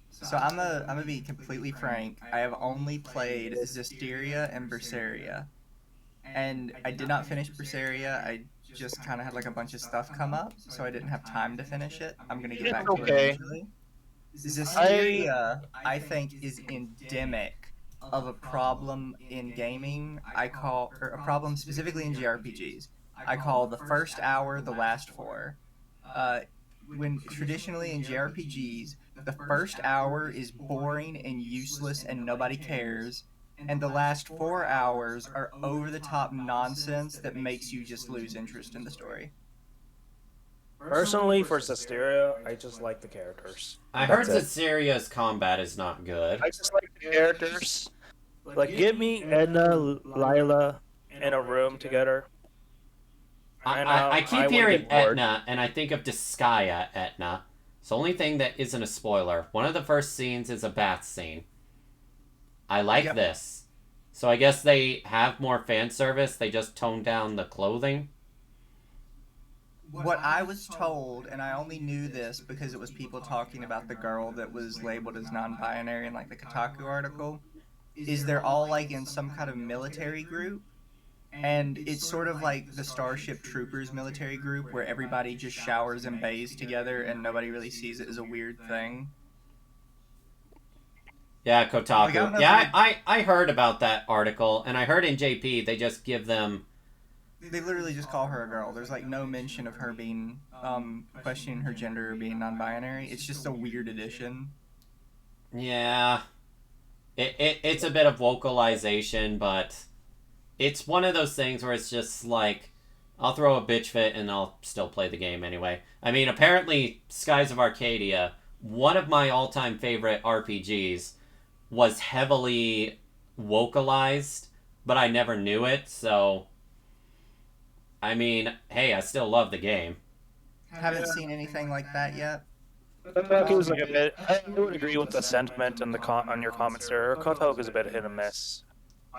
So I'm gonna be completely frank. I have only played Zestiria and Berseria, and I did not finish Berseria. I just kind of had like a bunch of stuff come up, so I didn't have time to finish it. I'm gonna get back to it eventually. Zestiria, I think, is endemic of a problem in gaming. Or a problem specifically in JRPGs. I call the first hour the last four. When traditionally in JRPGs, the first hour is boring and useless and nobody cares, and the last 4 hours are over-the-top nonsense that makes you just lose interest in the story. Personally, for Zestiria, I just like the characters. I heard that Zestiria's combat is not good. I just like the characters. Like, give me Edna, Lila in a room together. I keep hearing Etna, and I think of Disgaea Etna. It's the only thing that isn't a spoiler. One of the first scenes is a bath scene. I like this. So I guess they have more fan service, they just toned down the clothing. What I was told, and I only knew this because it was people talking about the girl that was labeled as non-binary in like the Kotaku article, is they're all like in some kind of military group, and it's sort of like the Starship Troopers military group where everybody just showers and bathes together and nobody really sees it as a weird thing. Yeah, Kotaku. Like, yeah, I heard about that article, and I heard in JP they just give them... They literally just call her a girl. There's like no mention of her being, questioning her gender or being non-binary. It's just a weird addition. Yeah. It's a bit of vocalization, but it's one of those things where it's just like, I'll throw a bitch fit and I'll still play the game anyway. I mean, apparently Skies of Arcadia, one of my all-time favorite RPGs, was heavily vocalized, but I never knew it, so... I mean, hey, I still love the game. Haven't seen anything like that yet. Kotaku is like a bit. I would agree with the sentiment and on your comments there. Kotaku is a bit hit and miss.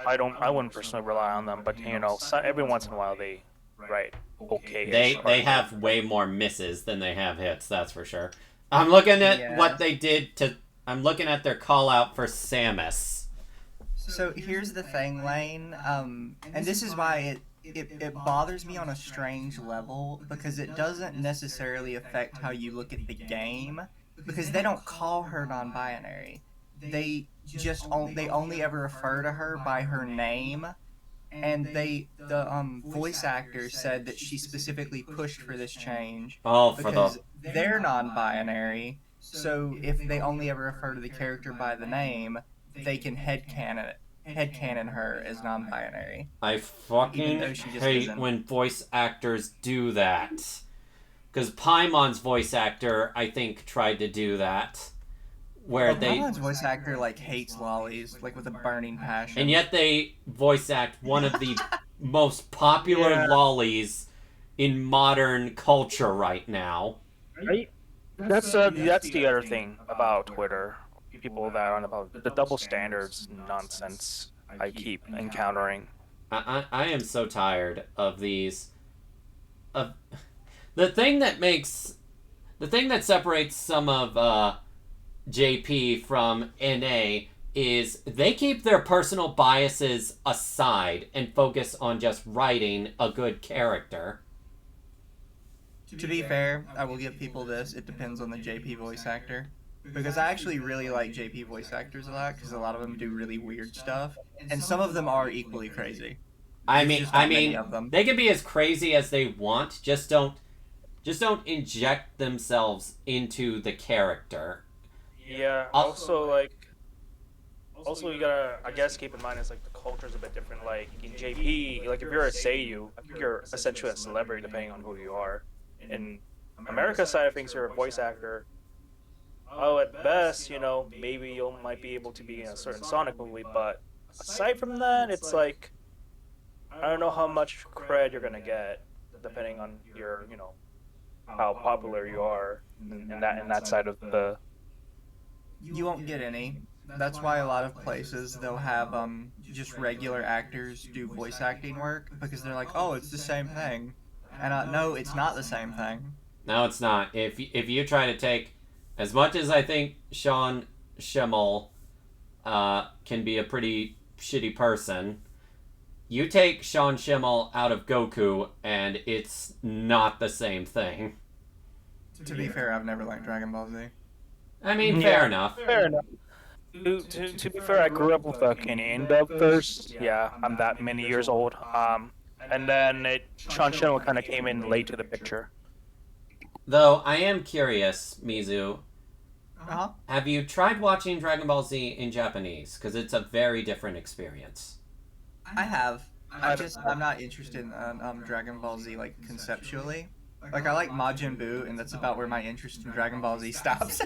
I wouldn't personally rely on them, but every once in a while they write okay. They have way more misses than they have hits. That's for sure. I'm looking at what they did to. I'm looking at their call out for Samus. So here's the thing, Lane, and this is why it bothers me on a strange level, because it doesn't necessarily affect how you look at the game, because they don't call her non-binary. They only ever refer to her by her name, and the voice actor said that she specifically pushed for this change because they're non-binary. So if they only ever refer to the character by the name, they can headcanon her as non-binary. I fucking hate when voice actors do that. Because Paimon's voice actor, I think, tried to do that. Paimon's voice actor, like, hates lollies, like, with a burning passion. And yet they voice act one of the most popular lollies in modern culture right now. Right? That's the other thing about Twitter. People that are on about the double standards nonsense I keep encountering. I am so tired of these. The thing that separates some of JP from NA is they keep their personal biases aside and focus on just writing a good character. To be fair, I will give people this. It depends on the JP voice actor. Because I actually really like JP voice actors a lot, because a lot of them do really weird stuff. And some of them are equally crazy. I There's mean, just not many of them. they can be as crazy as they want. Just don't inject themselves into the character. Yeah. Also, you gotta, I guess, keep in mind it's like the culture's a bit different. Like in JP, like if you're a Seiyu, you're essentially a celebrity depending on who you are. In America's side of things, you're a voice actor. Oh, at best, maybe you might be able to be in a certain Sonic movie, but aside from that, it's like I don't know how much cred you're gonna get depending on your, how popular you are in that side of the. You won't get any. That's why a lot of places they'll have just regular actors do voice acting work because they're like, oh, it's the same thing, and no, it's not the same thing. No, it's not. If you try to take, as much as I think Sean Schimmel can be a pretty shitty person, you take Sean Schimmel out of Goku and it's not the same thing. To be fair, I've never liked Dragon Ball Z. I mean, fair enough. Fair enough. To be fair, I grew up with a Canadian dub first. Yeah, I'm that many years old. And then Sean Schimmel kind of came in late to the picture. Though I am curious, Mizu, Uh-huh. have you tried watching Dragon Ball Z in Japanese? Because it's a very different experience. I have. I'm not interested in Dragon Ball Z like conceptually. Like I like Majin Buu, and that's about where my interest in Dragon Ball Z stops.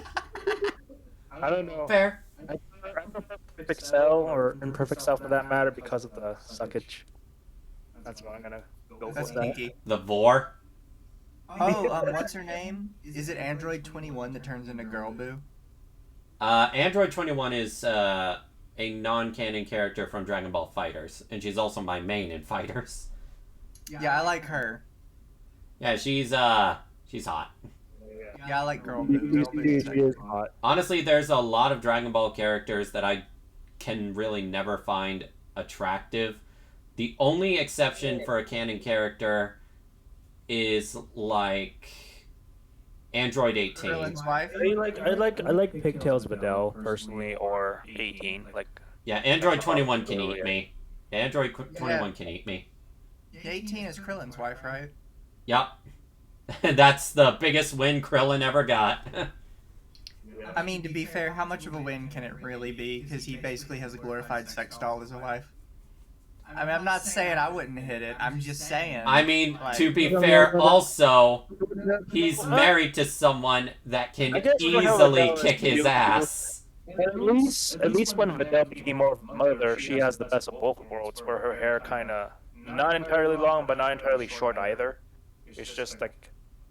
I don't know. Fair. I prefer Perfect Cell or Imperfect Cell for that matter because of the suckage. That's what I'm gonna go That's for. kinky. The Vor. Oh, what's her name? Is it Android 21 that turns into Girl Boo? Android 21 is a non-canon character from Dragon Ball Fighters, and she's also my main in Fighters. Yeah, I like her. Yeah, she's hot. Yeah, I like Girl Boo. Girl Boo is like- hot. Honestly, there's a lot of Dragon Ball characters that I can really never find attractive. The only exception for a canon character is like Android 18. Krillin's wife. I like Pigtails Videl personally, or 18. Like Yeah, Android 21 can eat me. Android 21 can eat me. 18 is Krillin's wife, right? Yep. That's the biggest win Krillin ever got. I mean, to be fair, how much of a win can it really be? Because he basically has a glorified sex doll as a wife. I mean, I'm not saying I wouldn't hit it. I'm just saying. I mean, like, to be fair, also, he's married to someone that can I guess we don't know easily what kick his ass. at least when Videl became more of a mother, she has the best of both worlds, where her hair kind of not entirely long, but not entirely short either. It's just like.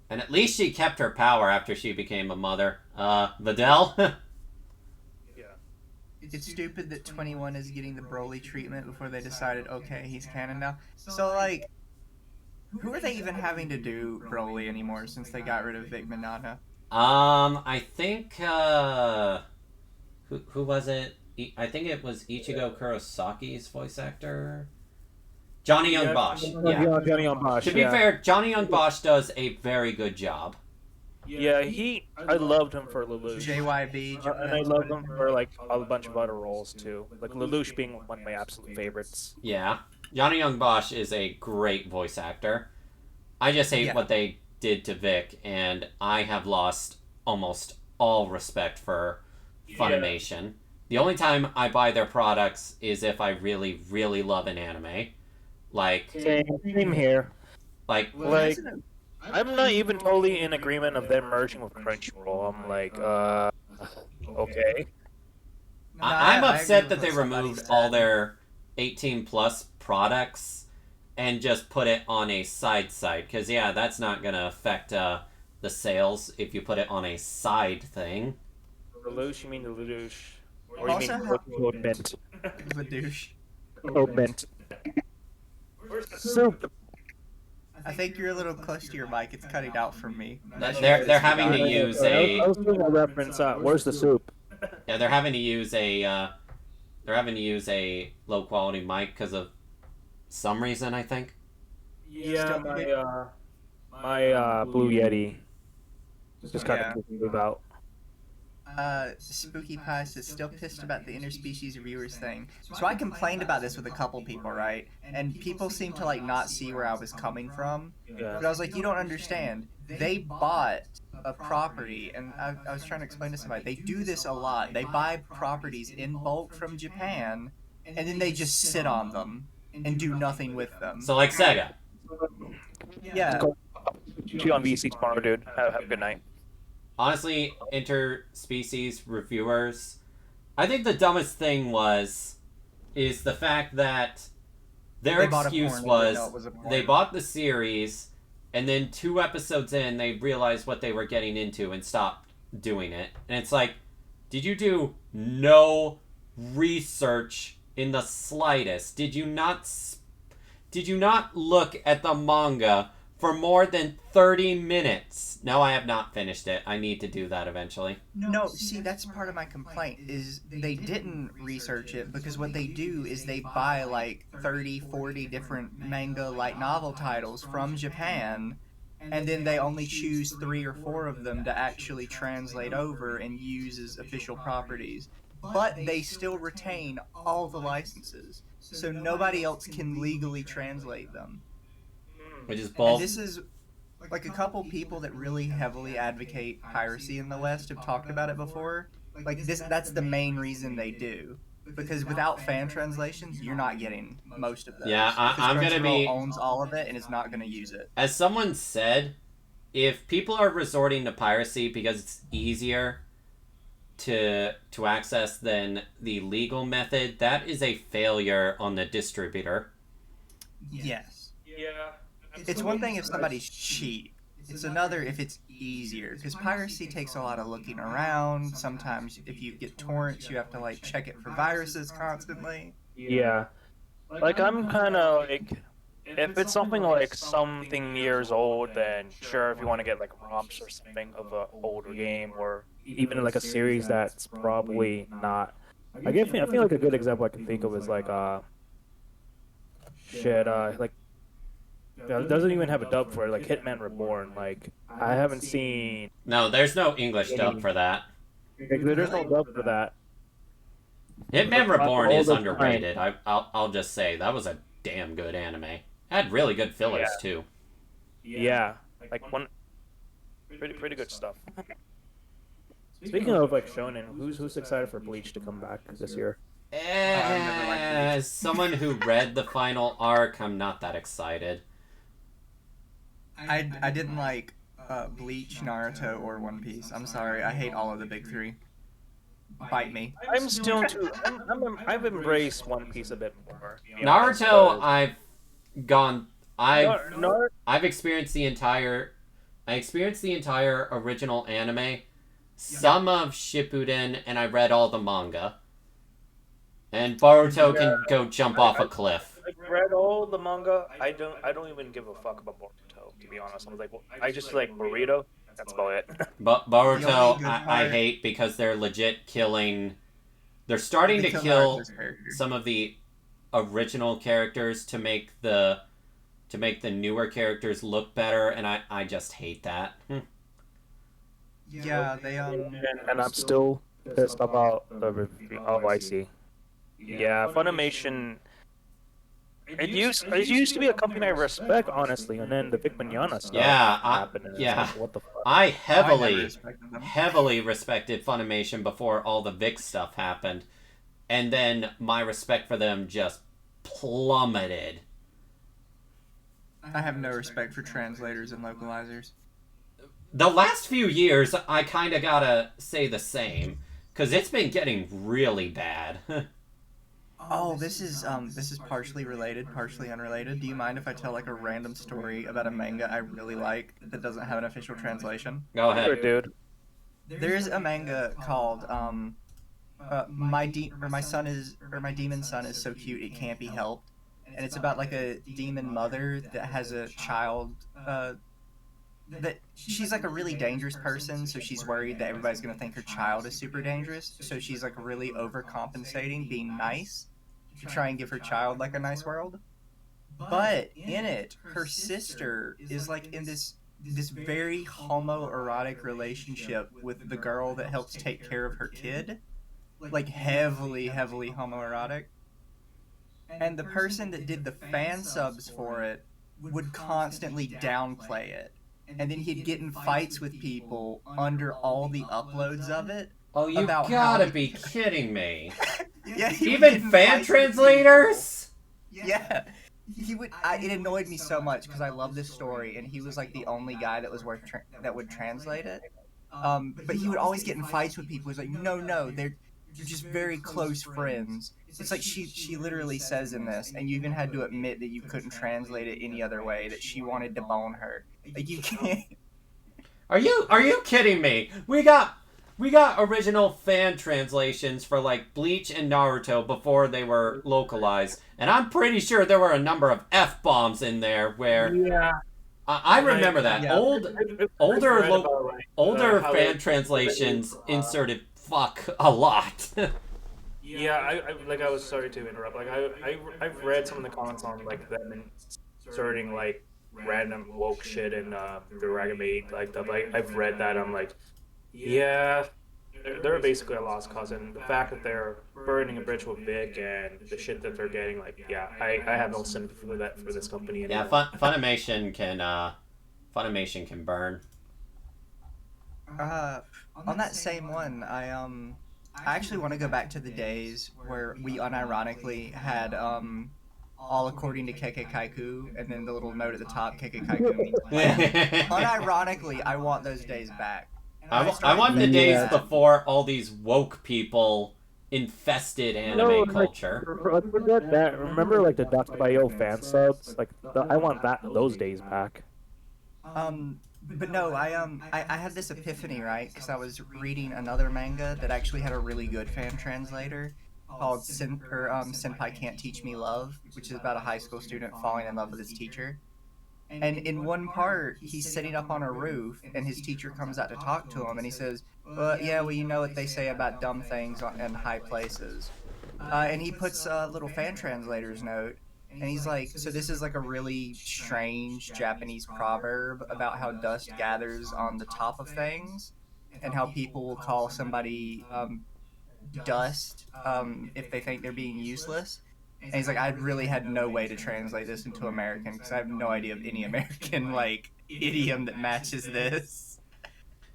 And at least she kept her power after she became a mother. Videl? It's stupid that 21 is getting the Broly treatment before they decided, okay, he's canon now. So, like, who are they even having to do Broly anymore since they got rid of Vic Mignogna? I think, who was it? I think it was Ichigo Kurosaki's voice actor. Johnny Young Bosch. Yeah. Johnny Young Bosch. To be fair, Johnny Young Bosch does a very good job. Yeah, I loved him for Lelouch. JYB. And I loved him for like a bunch of other roles too. Like Lelouch being one of my absolute favorites. Yeah. Johnny Young Bosch is a great voice actor. I just hate what they did to Vic, and I have lost almost all respect for Funimation. The only time I buy their products is if I really, really love an anime. Like, Same here. like, I'm not even totally in agreement of them merging with Crunchyroll. I'm like, okay. I'm upset that they removed all their 18 plus products and just put it on a side site. Because, yeah, that's not going to affect the sales if you put it on a side thing. Lelouch, you mean the Lelouch? Or Also, you mean Code Bent? The douche. Code Bent. Where's the soup? I think you're a little close to your mic. It's cutting out from me. They're having to use I was doing a reference. Where's the soup? Yeah, they're having to use a They're having to use a low quality mic because of some reason, I think. Yeah, my Blue Yeti just kind of Yeah. kicking me out. Spooky Pie says still pissed about the interspecies reviewers thing. So I complained about this with a couple people, right? And people seem to like not see where I was coming from. Yeah. But I was like, you don't understand. They bought a property, and I was trying to explain to somebody. They do this a lot. They buy properties in bulk from Japan, and then they just sit on them and do nothing with them. So like Sega. Yeah. You on VC tomorrow, dude. Have a good night. Honestly, interspecies reviewers, I think the dumbest thing is the fact that their They bought a excuse porn, they was didn't know it was a porn. they bought the series, and then 2 episodes in, they realized what they were getting into and stopped doing it. And it's like, did you do no research in the slightest? Did you not look at the manga for more than 30 minutes? No, I have not finished it. I need to do that eventually. No, see, that's part of my complaint, is they didn't research it, because what they do is they buy like 30, 40 different manga light novel titles from Japan, and then they only choose 3 or 4 of them to actually translate over and use as official properties. But they still retain all the licenses, so nobody else can legally translate them. Which is And bull. this is like a couple people that really heavily advocate piracy in the West have talked about it before. Like that's the main reason they do. Because without fan translations, you're not getting most of those. Yeah, I'm gonna Crunchyroll be owns all of it and is not gonna use it. As someone said, if people are resorting to piracy because it's easier to access than the legal method, that is a failure on the distributor. Yes. Yeah. It's one thing if somebody's cheap. It's another if it's easier. Because piracy takes a lot of looking around. Sometimes if you get torrents, you have to like check it for viruses constantly. Yeah. Like I'm kind of like, if it's something years old, then sure. If you want to get like ROMs or something of an older game, or even like a series that's probably not. I feel like a good example I can think of is like like. Yeah, it doesn't even have a dub for it, like Hitman Reborn. Like, I haven't seen. No, there's no English dub for that. Like, there's no dub for that. Hitman But Reborn all is the underrated. I'll just say that was a damn good anime. Had really good fillers too. Yeah, like one pretty good stuff. Speaking of like shonen, who's excited for Bleach to come back this year? As someone who read the final arc, I'm not that excited. I didn't like Bleach, Naruto, or One Piece. I'm sorry. I hate all of the big 3. Bite me. I'm still too. I've embraced One Piece a bit more. to be honest, Naruto, 'cause- I've experienced the entire. I experienced the entire original anime, some of Shippuden, and I read all the manga. And Boruto can go jump off a cliff. I read all the manga. I don't even give a fuck about Boruto, to be honest. I just like burrito. That's about it. But The Boruto, only good I part- hate because they're legit killing. They're starting to They kill Naruto's character. some of the original characters to make the newer characters look better, and I just hate that. Yeah, they And I'm still pissed about the review. Oh, I see. Yeah, Funimation. It used to be a company I respect, honestly, and then the Vic Mignogna stuff happened. And it's like, what the fuck? I I never respected them. heavily respected Funimation before all the Vic stuff happened, and then my respect for them just plummeted. I have no respect for translators and localizers. The last few years, I kind of gotta say the same, because it's been getting really bad. Oh, this is partially related, partially unrelated. Do you mind if I tell like a random story about a manga I really like that doesn't have an official translation? Go Sure, ahead. dude. There's a manga called my demon son is so cute it can't be helped, and it's about like a demon mother that has a child that she's like a really dangerous person, so she's worried that everybody's gonna think her child is super dangerous. So she's like really overcompensating, being nice to try and give her child like a nice world. But in it, her sister is like in this very homoerotic relationship with the girl that helps take care of her kid, like heavily homoerotic. And the person that did the fan subs for it would constantly downplay it, and then he'd get in fights with people under all the uploads of it. Oh, you about gotta how be kidding me. Yeah, he would Even get in fan fights with translators? Yeah. He would. It annoyed me so much because I love this story, and he was like the only guy that was that would translate it. But he would always get in fights with people. He's like, no, they're just very close friends. It's like she literally says in this, and you even had to admit that you couldn't translate it any other way, that she wanted to bone her. Like, you can't. Are you kidding me? We got original fan translations for like Bleach and Naruto before they were localized, and I'm pretty sure there were a number of F-bombs in there where Yeah. I remember that. Yeah. Older how fan it- translations inserted fuck a lot. Yeah, I was sorry to interrupt. Like I've read some of the comments on like them inserting like random woke shit in the Ragabate like stuff. I've read that. I'm like, yeah, they're basically a lost cause, and the fact that they're burning a bridge with Vic and the shit that they're getting, like, yeah, I have no sympathy for that for this company anymore. Yeah, Funimation can burn. On that same one, I actually want to go back to the days where we unironically had all according to Keke Kaiku, and then the little note at the top, Keke Kaiku means plan. Unironically, I want those days back. I want the days before all these woke people infested anime culture. Forget that. Remember, like the Dr. Bio fan subs? Like, I want those days back. But no, I had this epiphany, right? Because I was reading another manga that actually had a really good fan translator called Senpai Can't Teach Me Love, which is about a high school student falling in love with his teacher. And in one part, he's sitting up on a roof, and his teacher comes out to talk to him, and he says, well, you know what they say about dumb things in high places. And he puts a little fan translator's note, and he's like, so this is like a really strange Japanese proverb about how dust gathers on the top of things, and how people will call somebody dust if they think they're being useless. And he's like, I really had no way to translate this into American because I have no idea of any American like idiom that matches this.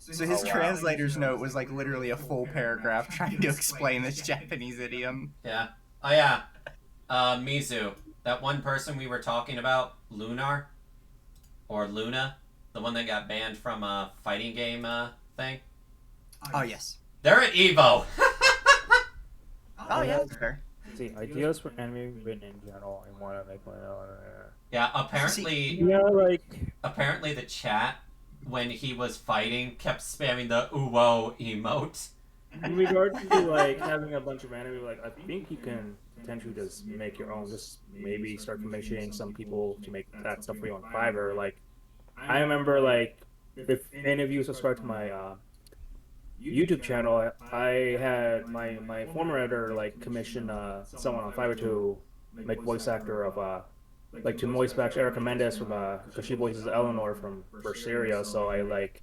So his translator's note was like literally a full paragraph trying to explain this Japanese idiom. Yeah. Oh yeah. Mizu, that one person we were talking about, Lunar or Luna, the one that got banned from a fighting game thing. Oh yes. They're at Evo. Oh yeah, that's fair. See, ideas for anime written in general, I want to make one. Yeah, apparently apparently the chat when he was fighting kept spamming the uwo emote. In regard to like having a bunch of anime, like I think you can potentially just make your own. Just maybe start commissioning some people to make that stuff for you on Fiverr. Like I remember, like if any of you subscribe to my YouTube channel, I had my former editor like commission someone on Fiverr to make voice actor of like to voice back Erica Mendez from because she voices Eleanor from Berseria. So I like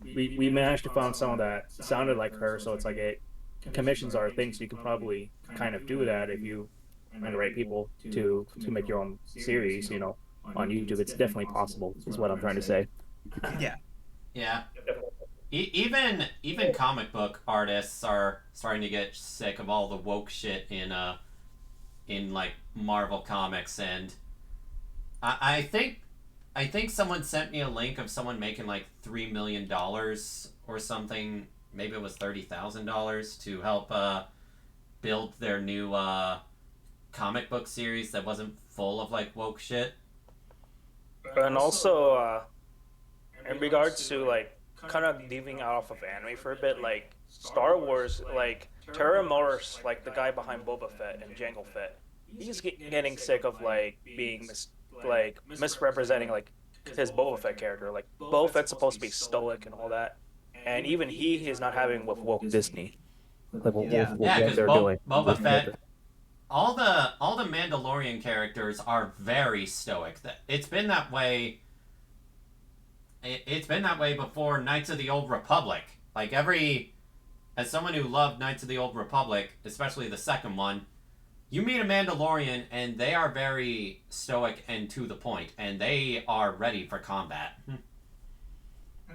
we managed to find someone that sounded like her. So it's like commissions are a thing. So you can probably kind of do that if you find the right people to make your own series. You know, on YouTube, it's definitely possible. Is what I'm trying to say. Yeah. Yeah. Even comic book artists are starting to get sick of all the woke shit in like Marvel comics, and I think someone sent me a link of someone making like $3 million or something. Maybe it was $30,000 to help build their new comic book series that wasn't full of like woke shit. And also, in regards to like kind of leaving off of anime for a bit, like Star Wars, like Terra Morris, like the guy behind Boba Fett and Jango Fett, he's getting sick of like being misrepresenting like his Boba Fett character. Like Boba Fett's supposed to be stoic and all that, and even he is not having with woke Disney. Like Yeah. Yeah, what because they're doing. Boba Fett, all the Mandalorian characters are very stoic. It's been that way. It's been that way before Knights of the Old Republic. Like as someone who loved Knights of the Old Republic, especially the second one, you meet a Mandalorian and they are very stoic and to the point, and they are ready for combat.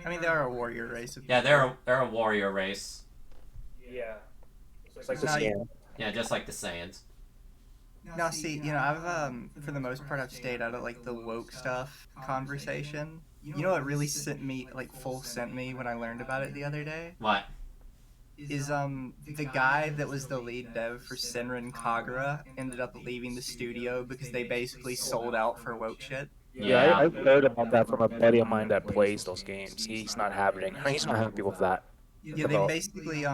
I mean, they're a warrior race. Yeah, they're a warrior race. Yeah. It's like the Now, scam. Yeah, just like the Saiyans. now, see, I've for the most part, I've stayed out of like the woke stuff conversation. You know what really sent me when I learned about it the other day? What? Is the guy that was the lead dev for Senran Kagura ended up leaving the studio because they basically sold out for woke shit. Yeah, I've heard about that from a buddy of mine that plays those games. He's not having happy with that. Yeah, they basically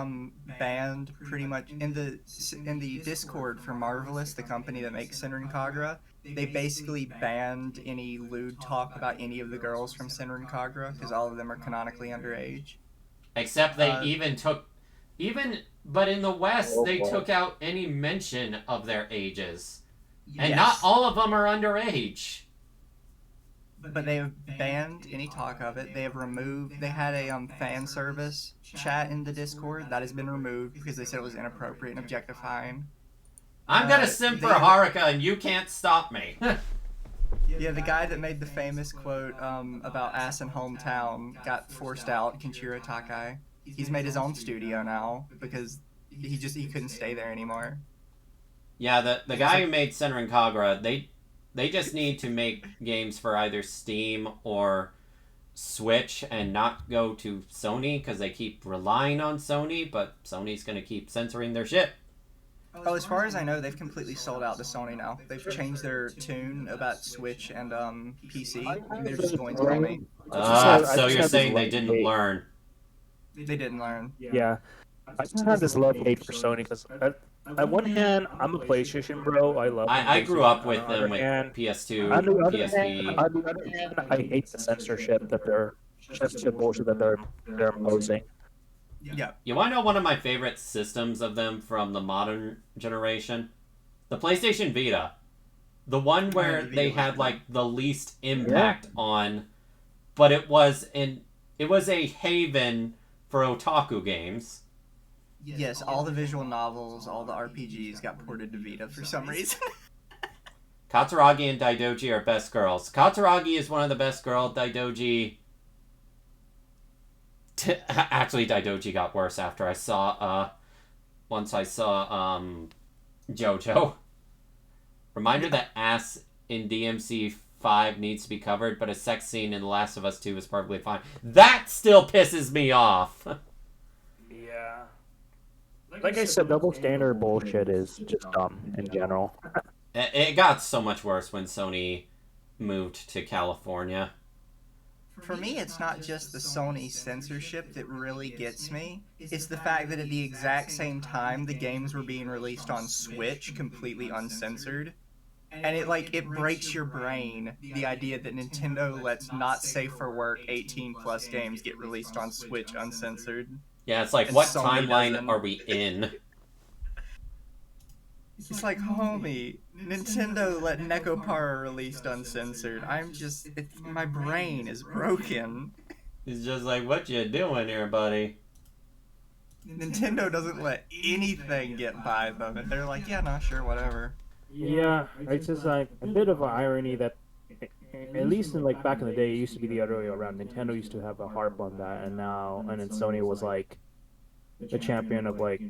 banned pretty much in the Discord for Marvelous, the company that makes Senran Kagura. They basically banned any lewd talk about any of the girls from Senran Kagura because all of them are canonically underage. Except they but in the West, they took out any mention of their ages. And Yes. not all of them are underage. But they have banned any talk of it. They have removed. They had a fan service chat in the Discord that has been removed because they said it was inappropriate and objectifying. I'm gonna simp for Haruka and you can't stop me. Yeah, the guy that made the famous quote about ass in hometown got forced out. Kenshiro Takai. He's made his own studio now because he couldn't stay there anymore. Yeah, the guy who made Senran Kagura, they just need to make games for either Steam or Switch and not go to Sony because they keep relying on Sony, but Sony's going to keep censoring their shit. Oh, as far as I know, they've completely sold out to Sony now. They've changed their tune about Switch and PC. They're just going to Sony. So you're saying they didn't learn. They didn't learn. Yeah, I just have this love-hate for Sony because on one hand, I'm a PlayStation bro. I grew up with them with and PS2, on the other PSP. on the other hand, I hate the censorship that they're bullshit that they're imposing. Yeah. You want to know one of my favorite systems of them from the modern generation? The PlayStation Vita. The one where they had like the least impact on, but it was a haven for otaku games. Yes, all the visual novels, all the RPGs got ported to Vita for some reason. Katsuragi and Daidoji are best girls. Katsuragi is one of the best girls. Daidoji... Actually, Daidoji got worse after I saw... Once I saw, JoJo. Reminder that ass in DMC 5 needs to be covered, but a sex scene in The Last of Us 2 is perfectly fine. That still pisses me off! Yeah. Like I said, double standard bullshit is just dumb in general. It got so much worse when Sony moved to California. For me, it's not just the Sony censorship that really gets me. It's the fact that at the exact same time, the games were being released on Switch completely uncensored. And it breaks your brain, the idea that Nintendo lets not safe for work 18 plus games get released on Switch uncensored. Yeah, it's like, And what Sony timeline doesn't. are we in? It's like, homie, Nintendo let Nekopara released uncensored. My brain is broken. It's just like, what you doing here, buddy? Nintendo doesn't let anything get by them, and they're like, yeah, no, sure, whatever. Yeah, it's just like a bit of an irony that, at least in like back in the day, it used to be the other way around. Nintendo used to have a harp on that, and then Sony was like the champion of like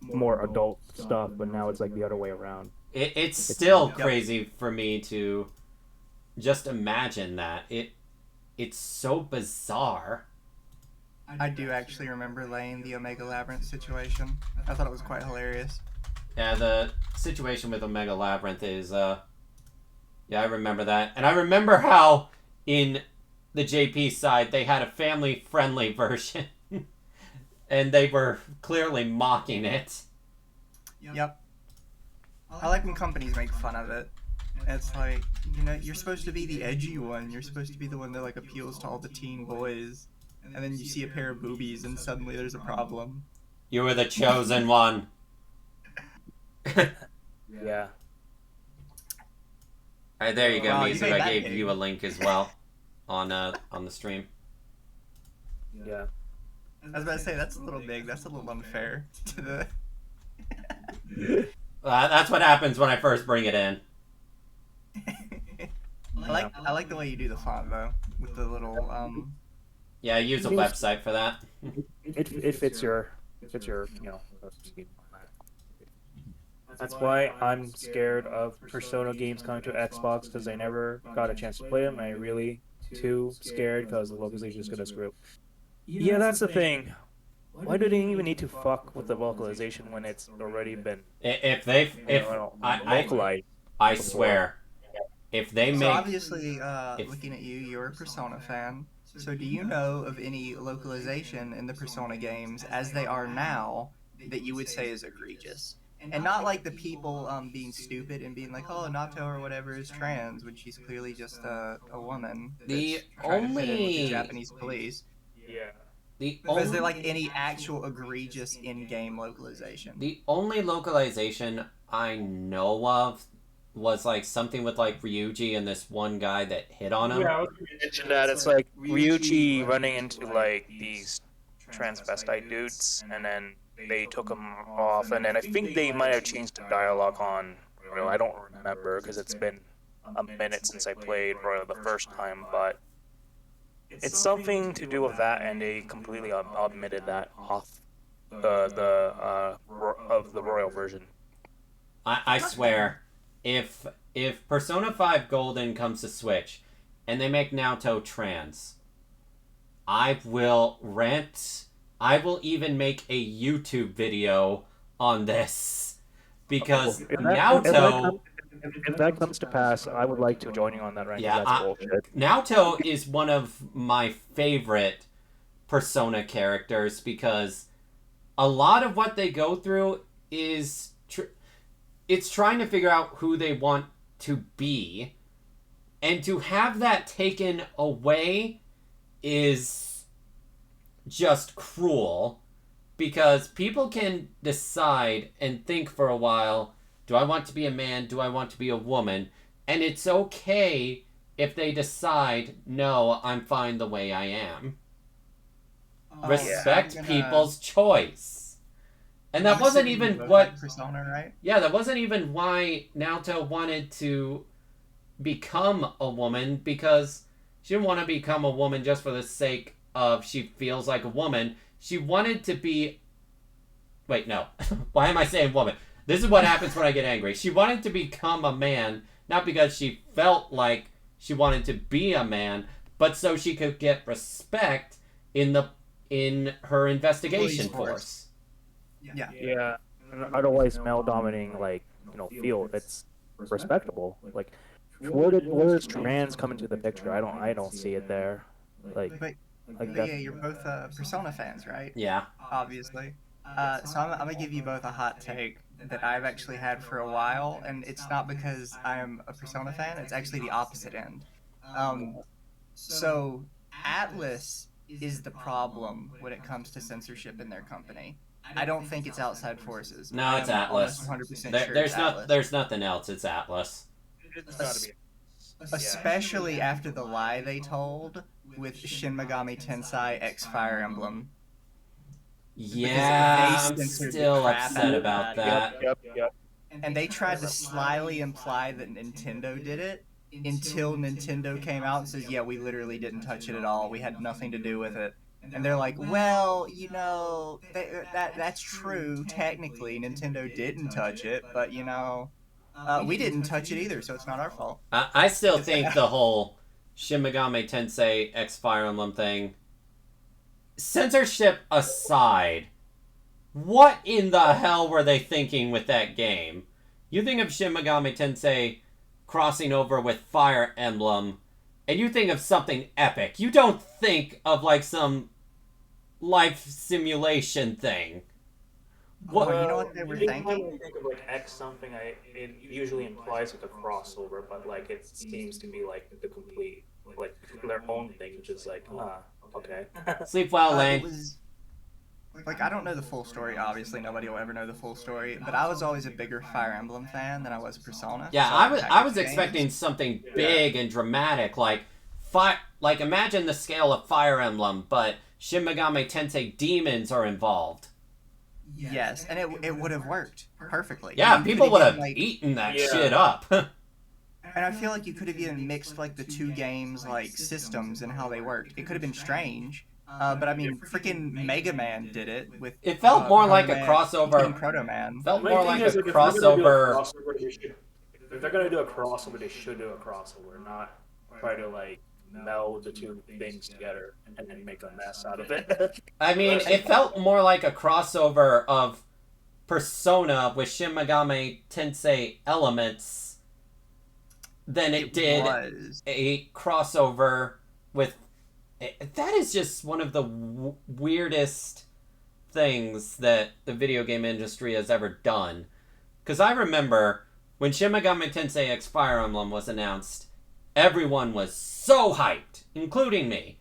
more adult stuff, but now it's like the other way around. It's still crazy for me to just imagine that. It's so bizarre. I do actually remember laying the Omega Labyrinth situation. I thought it was quite hilarious. Yeah, the situation with Omega Labyrinth is, yeah, I remember that. And I remember how in the JP side, they had a family-friendly version. And they were clearly mocking it. Yep. I like when companies make fun of it. It's like, you're supposed to be the edgy one. You're supposed to be the one that like appeals to all the teen boys. And then you see a pair of boobies and suddenly there's a problem. You were the chosen one. Yeah. Alright, there you go, Wow, you Mizu. made I that gave game. you a link as well on the stream. Yeah. I was about to say, that's a little big. That's a little unfair to the... That's what happens when I first bring it in. I like the way you do the font, though, with the little, Yeah, I use a website for that. It fits your scheme. That's why I'm scared of Persona games coming to Xbox, because I never got a chance to play them. I'm really too scared because the localization is gonna screw up. Yeah, that's the thing. Why do they even need to fuck with the localization when it's already been localized? I swear, if they So make obviously, looking at you, you're a Persona fan. So do you know of any localization in the Persona games, as they are now, that you would say is egregious? And not like the people being stupid and being like, oh, Nato or whatever is trans, when she's clearly just a woman that's trying to fit in with the Japanese police. Yeah. Is there like any actual egregious in-game localization? The only localization I know of was like something with like Ryuji and this one guy that hit on him. Yeah, I was going to mention that. It's like Ryuji running into like these transvestite dudes, and then they took him off, and then I think they might have changed the dialogue on Royal. I don't remember because it's been a minute since I played Royal the first time, but it's something to do with that, and they completely omitted that off of the Royal version. I swear, if Persona 5 Golden comes to Switch, and they make Naoto trans, I will rant. I will even make a YouTube video on this, because Naoto. If that comes to pass, I would like to join you on that rank. Yeah, that's bullshit. Naoto is one of my favorite Persona characters, because a lot of what they go through is it's trying to figure out who they want to be, and to have that taken away is just cruel, because people can decide and think for a while, do I want to be a man, do I want to be a woman, and it's okay if they decide, no, I'm fine the way I am. Respect people's choice. And that wasn't even what Persona, right? Yeah, that wasn't even why Naoto wanted to become a woman, because she didn't want to become a woman just for the sake of she feels like a woman. She wanted to be... Wait, no. Why am I saying woman? This is what happens when I get angry. She wanted to become a man, not because she felt like she wanted to be a man, but so she could get respect in her investigation force. Yeah. Yeah. Otherwise, male dominating field, it's respectable. Like, where does trans come into the picture? I don't see it there. Like yeah, you're both Persona fans, right? Yeah. Obviously. So I'm gonna give you both a hot take that I've actually had for a while, and it's not because I'm a Persona fan. It's actually the opposite end. So Atlas is the problem when it comes to censorship in their company. I don't think it's outside forces. No, it's Atlas. 100% sure There's nothing else. It's Atlas. Especially after the lie they told with Shin Megami Tensei X Fire Emblem. Yeah, I'm censored still the crap upset out of about that. that. And they tried to slyly imply that Nintendo did it until Nintendo came out and says, yeah, we literally didn't touch it at all. We had nothing to do with it. And they're like, well, that's true. Technically, Nintendo didn't touch it, but, we didn't touch it either, so it's not our fault. I still think the whole Shin Megami Tensei X Fire Emblem thing, censorship aside, what in the hell were they thinking with that game? You think of Shin Megami Tensei crossing over with Fire Emblem, and you think of something epic. You don't think of like some life simulation thing. Well, you know what they were Anytime thinking? I think of like X something, it usually implies like a crossover, but like it seems to be like the complete like their own thing, which is like, okay. Sleep well, It Lane. was like, I don't know the full story. Obviously, nobody will ever know the full story. But I was always a bigger Fire Emblem fan than I was Persona. Yeah, so I was games. expecting something big and dramatic, like imagine the scale of Fire Emblem, but Shin Megami Tensei demons are involved. Yes, and it would have worked perfectly. Yeah, You people could would have even, like, eaten that Yeah. shit up. and I feel like you could have even mixed like the two games like systems and how they worked. It could have been strange. But I mean, freaking Mega Man did it with. It felt more like a Proto Man crossover. and Proto Man. Felt My more thing like is, a if they're gonna do a crossover. crossover, if they're gonna do a crossover, they should do a crossover, not try to like meld the two things together and then make a mess out of it. I mean, it felt more like a crossover of Persona with Shin Megami Tensei elements than it did was. a crossover with. That is just one of the weirdest things that the video game industry has ever done. Because I remember when Shin Megami Tensei X Fire Emblem was announced, everyone was so hyped, including me.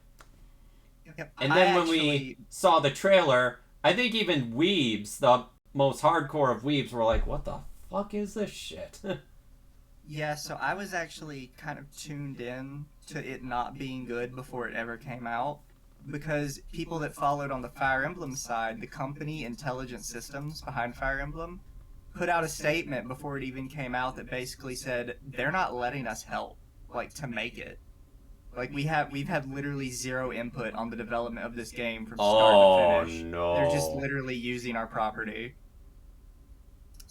Yep. And then I when we saw the trailer, I think even weebs, the most hardcore of weebs, were like, what the fuck is this shit? Yeah, so I was actually kind of tuned in to it not being good before it ever came out, because people that followed on the Fire Emblem side, the company Intelligent Systems behind Fire Emblem, put out a statement before it even came out that basically said they're not letting us help, like, to make it. Like, we've had literally zero input on the development of this game from start to finish. no. They're just literally using our property.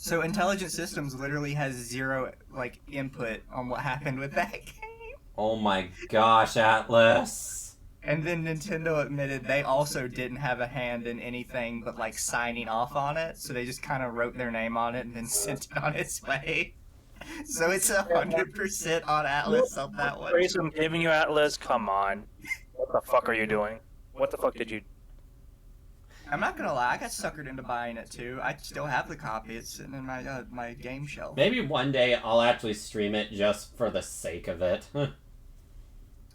So Intelligent Systems literally has zero like input on what happened with that game. Oh my gosh, Atlas. And then Nintendo admitted they also didn't have a hand in anything but like signing off on it, so they just kind of wrote their name on it and then sent it on its way. So it's 100% on Atlas on that one. Grace, I'm giving you Atlas. Come on. What the fuck are you doing? What the fuck did you? I'm not gonna lie, I got suckered into buying it too. I still have the copy. It's sitting in my game shelf. Maybe one day I'll actually stream it just for the sake of it.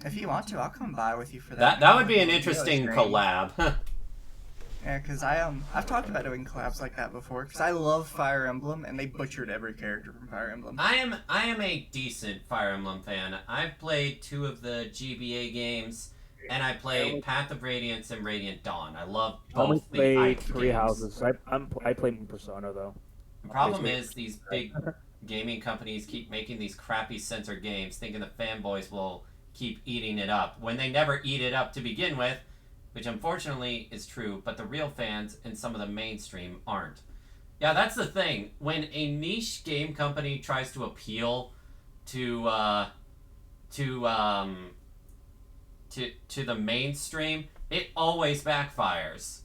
If you want to, I'll come by with you for that. That would be an Video interesting stream. collab. Yeah, because I've talked about doing collabs like that before, because I love Fire Emblem, and they butchered every character from Fire Emblem. I am a decent Fire Emblem fan. I've played 2 of the GBA games, and I played Path of Radiance and Radiant Dawn. I love I only both the played IP Three games. Houses. I play Persona though. The problem is these big gaming companies keep making these crappy censored games, thinking the fanboys will keep eating it up, when they never eat it up to begin with, which unfortunately is true, but the real fans and some of the mainstream aren't. Yeah, that's the thing. When a niche game company tries to appeal to the mainstream, it always backfires.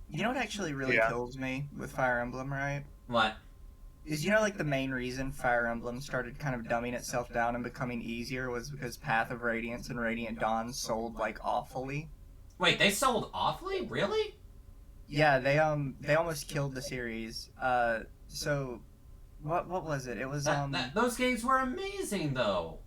You know what actually really kills me with Fire Emblem, right? What? Is, you know, like the main reason Fire Emblem started kind of dumbing itself down and becoming easier was because Path of Radiance and Radiant Dawn sold like awfully. Wait, they sold awfully? Really? Yeah, they almost killed the series. So what was it? It was those games were amazing though.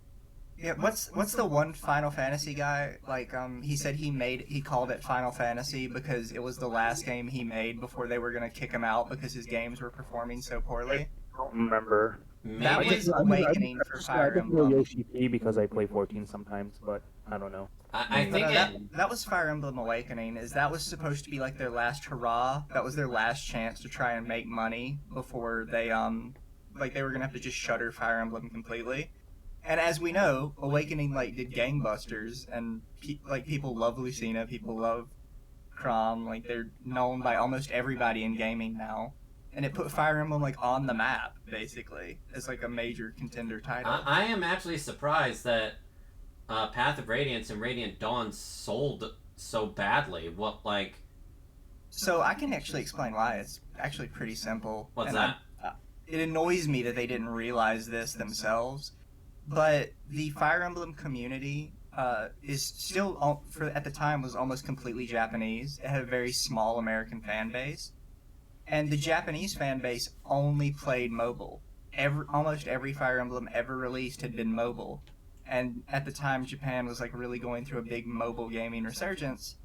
Yeah, what's the one Final Fantasy guy, like, he said he called it Final Fantasy because it was the last game he made before they were gonna kick him out because his games were performing so poorly. I don't remember. That Maybe was Awakening for Fire I Emblem. Yoshi P because I play 14 sometimes, but I don't know. I But, think that was Fire Emblem Awakening. That was supposed to be like their last hurrah. That was their last chance to try and make money before they like they were gonna have to just shutter Fire Emblem completely. And as we know, Awakening like did gangbusters, and people love Lucina, people love Chrom, like they're known by almost everybody in gaming now, and it put Fire Emblem like on the map basically as like a major contender title. I am actually surprised that Path of Radiance and Radiant Dawn sold so badly. What, like? So I can actually explain why. It's actually pretty simple. What's And that? It annoys me that they didn't realize this themselves. But the Fire Emblem community is still, at the time, was almost completely Japanese. It had a very small American fan base. And the Japanese fan base only played mobile. Almost every Fire Emblem ever released had been mobile. And at the time, Japan was like really going through a big mobile gaming resurgence.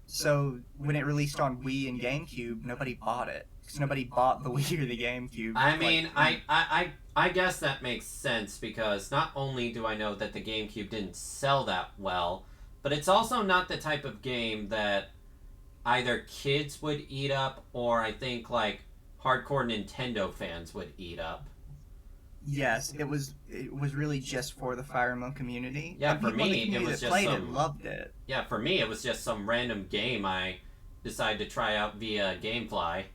So when it released on Wii and GameCube, nobody bought it. Because nobody bought the Wii or the GameCube. I mean, I guess that makes sense, because not only do I know that the GameCube didn't sell that well, but it's also not the type of game that either kids would eat up, or I think like hardcore Nintendo fans would eat up. Yes, it was really just for the Fire Emblem community. Yeah, and for people in the me, it community was that just played some. it loved it. Yeah, for me, it was just some random game I decided to try out via GameFly,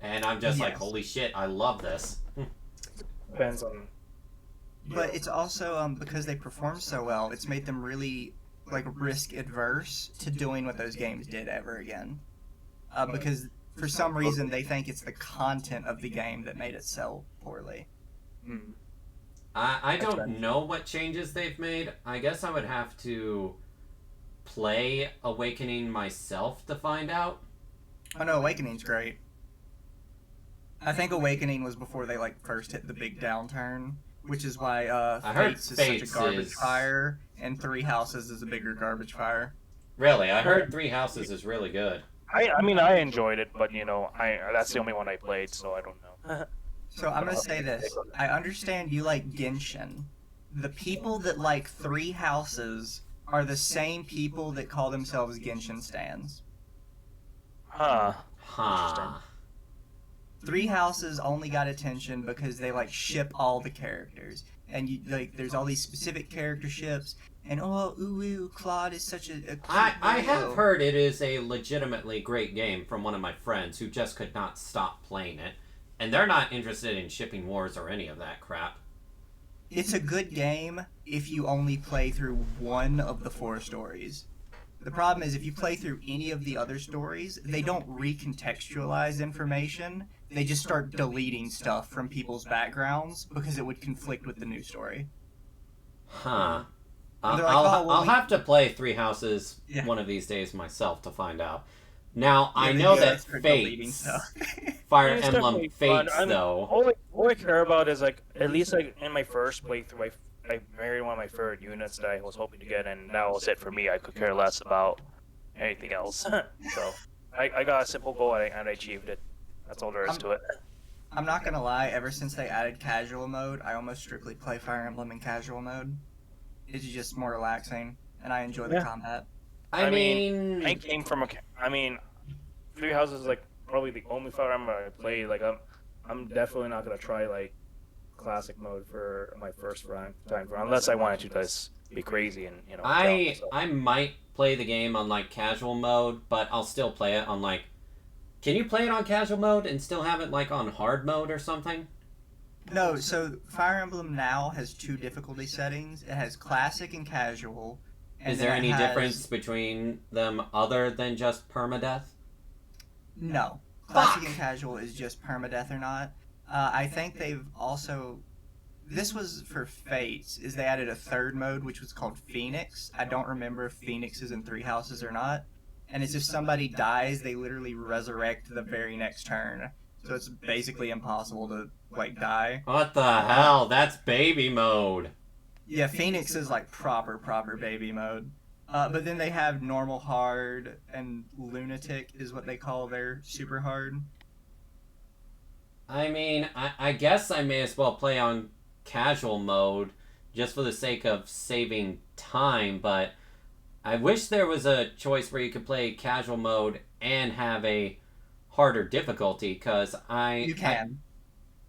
and I'm just like, Yes. holy shit, I love this. Depends on. But it's also because they perform so well, it's made them really like risk adverse to doing what those games did ever again. Because for some reason they think it's the content of the game that made it sell poorly. I don't know what changes they've made. I guess I would have to play Awakening myself to find out. Oh no, Awakening's great. I think Awakening was before they like first hit the big downturn, which is why I heard Fates is Fates such a garbage is- fire, and Three Houses is a bigger garbage fire. Really, I heard Three Houses is really good. I mean, I enjoyed it, but that's the only one I played, so I don't know. So I'm gonna say this. I understand you like Genshin. The people that like Three Houses are the same people that call themselves Genshin stans. Huh. Huh. Three Houses only got attention because they like ship all the characters, and you like there's all these specific character ships, and Claude is such a cute I have little- heard it is a legitimately great game from one of my friends who just could not stop playing it. And they're not interested in shipping wars or any of that crap. It's a good game if you only play through one of the 4 stories. The problem is if you play through any of the other stories, they don't recontextualize information. They just start deleting stuff from people's backgrounds because it would conflict with the new story. Huh. And they're like, I'll "Oh, well, we-" have to play Three Houses Yeah. one of these days myself to find out. Now, I Yeah, know they that start deleting Fates, stuff. Fire It's Emblem definitely fun. Fates, I mean, though. all I care about is like at least like in my first playthrough, I married one of my favorite units that I was hoping to get, and that was it for me. I could care less about anything else. So I got a simple goal and I achieved it. That's all there is to it. I'm not gonna lie, ever since they added casual mode, I almost strictly play Fire Emblem in casual mode. It's just more relaxing, and I enjoy the Yeah. combat. I mean, I came from Three Houses is like probably the only Fire Emblem I played. Like I'm definitely not gonna try like classic mode for my first time for unless I wanted to just be crazy and kill myself. I might play the game on like casual mode, but I'll still play it on like. Can you play it on casual mode and still have it like on hard mode or something? No, so Fire Emblem now has 2 difficulty settings. It has classic and casual. And Is there then it any has- difference between them other than just permadeath? No. Classic and casual is just permadeath or not. I think they've also... This was for Fates, is they added a 3rd mode, which was called Phoenix. I don't remember if Phoenix is in Three Houses or not. And it's if somebody dies, they literally resurrect the very next turn. So it's basically impossible to, like, die. What the hell? That's baby mode. Yeah, Phoenix is like proper baby mode. But then they have normal hard and lunatic is what they call their super hard. I mean, I guess I may as well play on casual mode just for the sake of saving time, but I wish there was a choice where you could play casual mode and have a harder difficulty, because You can.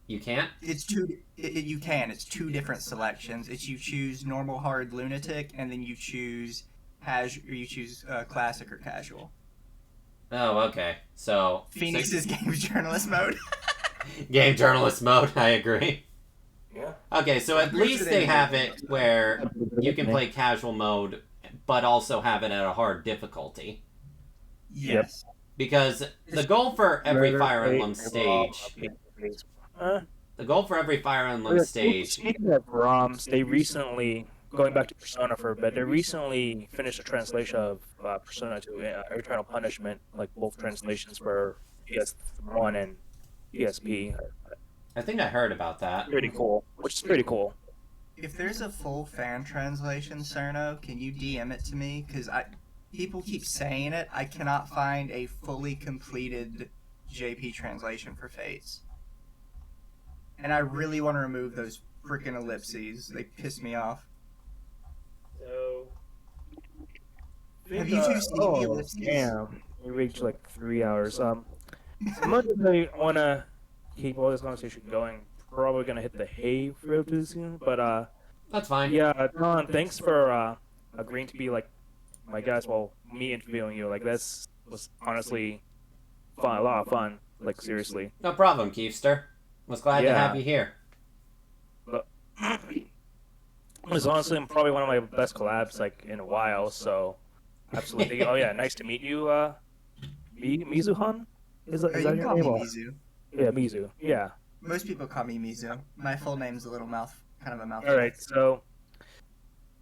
You can't? It's two. You can. It's 2 different selections. It's you choose normal, hard, lunatic, and then you choose classic or casual. Oh, okay. So Phoenix is game journalist mode. game journalist mode, I agree. Yeah. Okay, so at I'm pretty least sure they they have do. it where you can play casual mode, but also have it at a hard difficulty. Yes. Because the goal for every Fire Emblem stage, the goal for every Fire Emblem stage, Speaking of ROMs, they recently, going back to Persona for a bit, they recently finished a translation of Persona 2 Eternal Punishment, like both translations for PS1 and ESP. I think I heard about that. Pretty cool. Which is pretty cool. If there's a full fan translation, Cerno, can you DM it to me? Because people keep saying it. I cannot find a fully completed JP translation for Fates. And I really want to remove those freaking ellipses. They piss me off. So Have you two seen the ellipses? Damn. We reached like 3 hours. As much as I want to keep all this conversation going, probably going to hit the hay real too soon. But, That's fine. yeah, Don, thanks for agreeing to be like my guest while me interviewing you. Like, this was honestly fun, a lot of fun. Like, seriously. No problem, Kiefster. Was glad to have you here. It's honestly probably one of my best collabs like in a while. So, absolutely. Oh yeah, nice to meet you, Mizuhan. Is You that can your call me name? Mizu. Yeah, Mizu. Yeah. Most people call me Mizu. My full name's a little kind of a mouthful. All right. So,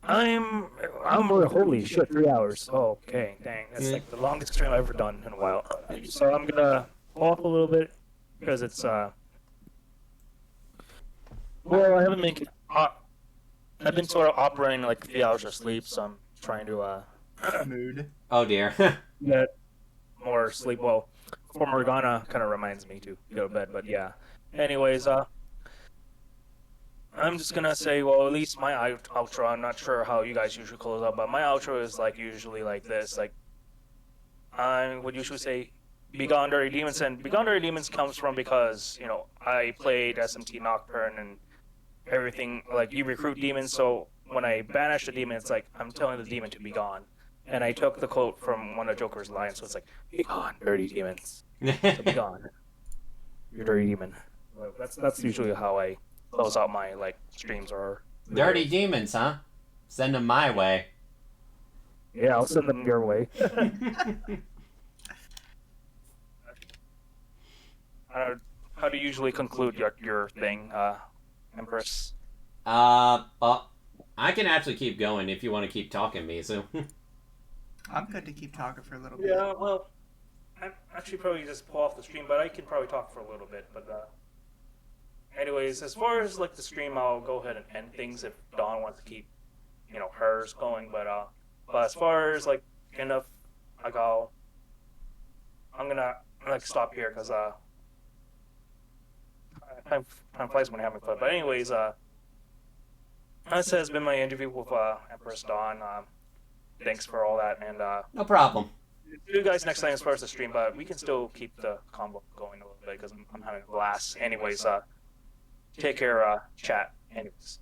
I'm holy shit, 3 hours. Oh, okay, dang, that's like the longest stream I've ever done in a while. So I'm gonna off a little bit because it's well, I haven't been I've been sort of operating like 3 hours of sleep, so I'm trying to Mood. Oh dear. get more sleep. Well, for Morgana kind of reminds me to go to bed, but yeah. Anyways, I'm just gonna say, well, at least my outro. I'm not sure how you guys usually close up, but my outro is like usually like this. Like, I would usually say, "Begone Dirty Demons," and "Begone Dirty Demons" comes from because I played SMT Nocturne and everything. Like, you recruit demons, so when I banish the demon, it's like I'm telling the demon to be gone. And I took the quote from one of Joker's lines, so it's like, "Begone, dirty demons." So be gone, you dirty demon. Well, that's usually how I close out my like streams or Dirty demons, huh? Send them my way. Yeah, I'll send them your way. How do you usually conclude your thing, Empress? Well, I can actually keep going if you want to keep talking, Mizu. I'm good to keep talking for a little bit. Yeah, well, I actually probably just pull off the stream, but I can probably talk for a little bit. But anyways, as far as like the stream, I'll go ahead and end things if Dawn wants to keep, hers going. But as far as like enough, like I'm gonna like stop here because time flies when you're having fun. But anyways, this has been my interview with Empress Dawn. Thanks for all that, and No problem. see you guys next time as far as the stream. But we can still keep the combo going a little bit because I'm having a blast. Anyways, take care, chat. Anyways.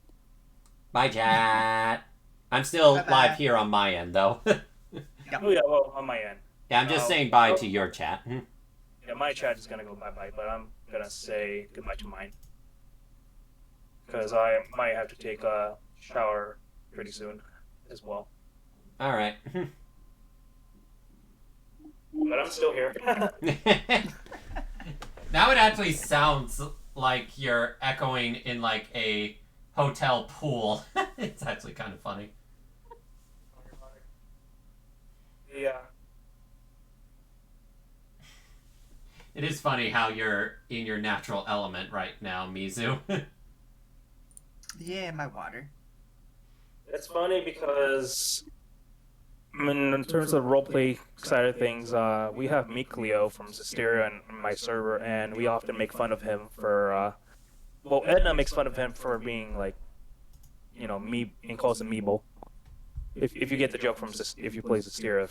Bye, chat. I'm still Bye-bye. live here on my end, though. Oh yeah, well, on my end. Yeah, I'm just saying bye to your chat. Yeah, my chat is gonna go bye-bye, but I'm gonna say goodbye to mine. Because I might have to take a shower pretty soon as well. All right. But I'm still here. Now it actually sounds like you're echoing in like a hotel pool. It's actually kind of funny. Yeah. It is funny how you're in your natural element right now, Mizu. Yeah, my water. It's funny because in terms of roleplay side of things, we have Mikleo from Zisteria and my server, and we often make fun of him for, well, Edna makes fun of him for being like, and calls him Meeble. If you get the joke from if you play Zisteria,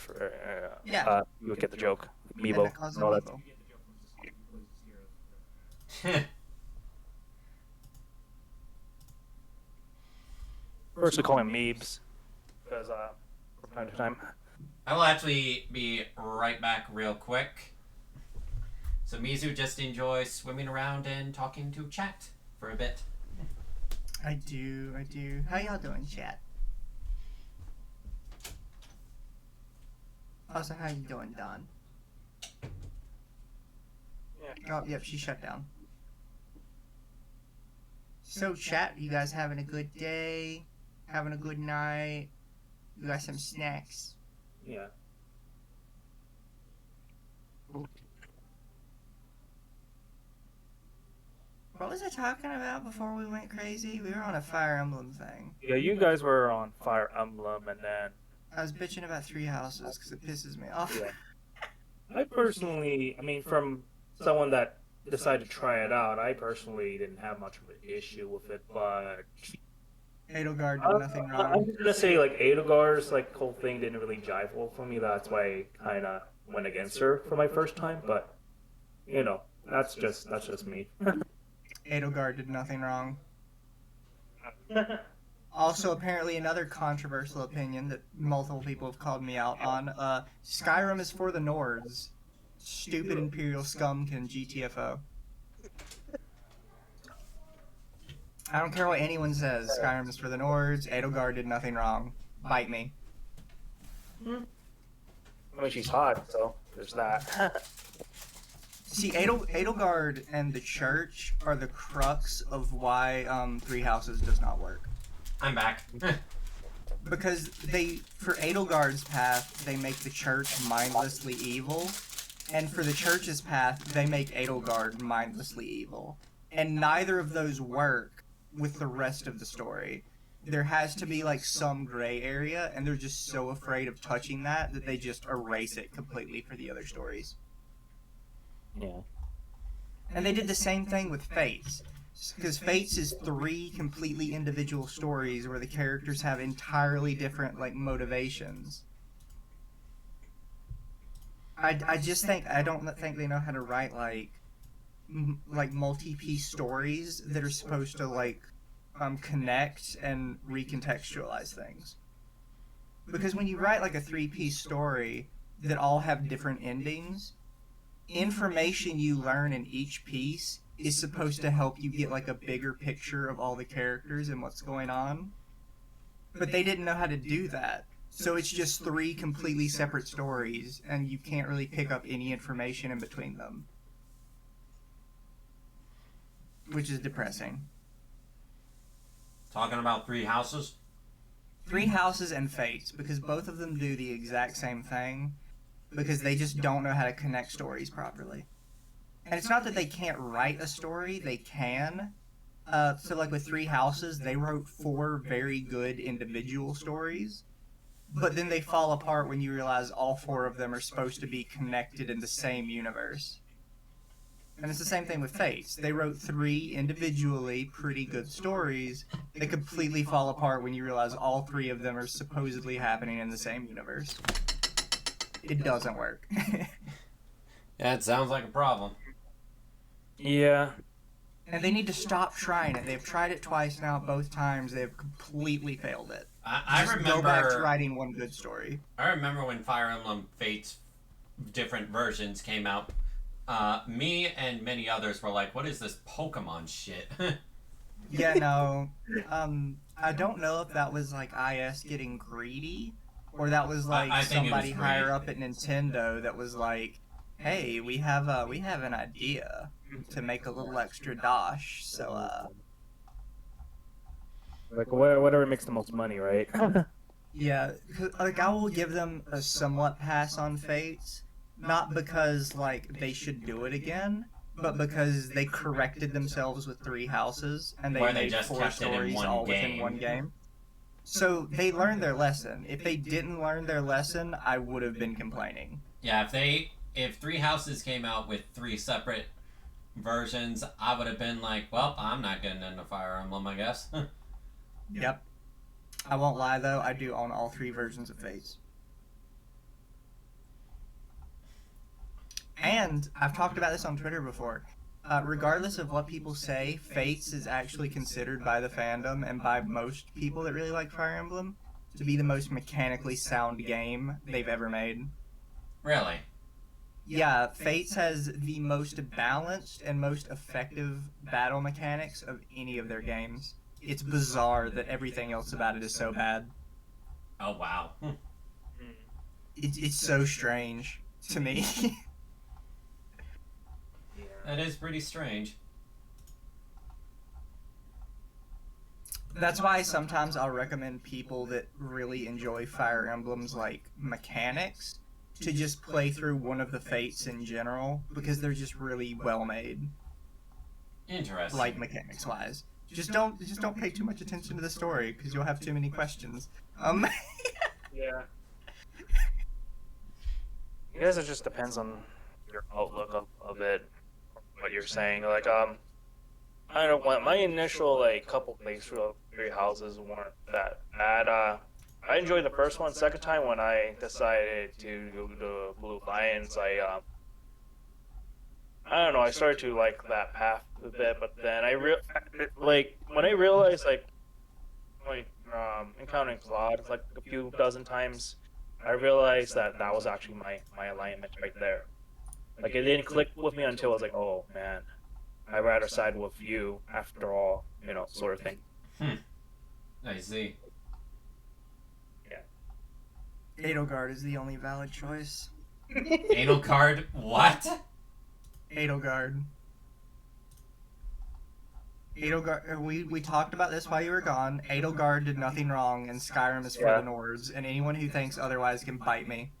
you would get the joke, Meeble. Edna calls him and all that. Meeble. First we call him Meebs, because from time to time. I will actually be right back real quick. So Mizu, just enjoy swimming around and talking to chat for a bit. I do. How y'all doing, chat? Also, how you doing, Don? Yeah. Oh, yep, she shut down. So, chat, you guys having a good day? Having a good night? You got some snacks? Yeah. What was I talking about before we went crazy? We were on a Fire Emblem thing. Yeah, you guys were on Fire Emblem, and then I was bitching about Three Houses because it pisses me off. yeah. I personally, I mean, from someone that decided to try it out, I personally didn't have much of an issue with it, but Edelgard did nothing I'm wrong. just gonna say like Edelgar's like whole thing didn't really jive well for me. That's why I kind of went against her for my first time. But you know, that's just me. Edelgard did nothing wrong. Also, apparently, another controversial opinion that multiple people have called me out on. Skyrim is for the Nords. Stupid Imperial scum can GTFO. I don't care what anyone says. Skyrim is for the Nords. Edelgard did nothing wrong. Bite me. I mean, she's hot, so there's that. See, Edelgard and the Church are the crux of why Three Houses does not work. I'm back. Because for Edelgard's path, they make the Church mindlessly evil, and for the Church's path, they make Edelgard mindlessly evil. And neither of those work with the rest of the story. There has to be like some gray area, and they're just so afraid of touching that they just erase it completely for the other stories. Yeah. And they did the same thing with Fates. Because Fates is 3 completely individual stories where the characters have entirely different like motivations. I just think I don't think they know how to write like multi-piece stories that are supposed to like connect and recontextualize things. Because when you write like a 3-piece story that all have different endings, information you learn in each piece is supposed to help you get like a bigger picture of all the characters and what's going on. But they didn't know how to do that. So it's just 3 completely separate stories, and you can't really pick up any information in between them. Which is depressing. Talking about Three Houses? Three Houses and Fates, because both of them do the exact same thing, because they just don't know how to connect stories properly. And it's not that they can't write a story, they can. So like with Three Houses, they wrote 4 very good individual stories, but then they fall apart when you realize all 4 of them are supposed to be connected in the same universe. And it's the same thing with Fates. They wrote 3 individually pretty good stories that completely fall apart when you realize all 3 of them are supposedly happening in the same universe. It doesn't work. Yeah, it sounds like a problem. Yeah. And they need to stop trying it. They've tried it twice now. Both times they've completely failed it. I Just remember. go back to writing one good story. I remember when Fire Emblem Fates different versions came out. Me and many others were like, "What is this Pokemon shit?" Yeah, no. I don't know if that was like IS getting greedy, or that was like I think it was somebody higher greed. up at Nintendo that was like, "Hey, we have an idea to make a little extra dosh." So Like whatever makes the most money, right? yeah, 'cause, like I will give them a somewhat pass on Fates, not because like they should do it again, but because they corrected themselves with Three Houses and they Where they made just 4 kept it in stories one all within game. one game. So they learned their lesson. If they didn't learn their lesson, I would have been complaining. Yeah, if Three Houses came out with 3 separate versions, I would have been like, "Well, I'm not getting into Fire Emblem, I guess." Yep. I won't lie though, I do own all 3 versions of Fates. And I've talked about this on Twitter before. Regardless of what people say, Fates is actually considered by the fandom and by most people that really like Fire Emblem to be the most mechanically sound game they've ever made. Really? Yeah, Fates has the most balanced and most effective battle mechanics of any of their games. It's bizarre that everything else about it is so bad. Oh wow. It's so strange to me. That is pretty strange. That's why sometimes I'll recommend people that really enjoy Fire Emblem's like mechanics to just play through one of the Fates in general, because they're just really well made. Interesting. like mechanics wise. Just don't pay too much attention to the story because you'll have too many questions. Yeah. I guess it just depends on your outlook of it, what you're saying. Like, I don't know, when my initial, like, couple playthrough of Three Houses weren't that bad. I enjoyed the first one. Second time when I decided to go to Blue Lions, I don't know, I started to like that path a bit, but then when I realized, encountering Claude, like, a few dozen times, I realized that that was actually my alignment right there. Like, it didn't click with me until I was like, oh, man, I'd rather side with you after all, sort of thing. I see. Edelgard is the only valid choice. Anal card? What? Edelgard. Edelgard. We talked about this while you were gone. Edelgard did nothing wrong, and Skyrim is for the Nords. And anyone who thinks otherwise can bite me.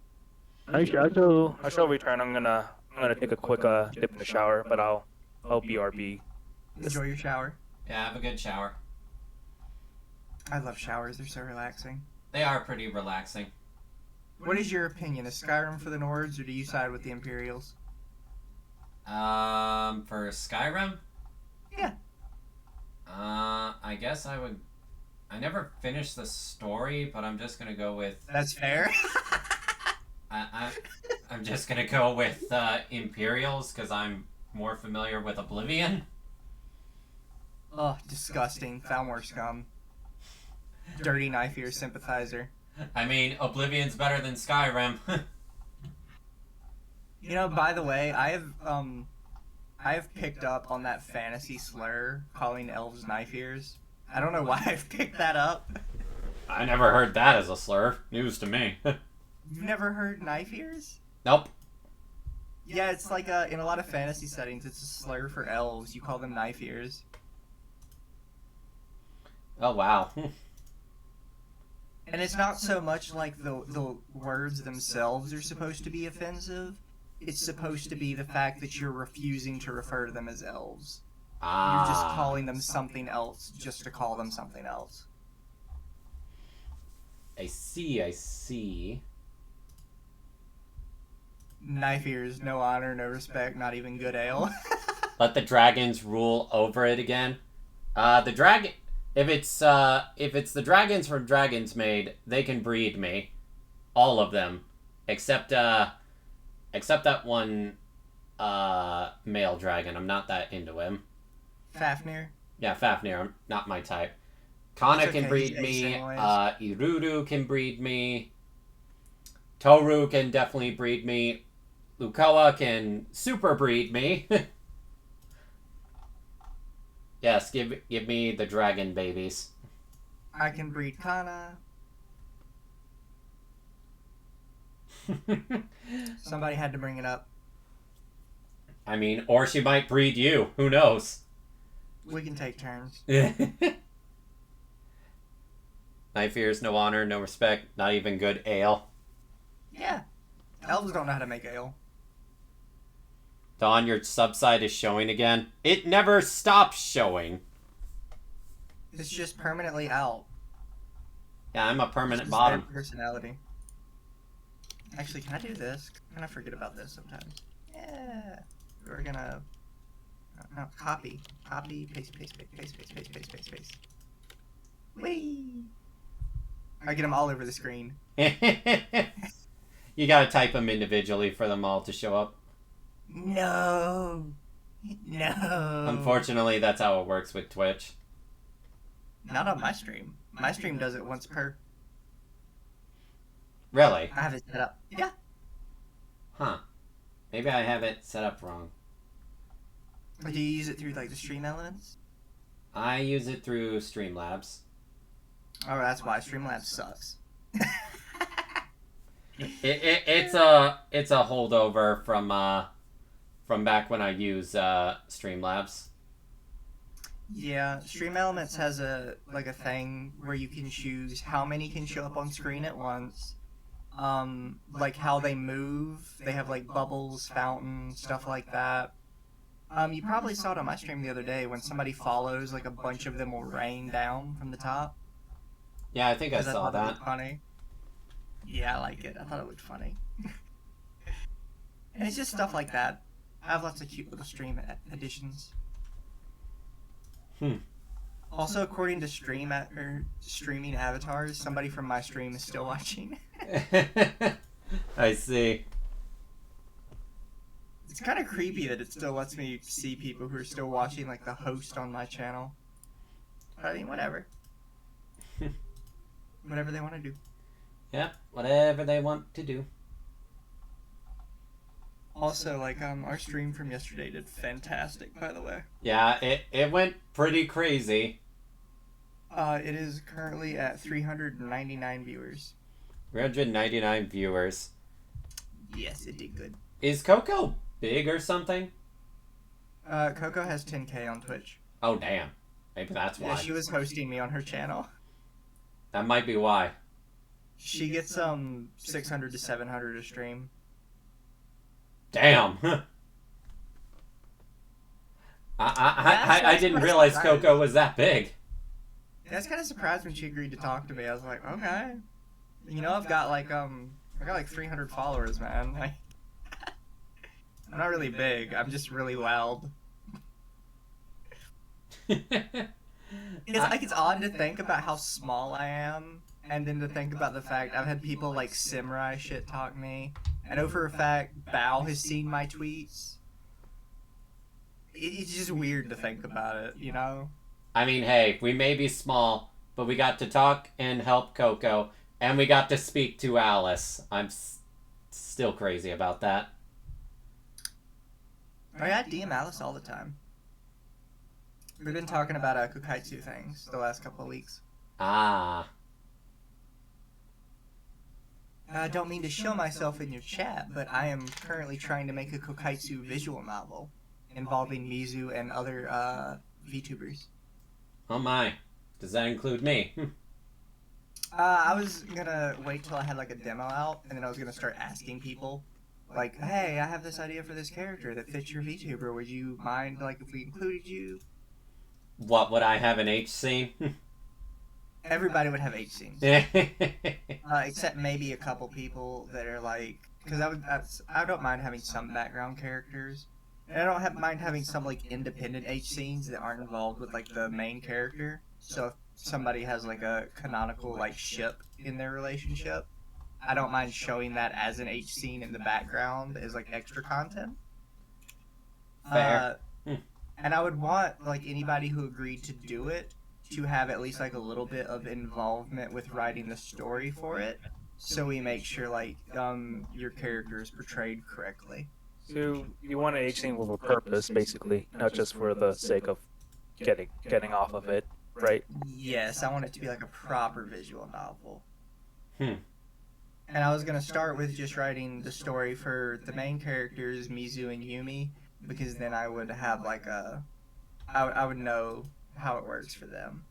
I shall return. I'm gonna take a quick dip in the shower, but I'll BRB. Enjoy your shower. Yeah, have a good shower. I love showers. They're so relaxing. They are pretty relaxing. What is your opinion? Is Skyrim for the Nords, or do you side with the Imperials? For Skyrim? Yeah. I guess I would... I never finished the story, but I'm just gonna go with... That's fair. I'm just gonna go with, Imperials, because I'm more familiar with Oblivion. Ugh, disgusting. Falmor scum. Dirty knife ear sympathizer. I mean, Oblivion's better than Skyrim. By the way, I have picked up on that fantasy slur calling elves knife ears. I don't know why I've picked that up. I never heard that as a slur. News to me. You've never heard knife ears? Nope. Yeah, it's like in a lot of fantasy settings, it's a slur for elves. You call them knife ears. Oh, wow. And it's not so much like the words themselves are supposed to be offensive. It's supposed to be the fact that you're refusing to refer to them as elves. You're just calling them something else just to call them something else. I see. Knife ears, no honor, no respect, not even good ale. Let the dragons rule over it again. The dragon... If it's the dragons from Dragon's Maid, they can breed me. All of them. Except that one, male dragon. I'm not that into him. Fafnir? Yeah, Fafnir. Not my type. Kana can breed he's me. asexual. Irudu can breed me. Toru can definitely breed me. Lukoa can super breed me. Yes, give me the dragon babies. I can breed Kana. Somebody had to bring it up. I mean, or she might breed you. Who knows? We can take turns. Knife ears, no honor, no respect, not even good ale. Yeah. Elves don't know how to make ale. Dawn, your subside is showing again. It never stops showing. It's just permanently out. Yeah, I'm a permanent It's bottom. their personality. Actually, can I do this? I kind of forget about this sometimes. Yeah. We're gonna... No, copy. Copy, paste. Whee! I get them all over the screen. You gotta type them individually for them all to show up. No. Unfortunately, that's how it works with Twitch. Not on my stream. My stream does it once per. Really? I have it set up. Yeah. Huh. Maybe I have it set up wrong. Or do you use it through like the stream elements? I use it through Streamlabs. Oh, that's why Streamlabs sucks. It's a holdover from back when I used Streamlabs. Yeah, Stream Elements has a thing where you can choose how many can show up on screen at once. Like how they move. They have like bubbles, fountains, stuff like that. You probably saw it on my stream the other day when somebody follows, like a bunch of them will rain down from the top. Yeah, I think I 'Cause saw thought it that. looked funny. Yeah, I like it. I thought it looked funny. And it's just stuff like that. I have lots of cute little stream additions. Also, according to streaming avatars, somebody from my stream is still watching. I see. It's kind of creepy that it still lets me see people who are still watching, like the host on my channel. But I mean, whatever. Whatever they want to do. Yeah, whatever they want to do. Also, like, our stream from yesterday did fantastic, by the way. Yeah, it went pretty crazy. It is currently at 399 viewers. 399 viewers. Yes, it did good. Is Coco big or something? Coco has 10K on Twitch. Oh, damn. Maybe that's why. Yeah, she was hosting me on her channel. That might be why. She gets 600 to 700 a stream. Damn. I didn't realize Coco was that big. Yeah, I was kind of surprised when she agreed to talk to me. I was like, okay. You know, I've got like 300 followers, man. Like, I'm not really big. I'm just really loud. It's odd to think about how small I am, and then to think about the fact I've had people like Simrai shit talk me. I know for a fact Bao has seen my tweets. It's just weird to think about it, you know? I mean, hey, we may be small, but we got to talk and help Coco, and we got to speak to Alice. I'm still crazy about that. Oh yeah, I DM Alice all the time. We've been talking about Kokaitsu things the last couple of weeks. Ah. I don't mean to show myself in your chat, but I am currently trying to make a Kokaitsu visual novel involving Mizu and other VTubers. Oh my. Does that include me? I was gonna wait till I had like a demo out, and then I was gonna start asking people, like, hey, I have this idea for this character that fits your VTuber. Would you mind, like, if we included you? What, would I have an H scene? Everybody would have H scenes. Except maybe a couple people that are like, because I don't mind having some background characters, and I don't mind having some like independent H scenes that aren't involved with like the main character. So if somebody has like a canonical like ship in their relationship, I don't mind showing that as an H scene in the background as like extra content. Fair. And I would want like anybody who agreed to do it to have at least like a little bit of involvement with writing the story for it, so we make sure like your character is portrayed correctly. So you want an H scene with a purpose, basically, not just for the sake of getting off of it, right? Yes, I want it to be like a proper visual novel. Hmm. And I was gonna start with just writing the story for the main characters, Mizu and Yumi, because then I would have like I would know how it works for them.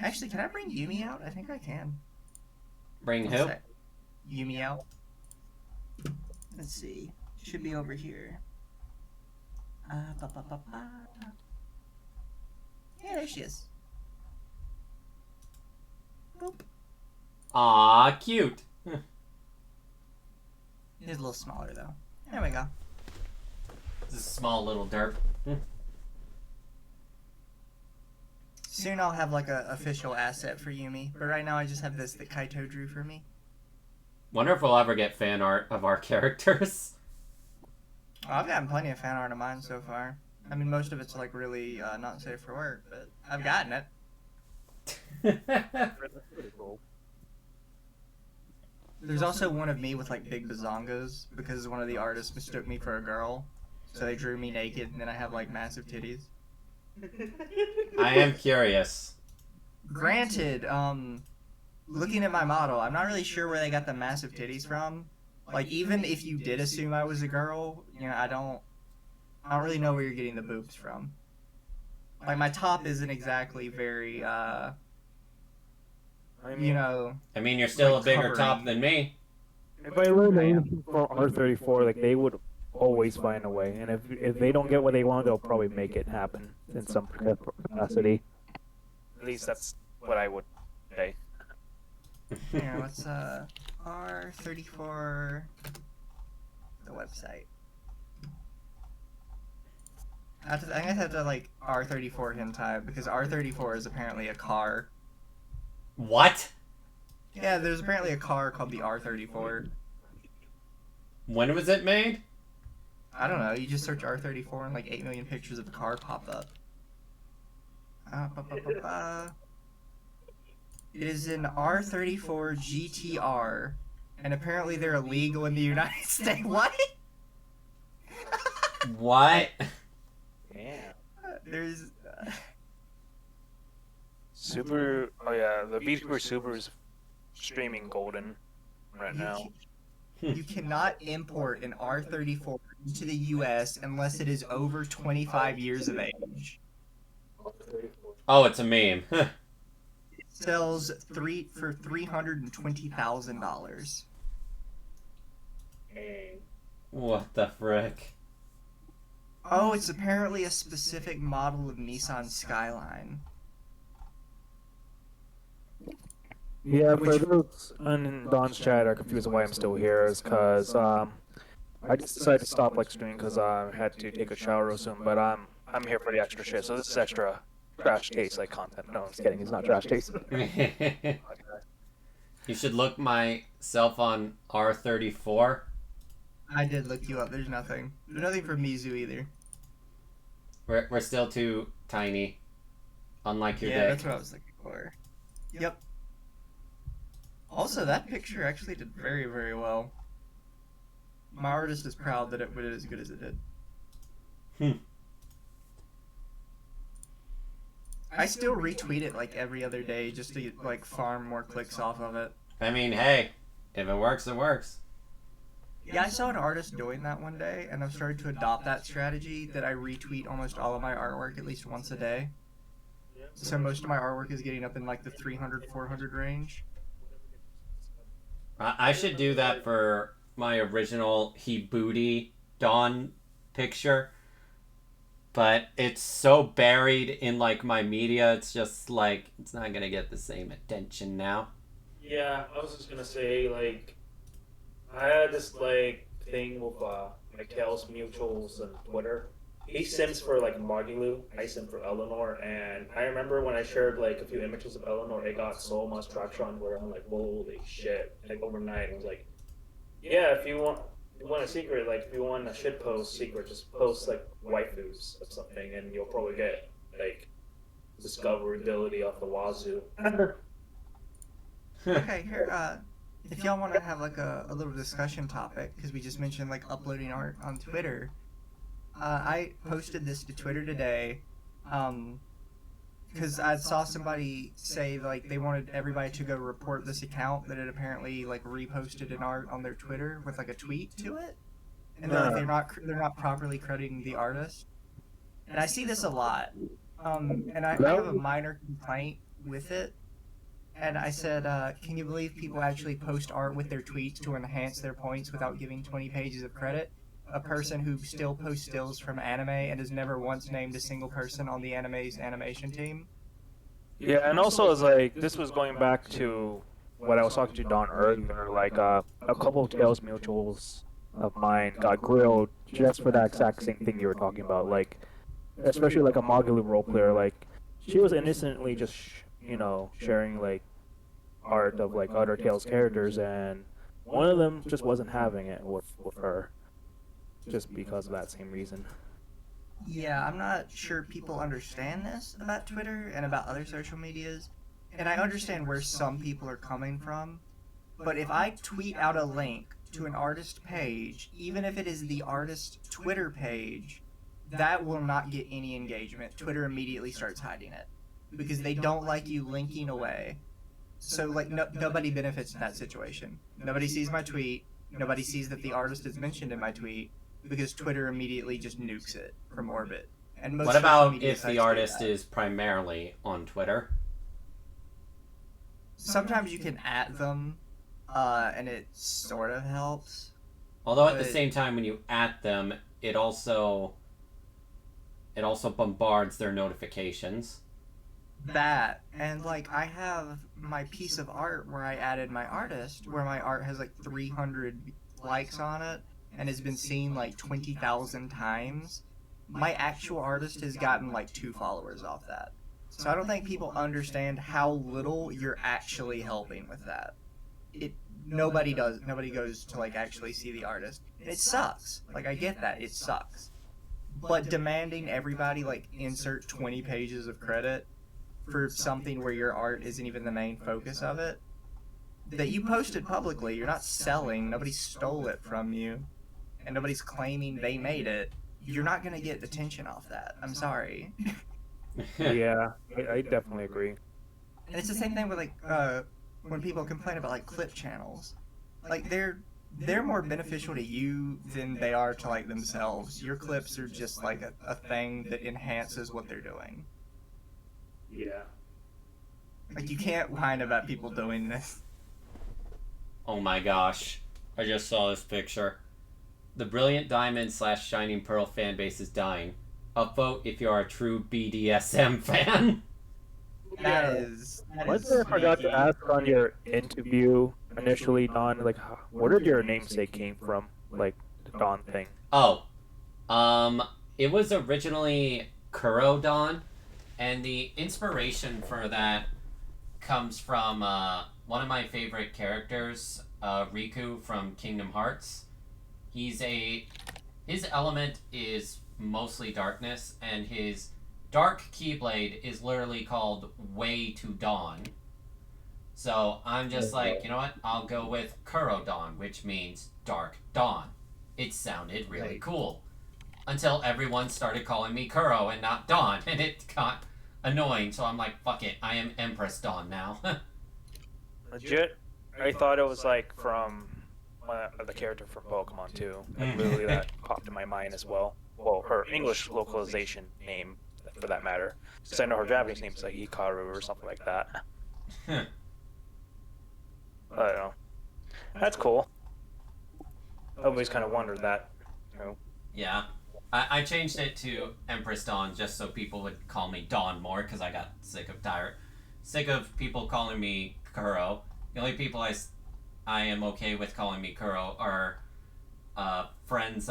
Actually, can I bring Yumi out? I think I can. Bring who? Yumi out. Let's see. Should be over here. Yeah, there she is. Boop. Aw, cute. It's a little smaller though. There we go. This is a small little derp. Soon I'll have like a official asset for Yumi, but right now I just have this that Kaito drew for me. Wonder if we'll ever get fan art of our characters. Well, I've gotten plenty of fan art of mine so far. I mean, most of it's like really not safe for work, but I've gotten it. That's pretty cool. There's also one of me with like big bazongas because one of the artists mistook me for a girl, so they drew me naked, and then I have like massive titties. I am curious. Granted, looking at my model, I'm not really sure where they got the massive titties from. Like, even if you did assume I was a girl, you know, I don't really know where you're getting the boobs from. Like, my top isn't exactly very, you know... I mean, you're still like a bigger covering. top than me. If I learned anything from R34, like they would always find a way, and if they don't get what they want, they'll probably make it happen in some capacity. At least that's what I would say. Here, let's R34 the website. I guess I have to like R34 hentai because R34 is apparently a car. What? Yeah, there's apparently a car called the R34. When was it made? I don't know. You just search R34 and like 8 million pictures of the car pop up. It is an R34 GTR, and apparently they're illegal in the United States. What? What? Yeah. There's. Super. Oh yeah, the VTuber Super is streaming golden right now. You cannot import an R34 into the U.S. unless it is over 25 years of age. Oh, it's a meme. It sells for $320,000. What the frick? Oh, it's apparently a specific model of Nissan Skyline. Yeah, for those in Don's chat are confused why I'm still here is because I just decided to stop like streaming because I had to take a shower real soon. But I'm here for the extra shit, so this is extra trash taste like content. No, I'm just kidding. It's not trash taste. You should look myself on R34. I did look you up. There's nothing. There's nothing for Mizu either. We're still too tiny. Unlike your Yeah, dick. that's what I was looking for. Yep. Also, that picture actually did very, very well. My artist is proud that it did as good as it did. I still retweet it like every other day just to like farm more clicks off of it. I mean, hey, if it works, it works. Yeah, I saw an artist doing that one day, and I've started to adopt that strategy that I retweet almost all of my artwork at least once a day. So most of my artwork is getting up in like the 300, 400 range. I should do that for my original He Booty Dawn picture. But it's so buried in like my media, it's just like it's not gonna get the same attention now. Yeah, I was just gonna say, like, I had this like thing with my Kale's mutuals on Twitter. He sims for like Margilu, I sim for Eleanor, and I remember when I shared like a few images of Eleanor, it got so much traction on Twitter. I'm like, holy shit! Like overnight, I was like, yeah, if you want a secret, like if you want a shit post secret, just post like waifus or something, and you'll probably get like discoverability off the wazoo. Okay, here, if y'all want to have like a little discussion topic, because we just mentioned like uploading art on Twitter, I posted this to Twitter today, because I saw somebody say like they wanted everybody to go report this account that had apparently like reposted an art on their Twitter with like a tweet to it, and they're like they're not properly crediting the artist, and I see this a lot, and I have a minor complaint with it. And I said, can you believe people actually post art with their tweets to enhance their points without giving 20 pages of credit? A person who still posts stills from anime and has never once named a single person on the anime's animation team. Yeah, and also it's like this was going back to what I was talking to Don earlier. Like a couple of Tails mutuals of mine got grilled just for that exact same thing you were talking about. Like, especially like a Magalu role player. Like, she was innocently just sharing like art of like other Tails characters, and one of them just wasn't having it with her, just because of that same reason. Yeah, I'm not sure people understand this about Twitter and about other social medias, and I understand where some people are coming from, but if I tweet out a link to an artist page, even if it is the artist Twitter page, that will not get any engagement. Twitter immediately starts hiding it because they don't like you linking away. So like nobody benefits in that situation. Nobody sees my tweet. Nobody sees that the artist is mentioned in my tweet because Twitter immediately just nukes it from orbit. And most What social about media if sites the do artist that. is primarily on Twitter? Sometimes you can at them, and it sort of helps. Although at the But- same time, when you at them, it also bombards their notifications. That, and like I have my piece of art where I added my artist, where my art has like 300 likes on it and has been seen like 20,000 times. My actual artist has gotten like 2 followers off that. So I don't think people understand how little you're actually helping with that. Nobody goes to like actually see the artist. It sucks. Like I get that, it sucks. But demanding everybody like insert 20 pages of credit for something where your art isn't even the main focus of it, that you posted publicly, you're not selling, nobody stole it from you, and nobody's claiming they made it, you're not going to get attention off that. I'm sorry. Yeah, I definitely agree. And it's the same thing with like when people complain about like clip channels. Like they're more beneficial to you than they are to like themselves. Your clips are just like a thing that enhances what they're doing. Yeah. Like you can't whine about people doing this. Oh my gosh. I just saw this picture. The Brilliant Diamond / Shining Pearl fan base is dying. Upvote if you are a true BDSM fan. That is One thing I forgot to ask on your interview initially, Don, like, where did your namesake came from? Like, the Don thing. Oh. It was originally Kuro Dawn, and the inspiration for that comes from one of my favorite characters, Riku from Kingdom Hearts. His element is mostly darkness, and his dark keyblade is literally called Way to Dawn. So I'm just like, you know what? I'll go with Kuro Dawn, which means Dark Dawn. It sounded really cool. Until everyone started calling me Kuro and not Dawn, and it got annoying, so I'm like, fuck it, I am Empress Dawn now. Legit, I thought it was like from the character from Pokemon too. Like, literally, that popped in my mind as well. Well, her English localization name, for that matter, because I know her Japanese name is like Hikaru or something like that. I don't know. That's cool. I always kind of wondered that. You know. Yeah. I changed it to Empress Dawn just so people would call me Dawn more, because I got sick of people calling me Kuro. The only people I am okay with calling me Kuro are friends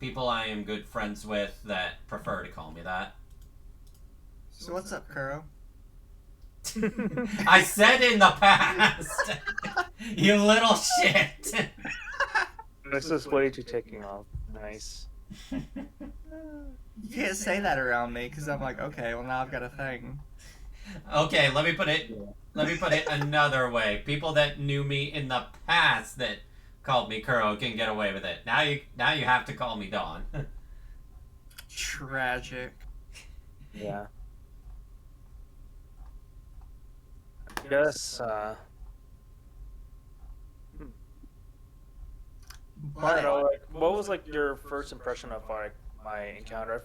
people I am good friends with that prefer to call me that. So what's up, Kuro? I said in the past! You little shit! This is way too taking off. Nice. You can't say that around me because I'm like, okay, well now I've got a thing. Okay, let me put it another way. People that knew me in the past that called me Kuro can get away with it. Now you have to call me Dawn. Tragic. Yeah. I guess, I don't know, like, what was, like, your first impression of, like, my encounter?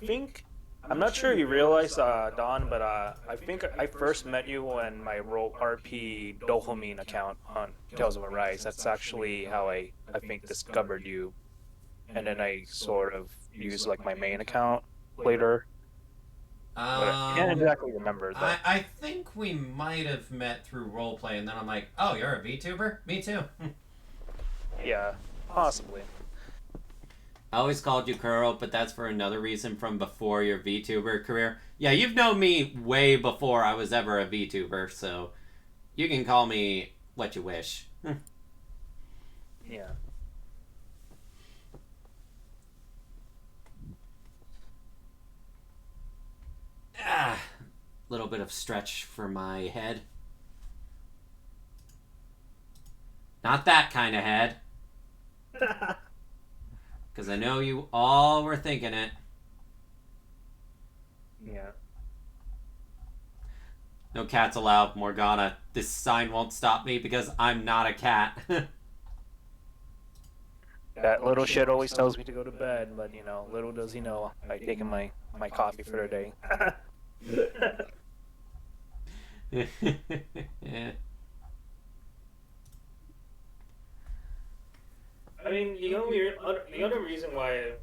I'm not sure you realize, Don, but, I think I first met you when my RP Dopamine account on Tales of Arise. That's actually how I think, discovered you. And then I sort of used, like, my main account later. But I can't exactly remember, though. I think we might have met through roleplay, and then I'm like, oh, you're a VTuber? Me too. Yeah, possibly. I always called you Kuro, but that's for another reason from before your VTuber career. Yeah, you've known me way before I was ever a VTuber, so you can call me what you wish. Yeah. Little bit of stretch for my head. Not that kind of head. Because I know you all were thinking it. Yeah. No cats allowed, Morgana. This sign won't stop me because I'm not a cat. That little shit always tells me to go to bed, but, you know, little does he know I've taken my coffee for the day. Yeah. mean, the other reason why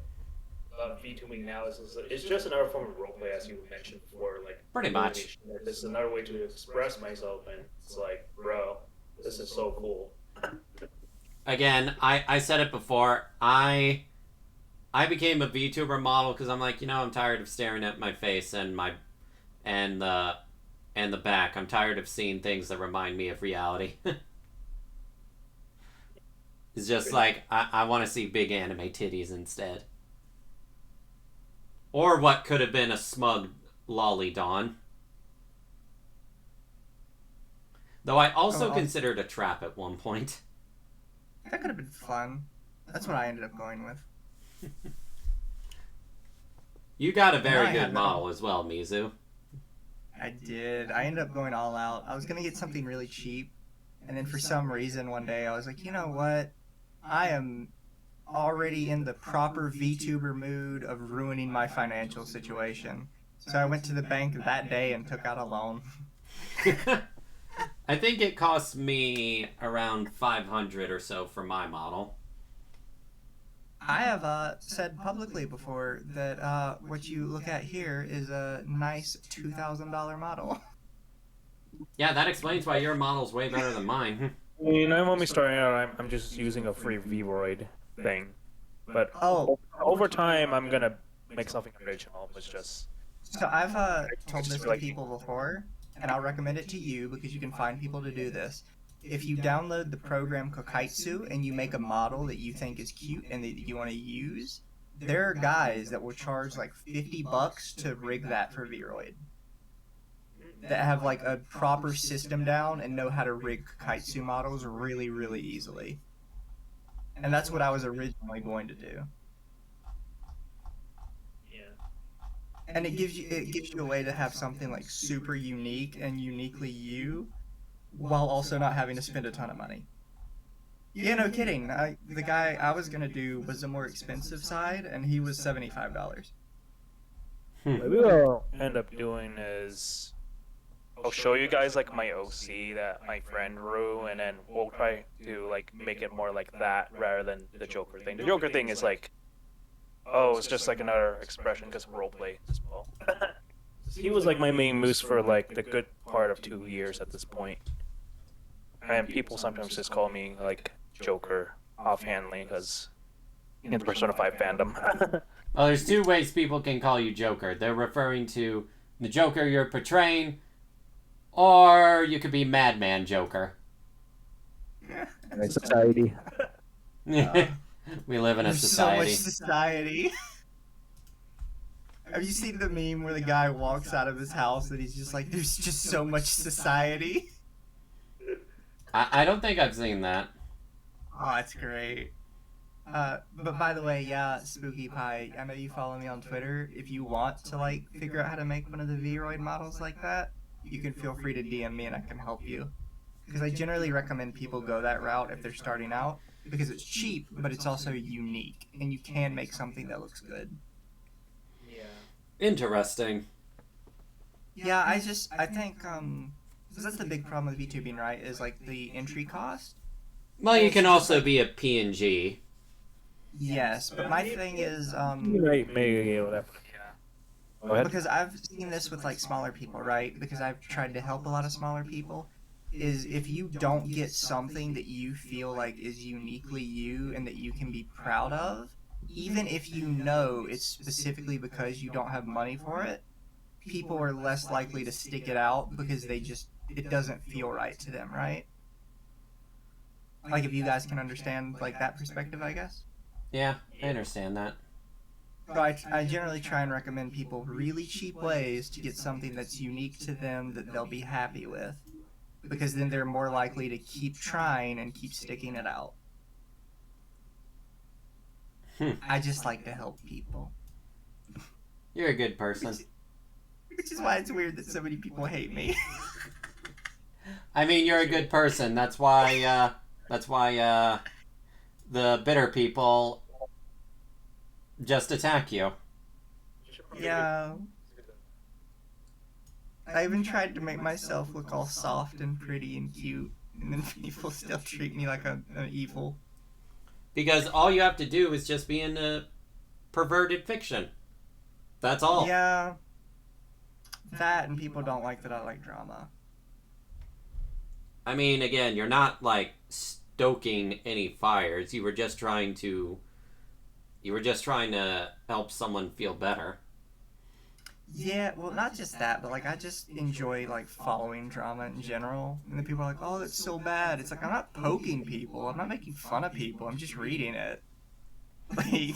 VTubing now is it's just another form of roleplay, as you mentioned before. Like Pretty much. like, this is another way to express myself, and it's like, bro, this is so cool. Again, I said it before. I became a VTuber model because I'm like, I'm tired of staring at my face and the back. I'm tired of seeing things that remind me of reality. It's just like I want to see big anime titties instead. Or what could have been a smug lolly Dawn. Though I also considered a trap at one point. That could have been fun. That's what I ended up going with. You got a very good model as well, Mizu. I did. I ended up going all out. I was going to get something really cheap. And then for some reason one day I was like, you know what? I am already in the proper VTuber mood of ruining my financial situation. So I went to the bank that day and took out a loan. I think it cost me around 500 or so for my model. I have said publicly before that what you look at here is a nice $2,000 model. Yeah, that explains why your model's way better than mine. I mean, I'm only starting out. I'm just using a free Vroid thing, but over time, I'm gonna make something original. It's just so I've told this to people before, and I'll recommend it to you because you can find people to do this. If you download the program Kokaitsu and you make a model that you think is cute and that you want to use, there are guys that will charge like $50 to rig that for Vroid. That have like a proper system down and know how to rig Kokaitsu models really, really easily. And that's what I was originally going to do. yeah. And it gives you a way to have something like super unique and uniquely you, while also not having to spend a ton of money. Yeah, no kidding. The guy I was gonna do was the more expensive side, and he was $75. Maybe what I'll end up doing is I'll show you guys like my OC that my friend drew, and then we'll try to like make it more like that rather than the Joker thing. The Joker thing is like, it's just like another expression because of roleplay as well. He was like my main muse for like the good part of 2 years at this point. And people sometimes just call me like Joker offhandly because in the Persona 5 fandom. Well, there's two ways people can call you Joker. They're referring to the Joker you're portraying, or you could be Madman Joker. Society. We live in a society. So much society. Have you seen the meme where the guy walks out of his house and he's just like, there's just so much society? I don't think I've seen that. Oh, it's great. But by the way, yeah, Spooky Pie, I know you follow me on Twitter. If you want to, like, figure out how to make one of the Vroid models like that, you can feel free to DM me and I can help you. Because I generally recommend people go that route if they're starting out, because it's cheap, but it's also unique, and you can make something that looks good. Yeah. Interesting. Yeah, I think, because that's the big problem with VTubing, right, is, like, the entry cost. Well, you can also be a PNG. Yes, but my thing is, Maybe whatever. Yeah. Go ahead. because I've seen this with, like, smaller people, right, because I've tried to help a lot of smaller people, is if you don't get something that you feel like is uniquely you and that you can be proud of, even if you know it's specifically because you don't have money for it, people are less likely to stick it out because it doesn't feel right to them, right? Like, if you guys can understand, like, that perspective, I guess. Yeah, I understand that. So I generally try and recommend people really cheap ways to get something that's unique to them that they'll be happy with, because then they're more likely to keep trying and keep sticking it out. I just like to help people. You're a good person. Which is why it's weird that so many people hate me. I mean, you're a good person. That's why the bitter people just attack you. Yeah. I even tried to make myself look all soft and pretty and cute, and then people still treat me like an evil. Because all you have to do is just be in a perverted fiction. That's all. Yeah. That, and people don't like that I like drama. I mean, again, you're not like stoking any fires. You were just trying to help someone feel better. Yeah, well, not just that, but like I just enjoy like following drama in general. And then people are like, "Oh, that's so bad." It's like I'm not poking people. I'm not making fun of people. I'm just reading it. Like,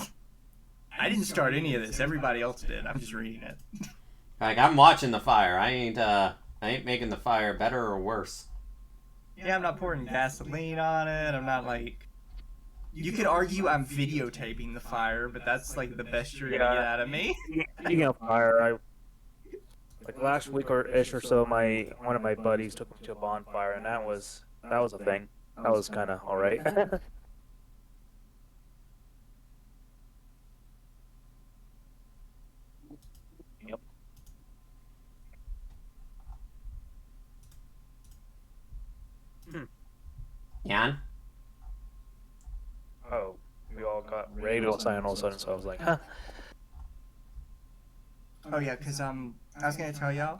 I didn't start any of this. Everybody else did. I'm just reading it. Like, I'm watching the fire. I ain't making the fire better or worse. Yeah, I'm not pouring gasoline on it. I'm not like. You could argue I'm videotaping the fire, but that's like the best you're gonna get out of me. Speaking of fire, like last week or ish or so, one of my buddies took me to a bonfire, and that was a thing. That was kind of all right. Yep. Jan? Oh, we all got radio silent all of a sudden, so I was like, huh. Oh yeah, cause I was gonna tell y'all,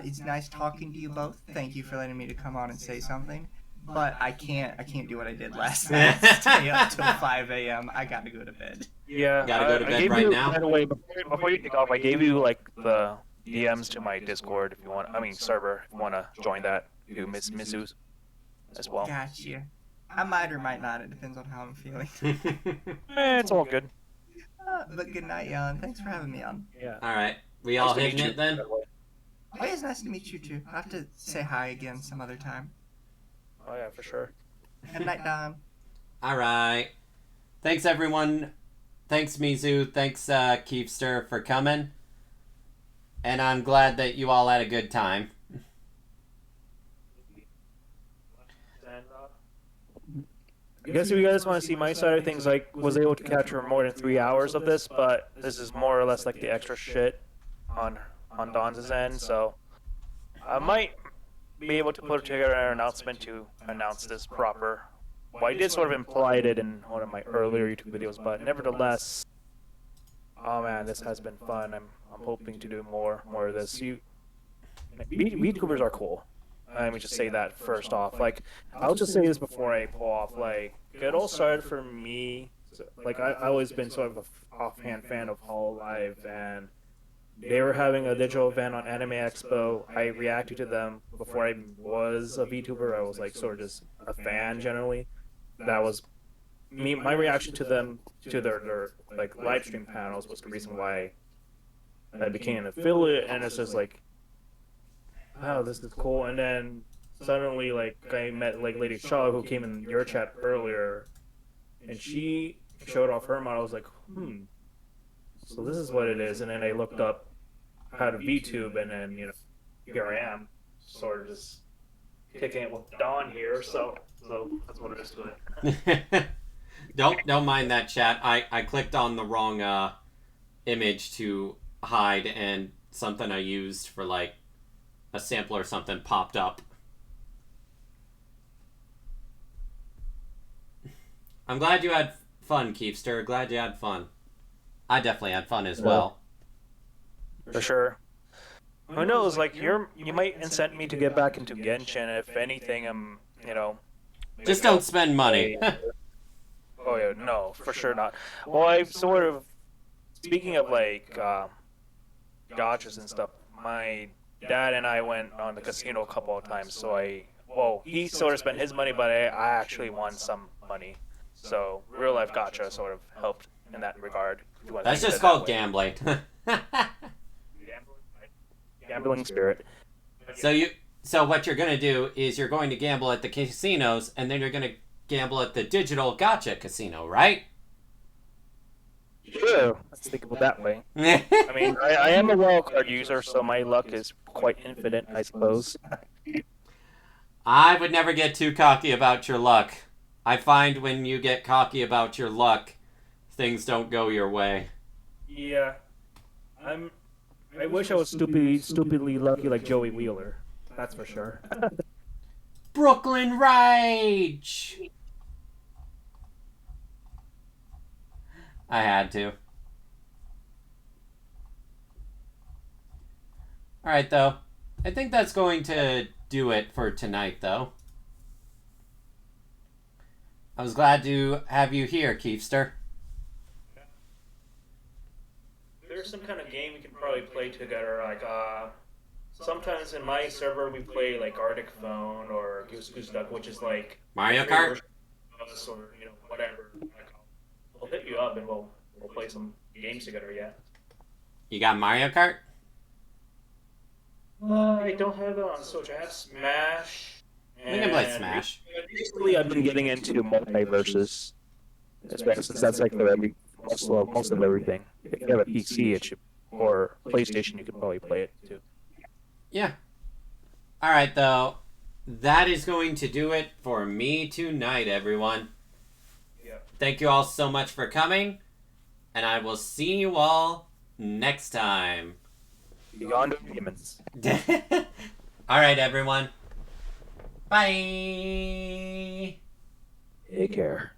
it's nice talking to you both. Thank you for letting me to come on and say something. But I can't do what I did last night. Stay up till 5 a.m. I gotta go to bed. Yeah, Gotta go to I bed gave right you, now? by the way, before you take off, I gave you like the DMs to my Discord if you want. I mean server if you want to join that. You miss Misu's as well. Gotcha. I might or might not. It depends on how I'm feeling. It's all good. But good night, Jan. Thanks for having me on. Yeah. Alright. We all Nice to meet hitting you, it then? by the way. Oh, yeah, it's nice to meet you too. I'll have to say hi again some other time. Oh yeah, for sure. Good night, Don. Alright. Thanks, everyone. Thanks, Mizu. Thanks, Kiefster, for coming. And I'm glad that you all had a good time. I guess if you guys want to see my side of things, I was able to capture more than 3 hours of this, but this is more or less like the extra shit on Don's end, so I might be able to put together an announcement to announce this proper. Well, I did sort of implied it in one of my earlier YouTube videos, but nevertheless, oh man, this has been fun. I'm hoping to do more of this. VTubers are cool. Let me just say that first off. Like, I'll just say this before I pull off. Like, it all started for me. Like, I always been sort of a offhand fan of Hololive, and they were having a digital event on Anime Expo. I reacted to them before I was a VTuber. I was like sort of just a fan generally. That was me. My reaction to them, to their like live stream panels, was the reason why I became an affiliate. And it's just like, wow, this is cool. And then suddenly, like, I met like Lady Shaw, who came in your chat earlier, and she showed off her model. I was like, so this is what it is. And then I looked up how to VTube, and then here I am, sort of just kicking it with Dawn here. So that's what it is to it. Don't mind that, chat. I clicked on the wrong image to hide, and something I used for like a sample or something popped up. I'm glad you had fun, Kiefster. Glad you had fun. I definitely had fun as well. For sure. Who knows? Like you might incent me to get back into Genshin. If anything, Just don't spend money. Oh yeah, no, for sure not. Well, I've sort of, speaking of like gotchas and stuff, my dad and I went on the casino a couple of times. So he sort of spent his money, but I actually won some money. So real life gotcha sort of helped in that regard. That's just called gambling. Gambling spirit. So what you're gonna do is you're going to gamble at the casinos, and then you're gonna gamble at the digital gotcha casino, right? Sure. Let's think of it that way. I mean, I am a wildcard user, so my luck is quite infinite, I suppose. I would never get too cocky about your luck. I find when you get cocky about your luck, things don't go your way. Yeah. I wish I was stupidly lucky like Joey Wheeler. That's for sure. Brooklyn Rage! I had to. Alright, though. I think that's going to do it for tonight, though. I was glad to have you here, Kiefster. There's some kind of game we can probably play together. Like, sometimes in my server we play like Arctic Phone or Goose Goose Duck, which is like Mario Kart? us or whatever. Like, I'll hit you up and we'll play some games together. Yeah. You got Mario Kart? I don't have it on Switch. I have Smash. We can play Smash. Recently, I've been getting into multiverses, especially since that's like most of everything. If you have a PC, it should, or PlayStation, you could probably play it too. Yeah. Alright, though. That is going to do it for me tonight, everyone. Yeah. Thank you all so much for coming, and I will see you all next time. Beyond Demons. Alright, everyone. Bye. Take care.